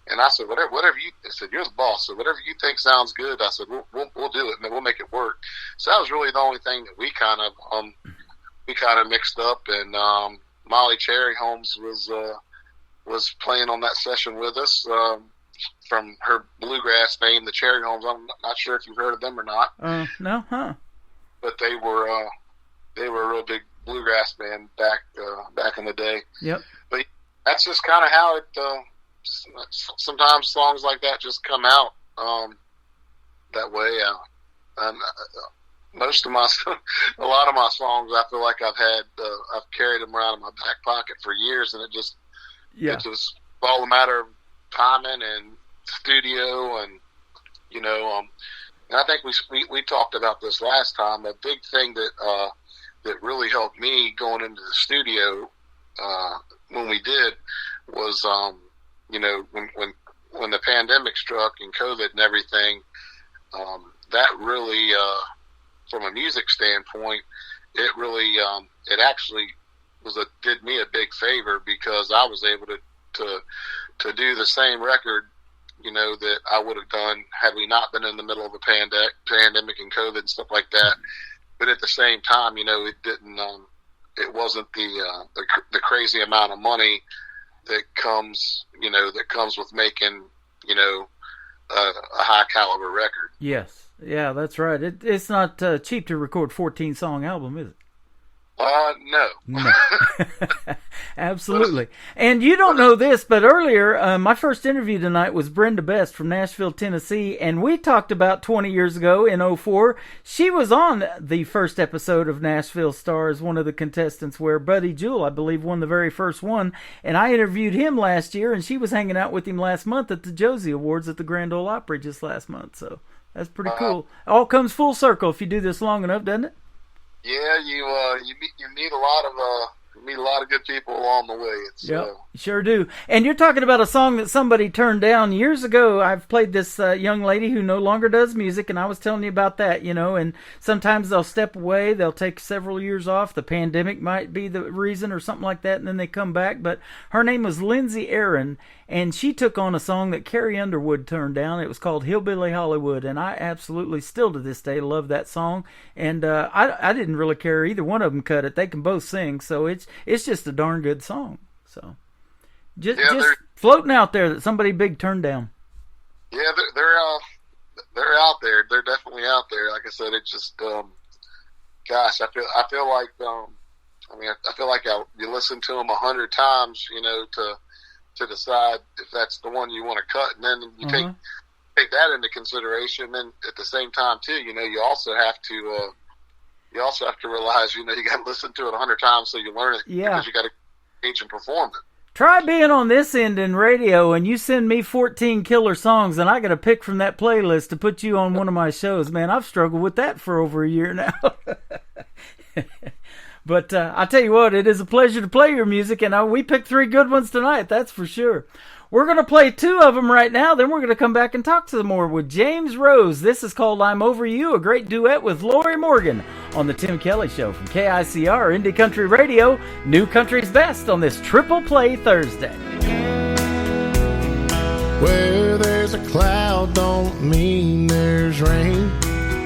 And I said, whatever you, I said, you're the boss, so whatever you think sounds good, I said, we'll do it, and then we'll make it work. So that was really the only thing that we kind of mixed up. And Molly Cherry Holmes was playing on that session with us, from her bluegrass name, the Cherry Holmes. I'm not sure if you've heard of them or not. No, huh? But they were a real big bluegrass band back in the day. Yep. But that's just kind of how it. Sometimes songs like that just come out that way. Most of a lot of my songs, I feel like I've carried them around in my back pocket for years, and it's just all a matter of timing and studio, and and I think we talked about this last time. A big thing that really helped me going into the studio when we did was when the pandemic struck and COVID and everything, that really, from a music standpoint, it really, it actually did me a big favor, because I was able to do the same record, that I would have done had we not been in the middle of the pandemic and COVID and stuff like that. But at the same time, it didn't, it wasn't the crazy amount of money that comes with making, a high caliber record. Yes. Yeah, that's right. It's not cheap to record 14-song album, is it? No. Absolutely. And you don't know this, but earlier, my first interview tonight was Brenda Best from Nashville, Tennessee, and we talked about 20 years ago in 2004. She was on the first episode of Nashville Star as one of the contestants where Buddy Jewell, I believe, won the very first one, and I interviewed him last year, and she was hanging out with him last month at the Josie Awards at the Grand Ole Opry just last month, so that's pretty cool. All comes full circle if you do this long enough, doesn't it? Yeah, you meet a lot of good people along the way. Yeah, sure do. And you're talking about a song that somebody turned down years ago. I've played this young lady who no longer does music, and I was telling you about that, and sometimes they'll step away. They'll take several years off. The pandemic might be the reason or something like that, and then they come back. But her name was Lindsay Aaron, and she took on a song that Carrie Underwood turned down. It was called Hillbilly Hollywood, and I absolutely still to this day love that song. And I didn't really care either one of them cut it. They can both sing, so it's just a darn good song. So just floating out there that somebody big turned down. Yeah, they're out there. They're definitely out there. Like I said, it just gosh, I feel like I feel like you listen to them 100 times, to decide if that's the one you want to cut, and then you take that into consideration. And then at the same time too, you also have to realize, you got to listen to it 100 times so you learn it. Yeah. Because you got to teach and perform it. Try being on this end in radio, and you send me 14 killer songs, and I got to pick from that playlist to put you on one of my shows. Man, I've struggled with that for over a year now. But I tell you what, it is a pleasure to play your music, and we picked 3 good ones tonight, that's for sure. We're going to play 2 of them right now, then we're going to come back and talk some more with James Rose. This is called I'm Over You, a great duet with Lori Morgan on The Tim Kelly Show from KICR, Indie Country Radio, New Country's Best on this Triple Play Thursday. Where there's a cloud don't mean there's rain.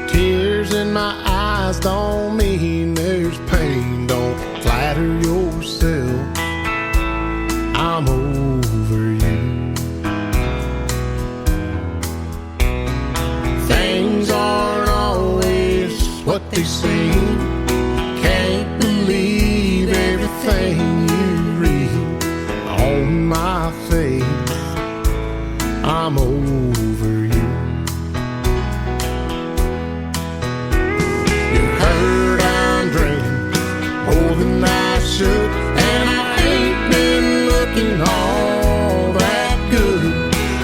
Tears in my eyes don't mean there's pain. Don't flatter yourself, I'm over you. Things aren't always what they seem. Can't believe everything you read on my face. I'm over you. You're hurt, I'm drinking more than I should, and I ain't been looking all that good.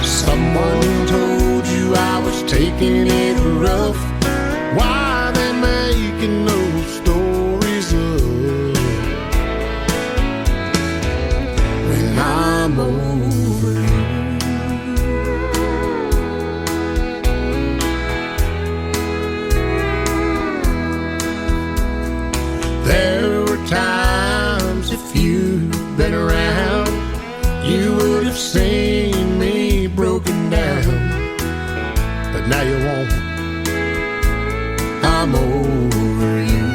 Someone told you I was taking it rough. Why they making those stories up when I'm over you? There were times, if you'd been around, you would have seen me broken down. But now you won't. I'm over you.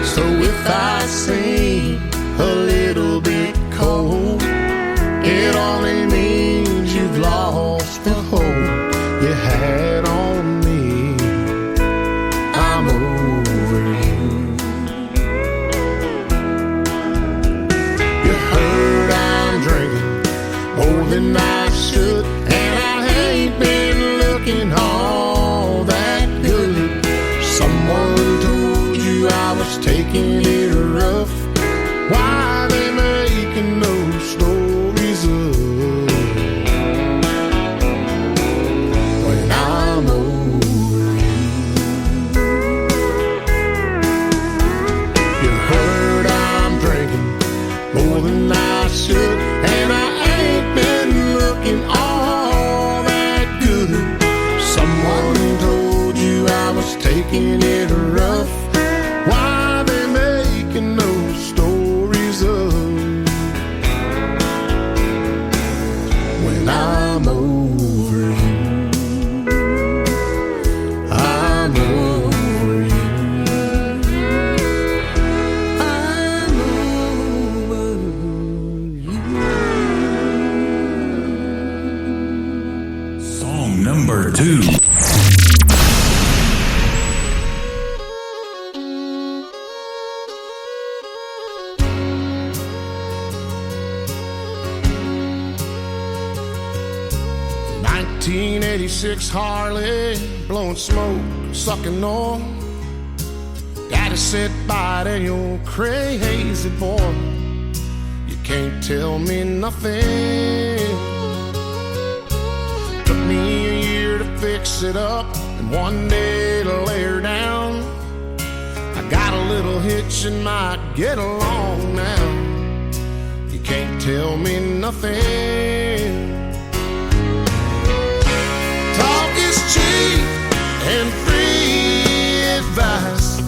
So if I seem a little bit cold, it only means you've lost the hope you had on me. I'm over you. You're hurt, I'm drinking more than I should, and I ain't been looking all that good. Someone told you I was taking it rough. Why they making those stories up when I'm over you? You're hurt, I'm drinking more than I should, and I ain't been looking all that good. Someone told you I was taking it rough. Why they making those stories up when I'm over you? I'm over you. I'm over Song number 2. 86 Harley, blowing smoke, sucking on. Daddy said, bye to your crazy boy. You can't tell me nothing. Took me a year to fix it up and one day to lay her down. I got a little hitch and might get along now. You can't tell me nothing. Talk is cheap and free advice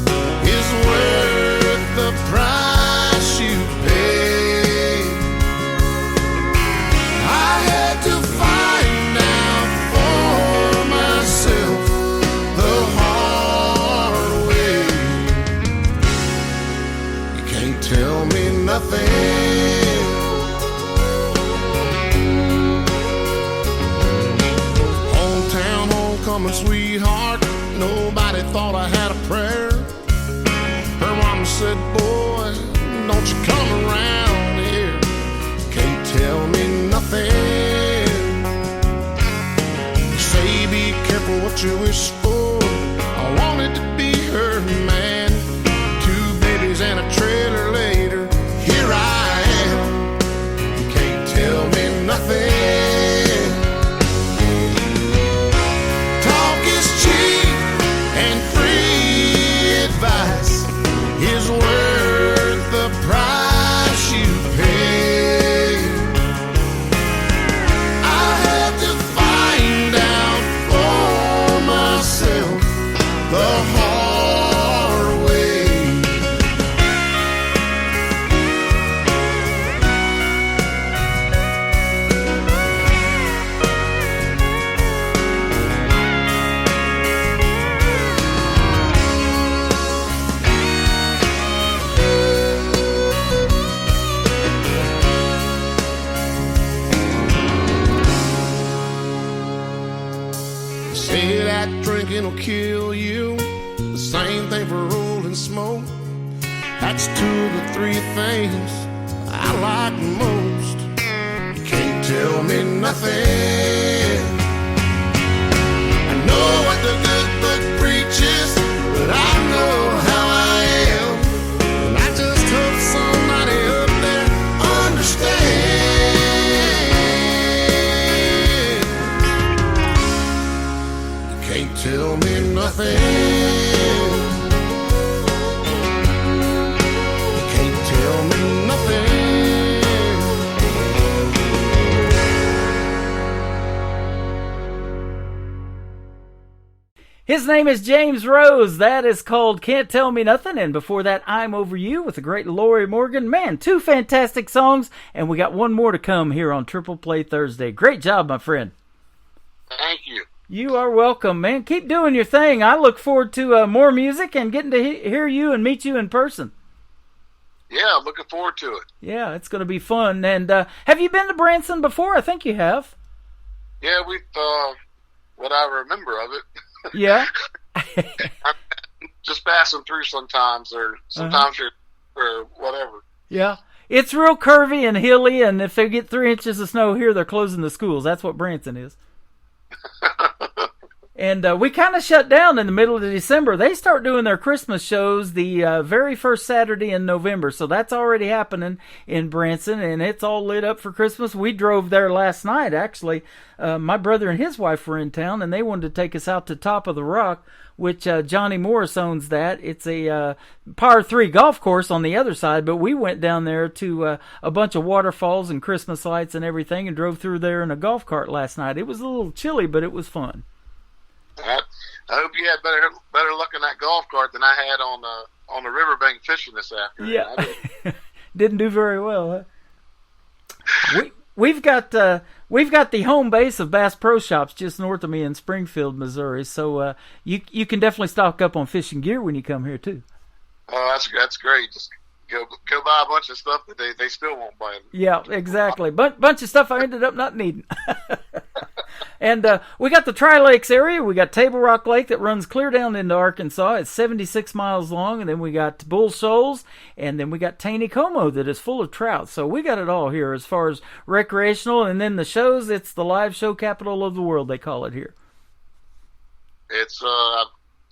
is worth the price you pay. I had to find out for myself the hard way. You can't tell me nothing. Hometown homecoming sweetheart, nobody thought I had a prayer. Her mama said, boy, don't you come around here. Can't tell me nothing. Say be careful what you wish for. I wanted to be her man. 2 babies and a trailer later, here I am. You can't tell me nothing. Talk is cheap and free advice is worth the price you pay. I had to find out for myself the hard way. Say that drinking will kill you. The same thing for rolling smoke. That's 2 of the 3 things I like most. You can't tell me nothing. I know what the good book preaches, but I know how I am. And I just hope somebody up there understands. Can't tell me nothing. You can't tell me nothing. His name is James Rose. That is called Can't Tell Me Nothing. And before that, I'm Over You with the great Lori Morgan. Man, 2 fantastic songs. And we got one more to come here on Triple Play Thursday. Great job, my friend. Thank you. You are welcome, man. Keep doing your thing. I look forward to more music and getting to hear you and meet you in person. Yeah, looking forward to it. Yeah, it's going to be fun. And have you been to Branson before? I think you have. Yeah, we've, what I remember of it. Yeah. I'm just passing through sometimes, or sometimes or whatever. Yeah. It's real curvy and hilly, and if they get 3 inches of snow here, they're closing the schools. That's what Branson is. And we kind of shut down in the middle of December. They start doing their Christmas shows the very first Saturday in November. So that's already happening in Branson, and it's all lit up for Christmas. We drove there last night, actually. My brother and his wife were in town, and they wanted to take us out to Top of the Rock, which Johnny Morris owns that. It's a par 3 golf course on the other side, but we went down there to a bunch of waterfalls and Christmas lights and everything and drove through there in a golf cart last night. It was a little chilly, but it was fun. I hope you had better luck in that golf cart than I had on the riverbank fishing this afternoon. Yeah, didn't do very well. Huh? We've got the home base of Bass Pro Shops just north of me in Springfield, Missouri. So you can definitely stock up on fishing gear when you come here too. Oh, that's great. Just go buy a bunch of stuff that they still won't buy. Yeah, exactly. Bunch of stuff I ended up not needing. And we got the Tri-Lakes area. We got Table Rock Lake that runs clear down into Arkansas. It's 76 miles long. And then we got Bull Shoals. And then we got Taneycomo that is full of trout. So we got it all here as far as recreational. And then the shows, it's the live show capital of the world, they call it here. it's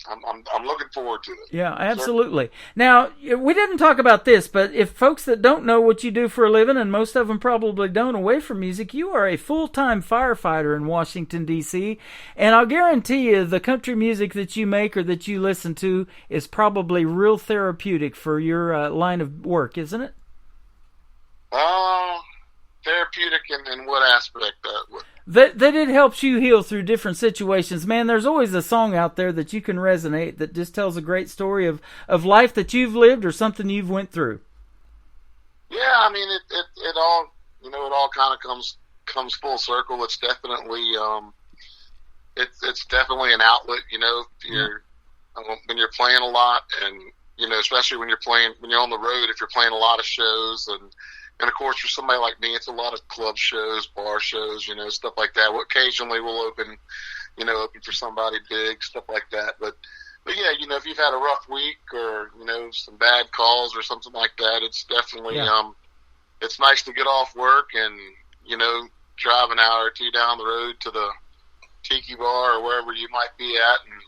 I'm looking forward to it. Yeah, absolutely. Now, we didn't talk about this, but if folks that don't know what you do for a living, and most of them probably don't away from music, you are a full-time firefighter in Washington, D.C., and I'll guarantee you the country music that you make or that you listen to is probably real therapeutic for your line of work, isn't it? Therapeutic in what aspect? That it helps you heal through different situations. Man, there's always a song out there that you can resonate that just tells a great story of life that you've lived or something you've went through. Yeah, I mean, it all, it all kind of comes full circle. It's definitely, it's definitely an outlet, when you're playing a lot and, especially when you're on the road, if you're playing a lot of shows and of course, for somebody like me, it's a lot of club shows, bar shows, stuff like that. Occasionally we'll open for somebody big, stuff like that. But yeah, if you've had a rough week or, some bad calls or something like that, it's definitely, it's nice to get off work and, drive an hour or two down the road to the tiki bar or wherever you might be at and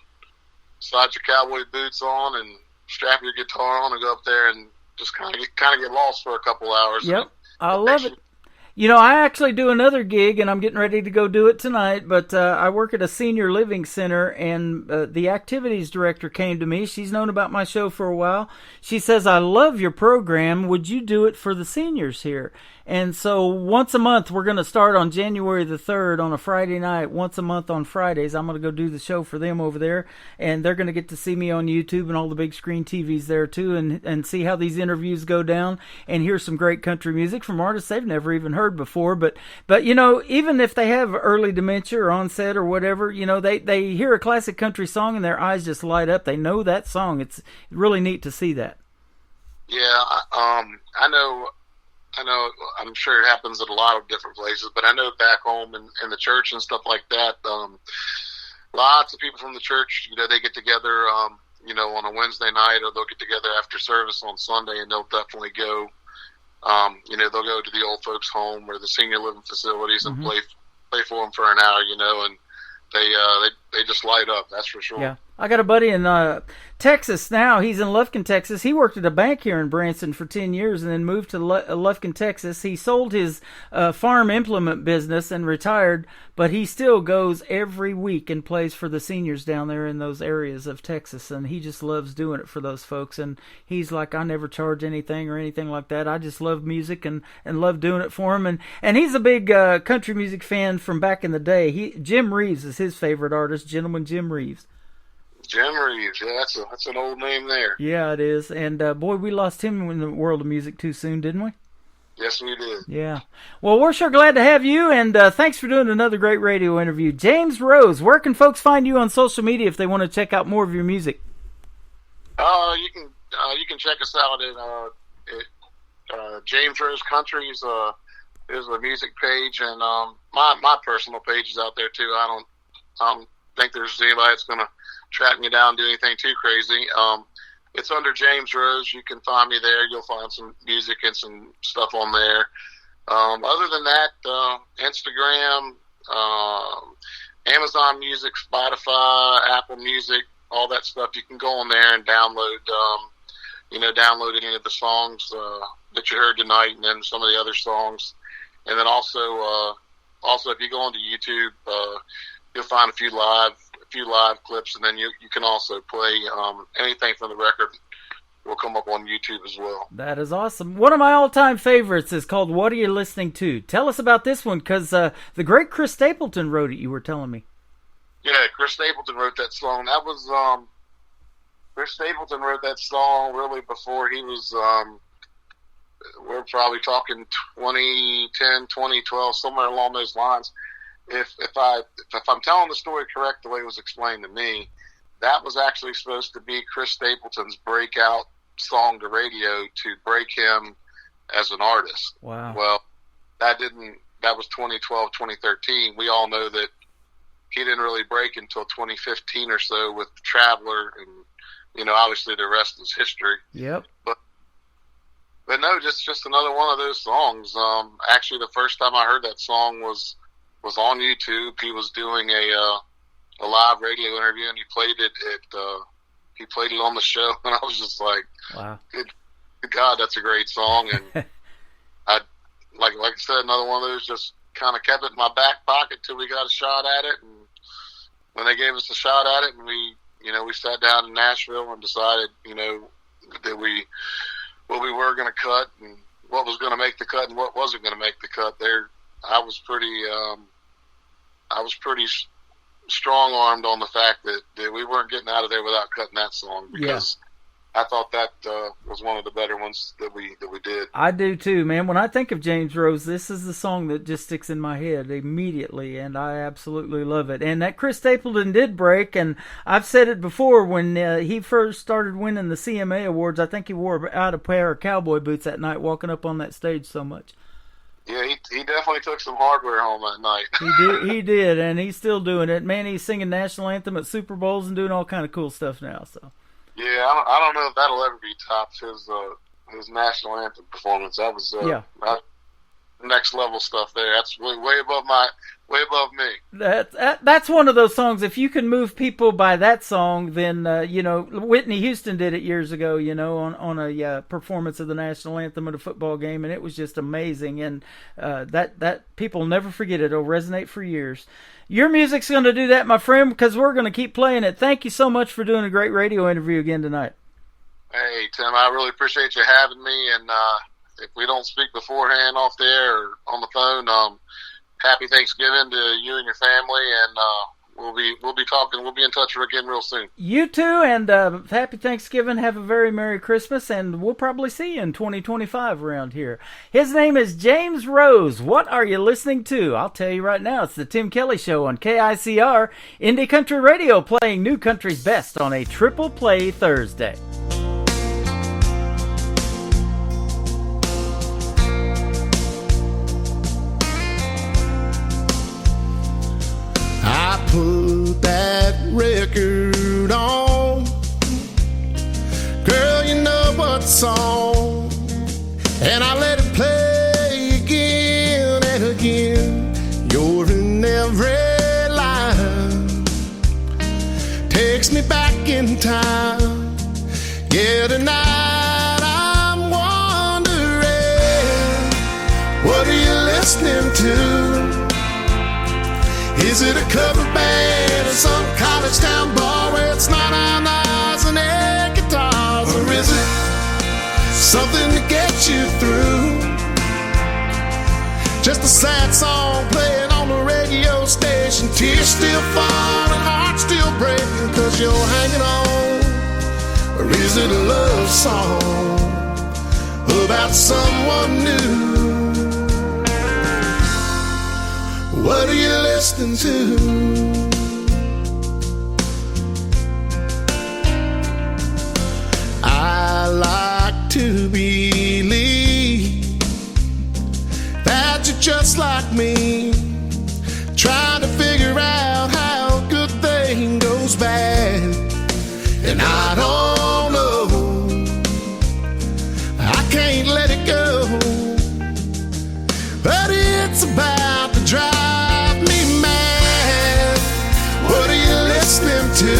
slide your cowboy boots on and strap your guitar on and go up there and just kind of get lost for a couple hours. Yep, I love it. I actually do another gig, and I'm getting ready to go do it tonight, but I work at a senior living center, and the activities director came to me. She's known about my show for a while. She says, I love your program. Would you do it for the seniors here? And so once a month, we're going to start on January the 3rd on a Friday night. Once a month on Fridays, I'm going to go do the show for them over there. And they're going to get to see me on YouTube and all the big screen TVs there too and see how these interviews go down and hear some great country music from artists they've never even heard before. But even if they have early dementia or onset or whatever, they hear a classic country song and their eyes just light up. They know that song. It's really neat to see that. Yeah, I know, I'm sure it happens at a lot of different places, but I know back home in the church and stuff like that, lots of people from the church, they get together, on a Wednesday night, or they'll get together after service on Sunday, and they'll definitely go, they'll go to the old folks' home or the senior living facilities and play for them for an hour, and they just light up, that's for sure. Yeah. I got a buddy in Texas now. He's in Lufkin, Texas. He worked at a bank here in Branson for 10 years and then moved to Lufkin, Texas. He sold his farm implement business and retired, but he still goes every week and plays for the seniors down there in those areas of Texas, and he just loves doing it for those folks. And he's like, I never charge anything or anything like that. I just love music and love doing it for him. And he's a big country music fan from back in the day. Jim Reeves is his favorite artist, Gentleman Jim Reeves. Jim Reeves, yeah, that's an old name there. Yeah, it is. And, boy, we lost him in the world of music too soon, didn't we? Yes, we did. Yeah. Well, we're sure glad to have you, and thanks for doing another great radio interview. James Rose, where can folks find you on social media if they want to check out more of your music? You can check us out at James Rose Country is a music page, and my personal page is out there too. I don't think there's anybody that's going to track me down and do anything too crazy. It's under James Rose. You can find me there. You'll find some music and some stuff on there. Other than that, Instagram, Amazon Music, Spotify, Apple Music, all that stuff. You can go on there and download any of the songs that you heard tonight, and then some of the other songs. And then also if you go onto YouTube, you'll find a few live clips, and then you can also play anything from the record will come up on YouTube as well. That is awesome. One of my all-time favorites is called What Are You Listening To? Tell us about this one, because the great Chris Stapleton wrote it, you were telling me. Yeah, Chris Stapleton wrote that song. That was Chris Stapleton wrote that song really before he was we're probably talking 2010, 2012, somewhere along those lines. If I'm telling the story correct, the way it was explained to me, that was actually supposed to be Chris Stapleton's breakout song to radio to break him as an artist. Wow. Well, that was 2012, 2013. We all know that he didn't really break until 2015 or so with Traveler, and, obviously the rest is history. Yep. But no, just another one of those songs. Actually, the first time I heard that song was on YouTube. He was doing a live radio interview, and he played it on the show, and I was just like, wow, good God, that's a great song. And I like I said, another one of those, just kind of kept it in my back pocket till we got a shot at it. And when they gave us a shot at it, and we sat down in Nashville and decided, that what we were going to cut and what was going to make the cut and what wasn't going to make the cut. There, I was pretty strong-armed on the fact that we weren't getting out of there without cutting that song, because I thought that was one of the better ones that we did. I do too, man. When I think of James Rose, this is the song that just sticks in my head immediately, and I absolutely love it. And that Chris Stapleton did break, and I've said it before, when he first started winning the CMA Awards, I think he wore out a pair of cowboy boots that night walking up on that stage so much. Yeah, he definitely took some hardware home that night. He did, and he's still doing it. Man, he's singing national anthem at Super Bowls and doing all kind of cool stuff now. So. Yeah, I don't know if that'll ever be topped, his national anthem performance. That was next level stuff there. That's way above me. That's one of those songs. If you can move people by that song, then Whitney Houston did it years ago. On a performance of the national anthem at a football game, and it was just amazing. And that people never forget it. It'll resonate for years. Your music's going to do that, my friend, because we're going to keep playing it. Thank you so much for doing a great radio interview again tonight. Hey, Tim, I really appreciate you having me. And if we don't speak beforehand off the air or on the phone, happy Thanksgiving to you and your family. And we'll be talking. We'll be in touch again real soon. You too, and happy Thanksgiving. Have a very Merry Christmas, and we'll probably see you in 2025 around here. His name is James Rose. What are you listening to? I'll tell you right now. It's the Tim Kelly Show on KICR, Indie Country Radio, playing new country's best on a Triple Play Thursday. I put that record on, girl, you know what song, and I let it play again and again. You're in every line, takes me back in time. Yeah, tonight I'm wondering, what are you listening to? Is it a cover band or some college town bar where it's not on eyes and air guitars? Or is it something to get you through? Just a sad song playing on the radio station, tears still falling, heart still breaking, 'cause you're hanging on. Or is it a love song about someone new? What are you listening to? I like to believe that you're just like me, trying to figure out how a good thing goes bad. And I don't know, I can't let it go, but it's about to drive me mad. What are you listening to?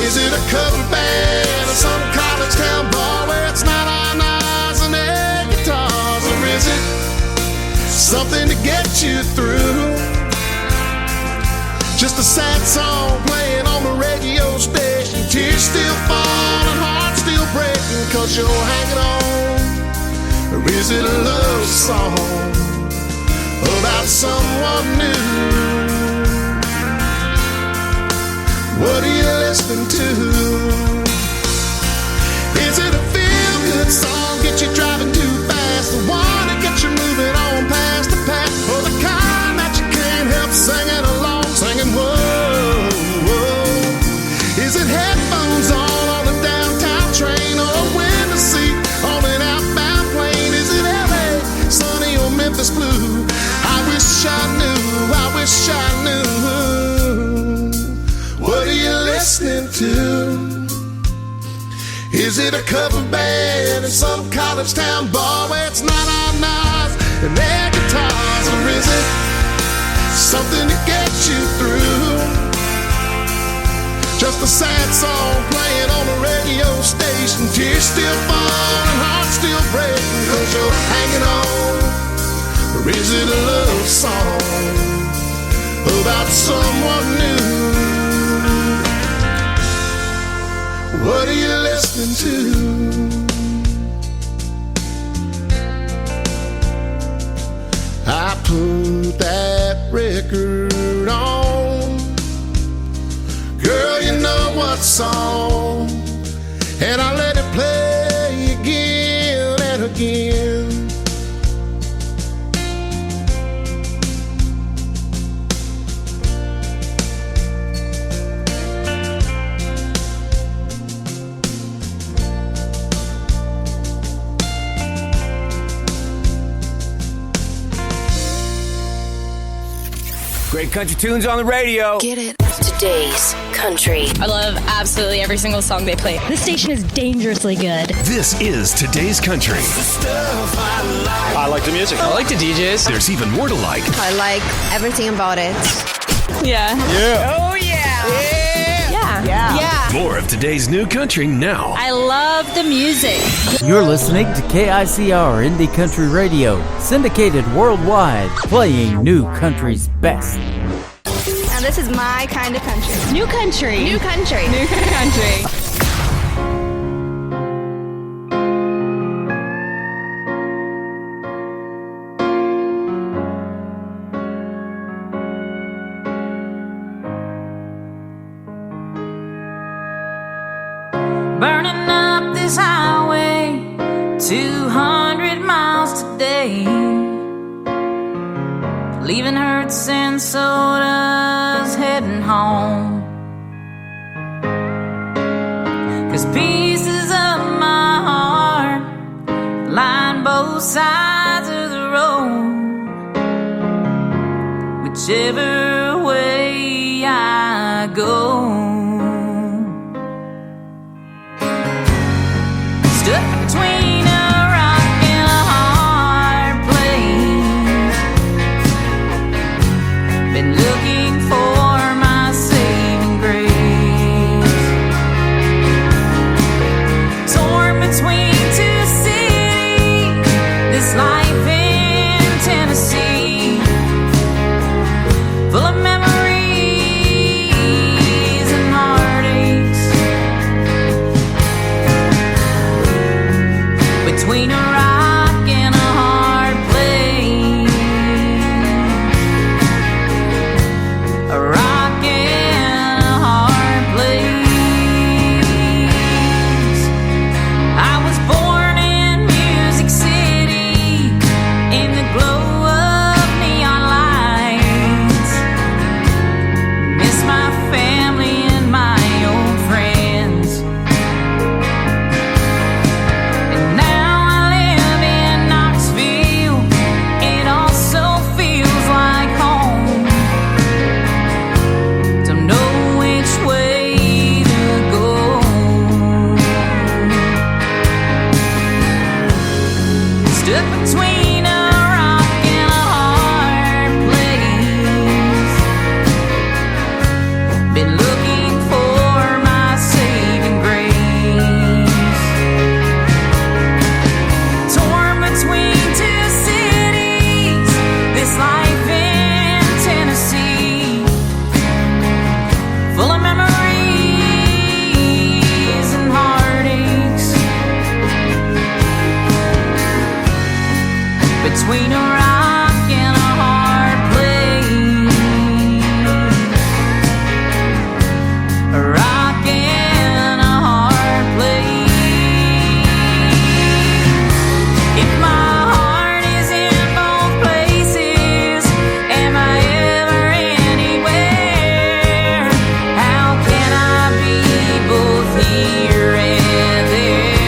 Is it a cover band or some college town bar where it's not on eyes and air guitars? Or is it something to get you through? Just a sad song playing on the radio station, tears still falling, heart still breaking, 'cause you're hanging on. Or is it a love song about someone new? What are you listening to? Is it a feel-good song, get you driving too fast, the one that gets you moving on past the past, or the kind that you can't help singing along, singing whoa, whoa? Is it headphones on the downtown train, or a window seat on an outbound plane? Is it LA, sunny, or Memphis blue? I wish I knew, I wish I knew. What are you listening to? Is it a cover band in some college town bar where it's not on knives and air guitars? Or is it something to get you through? just a sad song playing on the radio station. Tears still falling, heart still breaking, 'cause you're hanging on. Or is it a love song about someone new? What are you listening to? I put that record on. Girl, you know what song, and I let it play again and again. Great country tunes on the radio. Get it. Today's country. I love absolutely every single song they play. This station is dangerously good. This is Today's Country. I like the music. I like the DJs. There's even more to like. I like everything about it. Yeah. Yeah. Oh, yeah. Yeah. More of today's new country now. I love the music. You're listening to KICR Indie Country Radio, syndicated worldwide, playing new country's best. And this is my kind of country. New country. New country. New country. Burning up this highway 200 miles today, leaving hurts and sodas, heading home. 'Cause pieces of my heart line both sides of the road. Whichever way I go, stuck between a rock and a hard place. Been looking for my saving grace. Torn between two cities, this life in Tennessee, full of memories and heartaches. Between a rock and a hard place, a rock and a hard place. I was born in Music City, in the glow of neon lights. Miss my family and my old friends. And now I live in Knoxville. It also feels like home. Don't know which way to go. Stuck between a rock and a hard place. Been looking for my saving grace. Torn between two cities, this life in Tennessee, full of memories and heartaches. Between a rock and a hard place, a rock and a hard place. If my heart is in both places, am I ever anywhere? How can I be both here and there?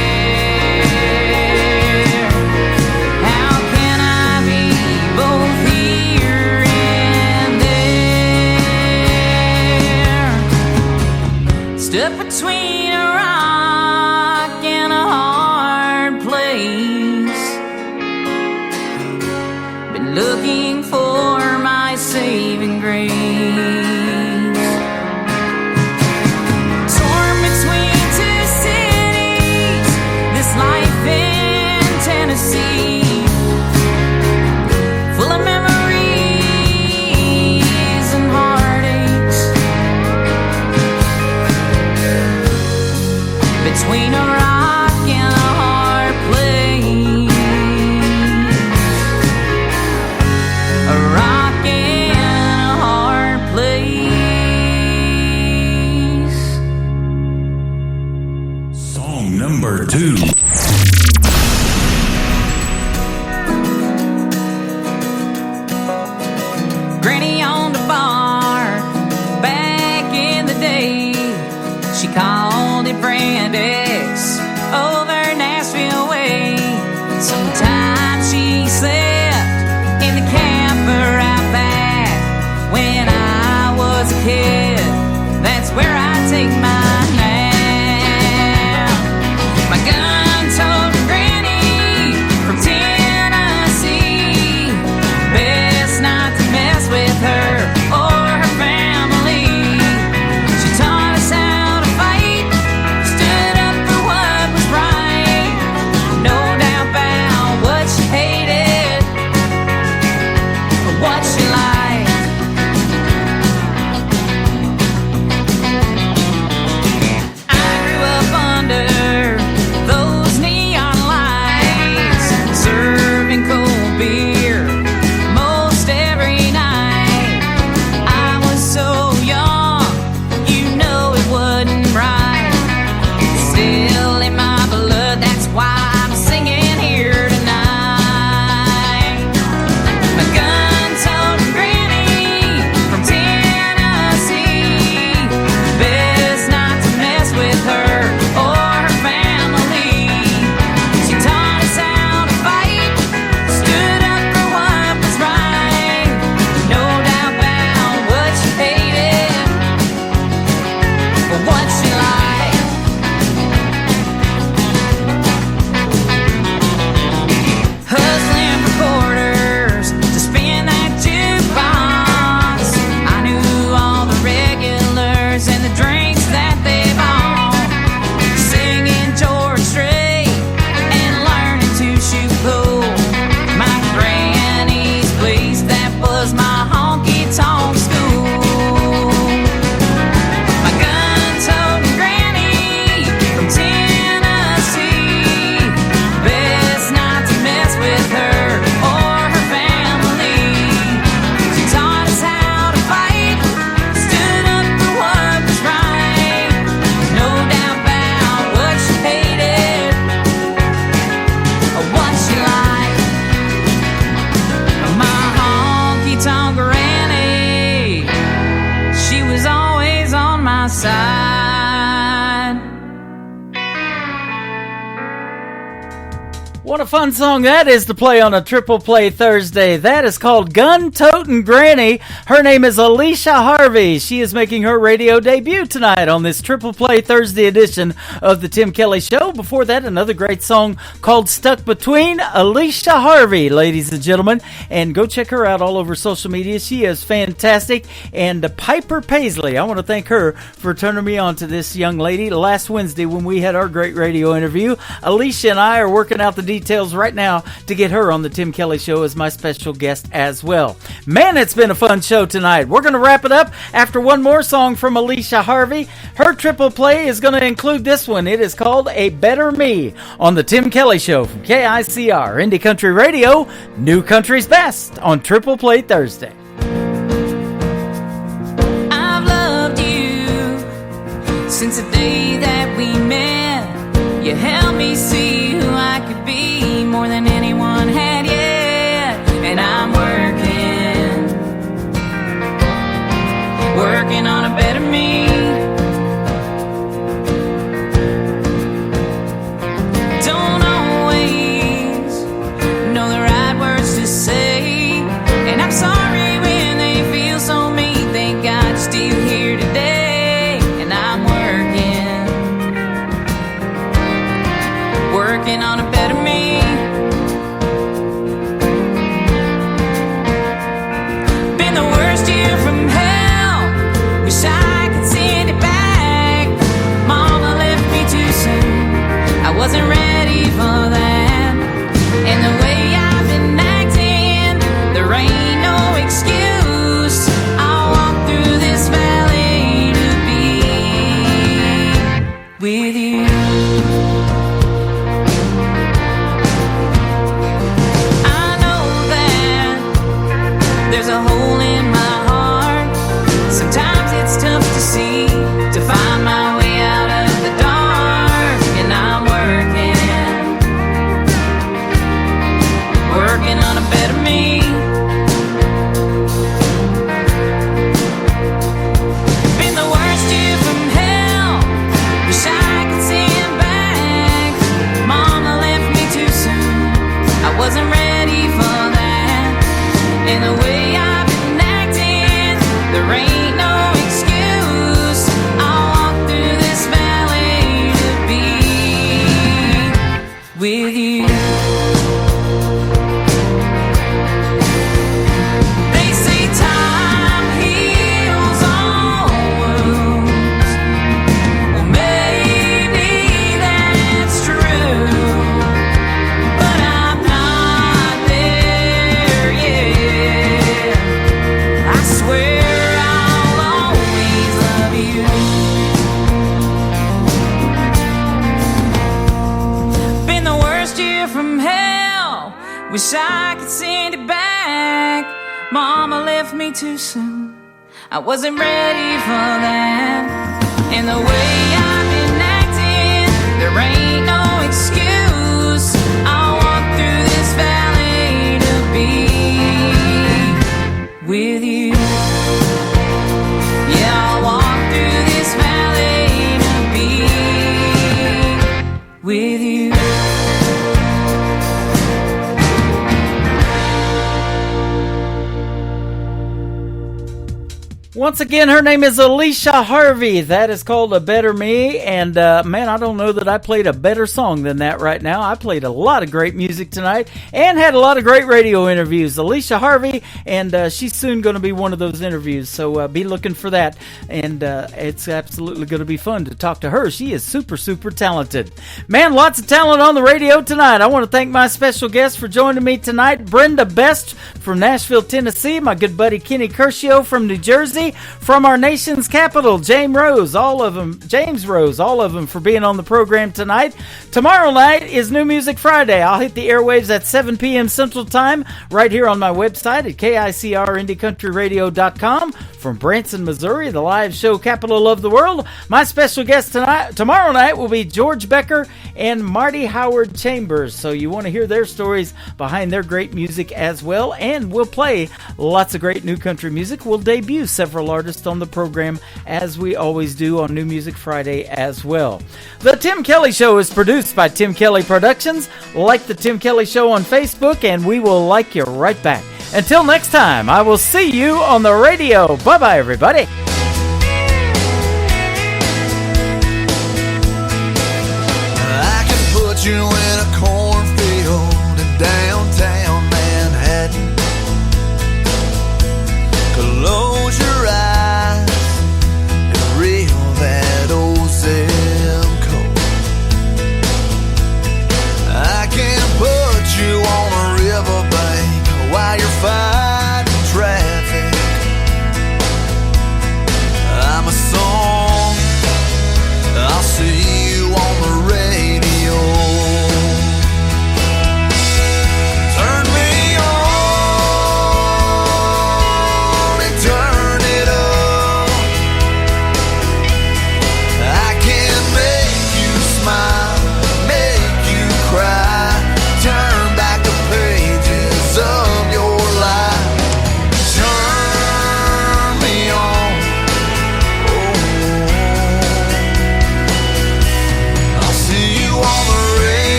How can I be both here and there? Stuck between a rock and a hard place. Been looking for my saving grace. Number 2. Granny on the bar, back in the day, she called it Brand X over Nashville way. Sometimes she slept in the camper out back. When I was a kid, that's where I take my nap. My gun-toting granny from Tennessee, best not to mess with her or her family. She taught us how to fight, stood up for what was right. No doubt about what she hated or what she liked. I grew up under those neon lights, serving cold beer most every night. I was so young, you know it wasn't right. Still in my blood, that's why I'm singing here tonight. My gun-toting granny from Tennessee, best not to mess with her or her family. She taught us how to fight, stood up for what was right. No doubt about what she hated or what she liked. Hustling for quarters to spin that jukebox. I knew all the regulars and the drinks that they bought. Singing George Strait and learning to shoot pool. My granny's place, that was my honky-tonk school. My gun-toting granny from Tennessee, best not to mess with her or her family. She taught us how to fight, stood up for what was right. No doubt about what she hated or what she liked. My honky-tonk granny, she was always on my side. What a fun song that is to play on a Triple Play Thursday. That is called Gun-Totin' Granny. Her name is Alicia Harvey. She is making her radio debut tonight on this Triple Play Thursday edition of the Tim Kelly Show. Before that, another great song called Stuck Between, Alicia Harvey, ladies and gentlemen. And go check her out all over social media. She is fantastic. And Piper Paisley, I want to thank her for turning me on to this young lady last Wednesday when we had our great radio interview. Alicia and I are working out the details right now to get her on the Tim Kelly Show as my special guest as well. Man, it's been a fun show tonight. We're going to wrap it up after one more song from Alicia Harvey. Her Triple Play is going to include this one. It is called A Better Me on the Tim Kelly Show from KICR, Indie Country Radio, New Country's Best on Triple Play Thursday. I've loved you since the day that we met. You helped me see who I could be more than anyone had yet. And I'm working on a better me. Don't always know the right words to say, and I'm sorry when they feel so mean. Thank God you're still here today. And I'm working on a better me. Been the worst year from hell. Wish I could see Wish I could send it back. Mama left me too soon. I wasn't ready for that. And the way I've been acting, there ain't no excuse. I'll walk through this valley to be with you. Yeah, I'll walk through this valley to be with you. Once again, her name is Alicia Harvey. That is called A Better Me. And, man, I don't know that I played a better song than that right now. I played a lot of great music tonight and had a lot of great radio interviews. Alicia Harvey, and she's soon going to be one of those interviews. So be looking for that. And it's absolutely going to be fun to talk to her. She is super, super talented. Man, lots of talent on the radio tonight. I want to thank my special guest for joining me tonight, Brenda Best from Nashville, Tennessee, my good buddy Kenny Curcio from New Jersey, from our nation's capital, James Rose, all of them for being on the program tonight. Tomorrow night is New Music Friday. I'll hit the airwaves at 7 p.m. Central Time right here on my website at KICRIndieCountryRadio.com. From Branson, Missouri, the live show capital of the world. My special guest tomorrow night will be George Becker and Marty Howard Chambers. So you want to hear their stories behind their great music as well. And we'll play lots of great new country music. We'll debut several artists on the program as we always do on New Music Friday as well. The Tim Kelly Show is produced by Tim Kelly Productions. Like the Tim Kelly Show on Facebook and we will like you right back. Until next time, I will see you on the radio. Bye-bye, everybody.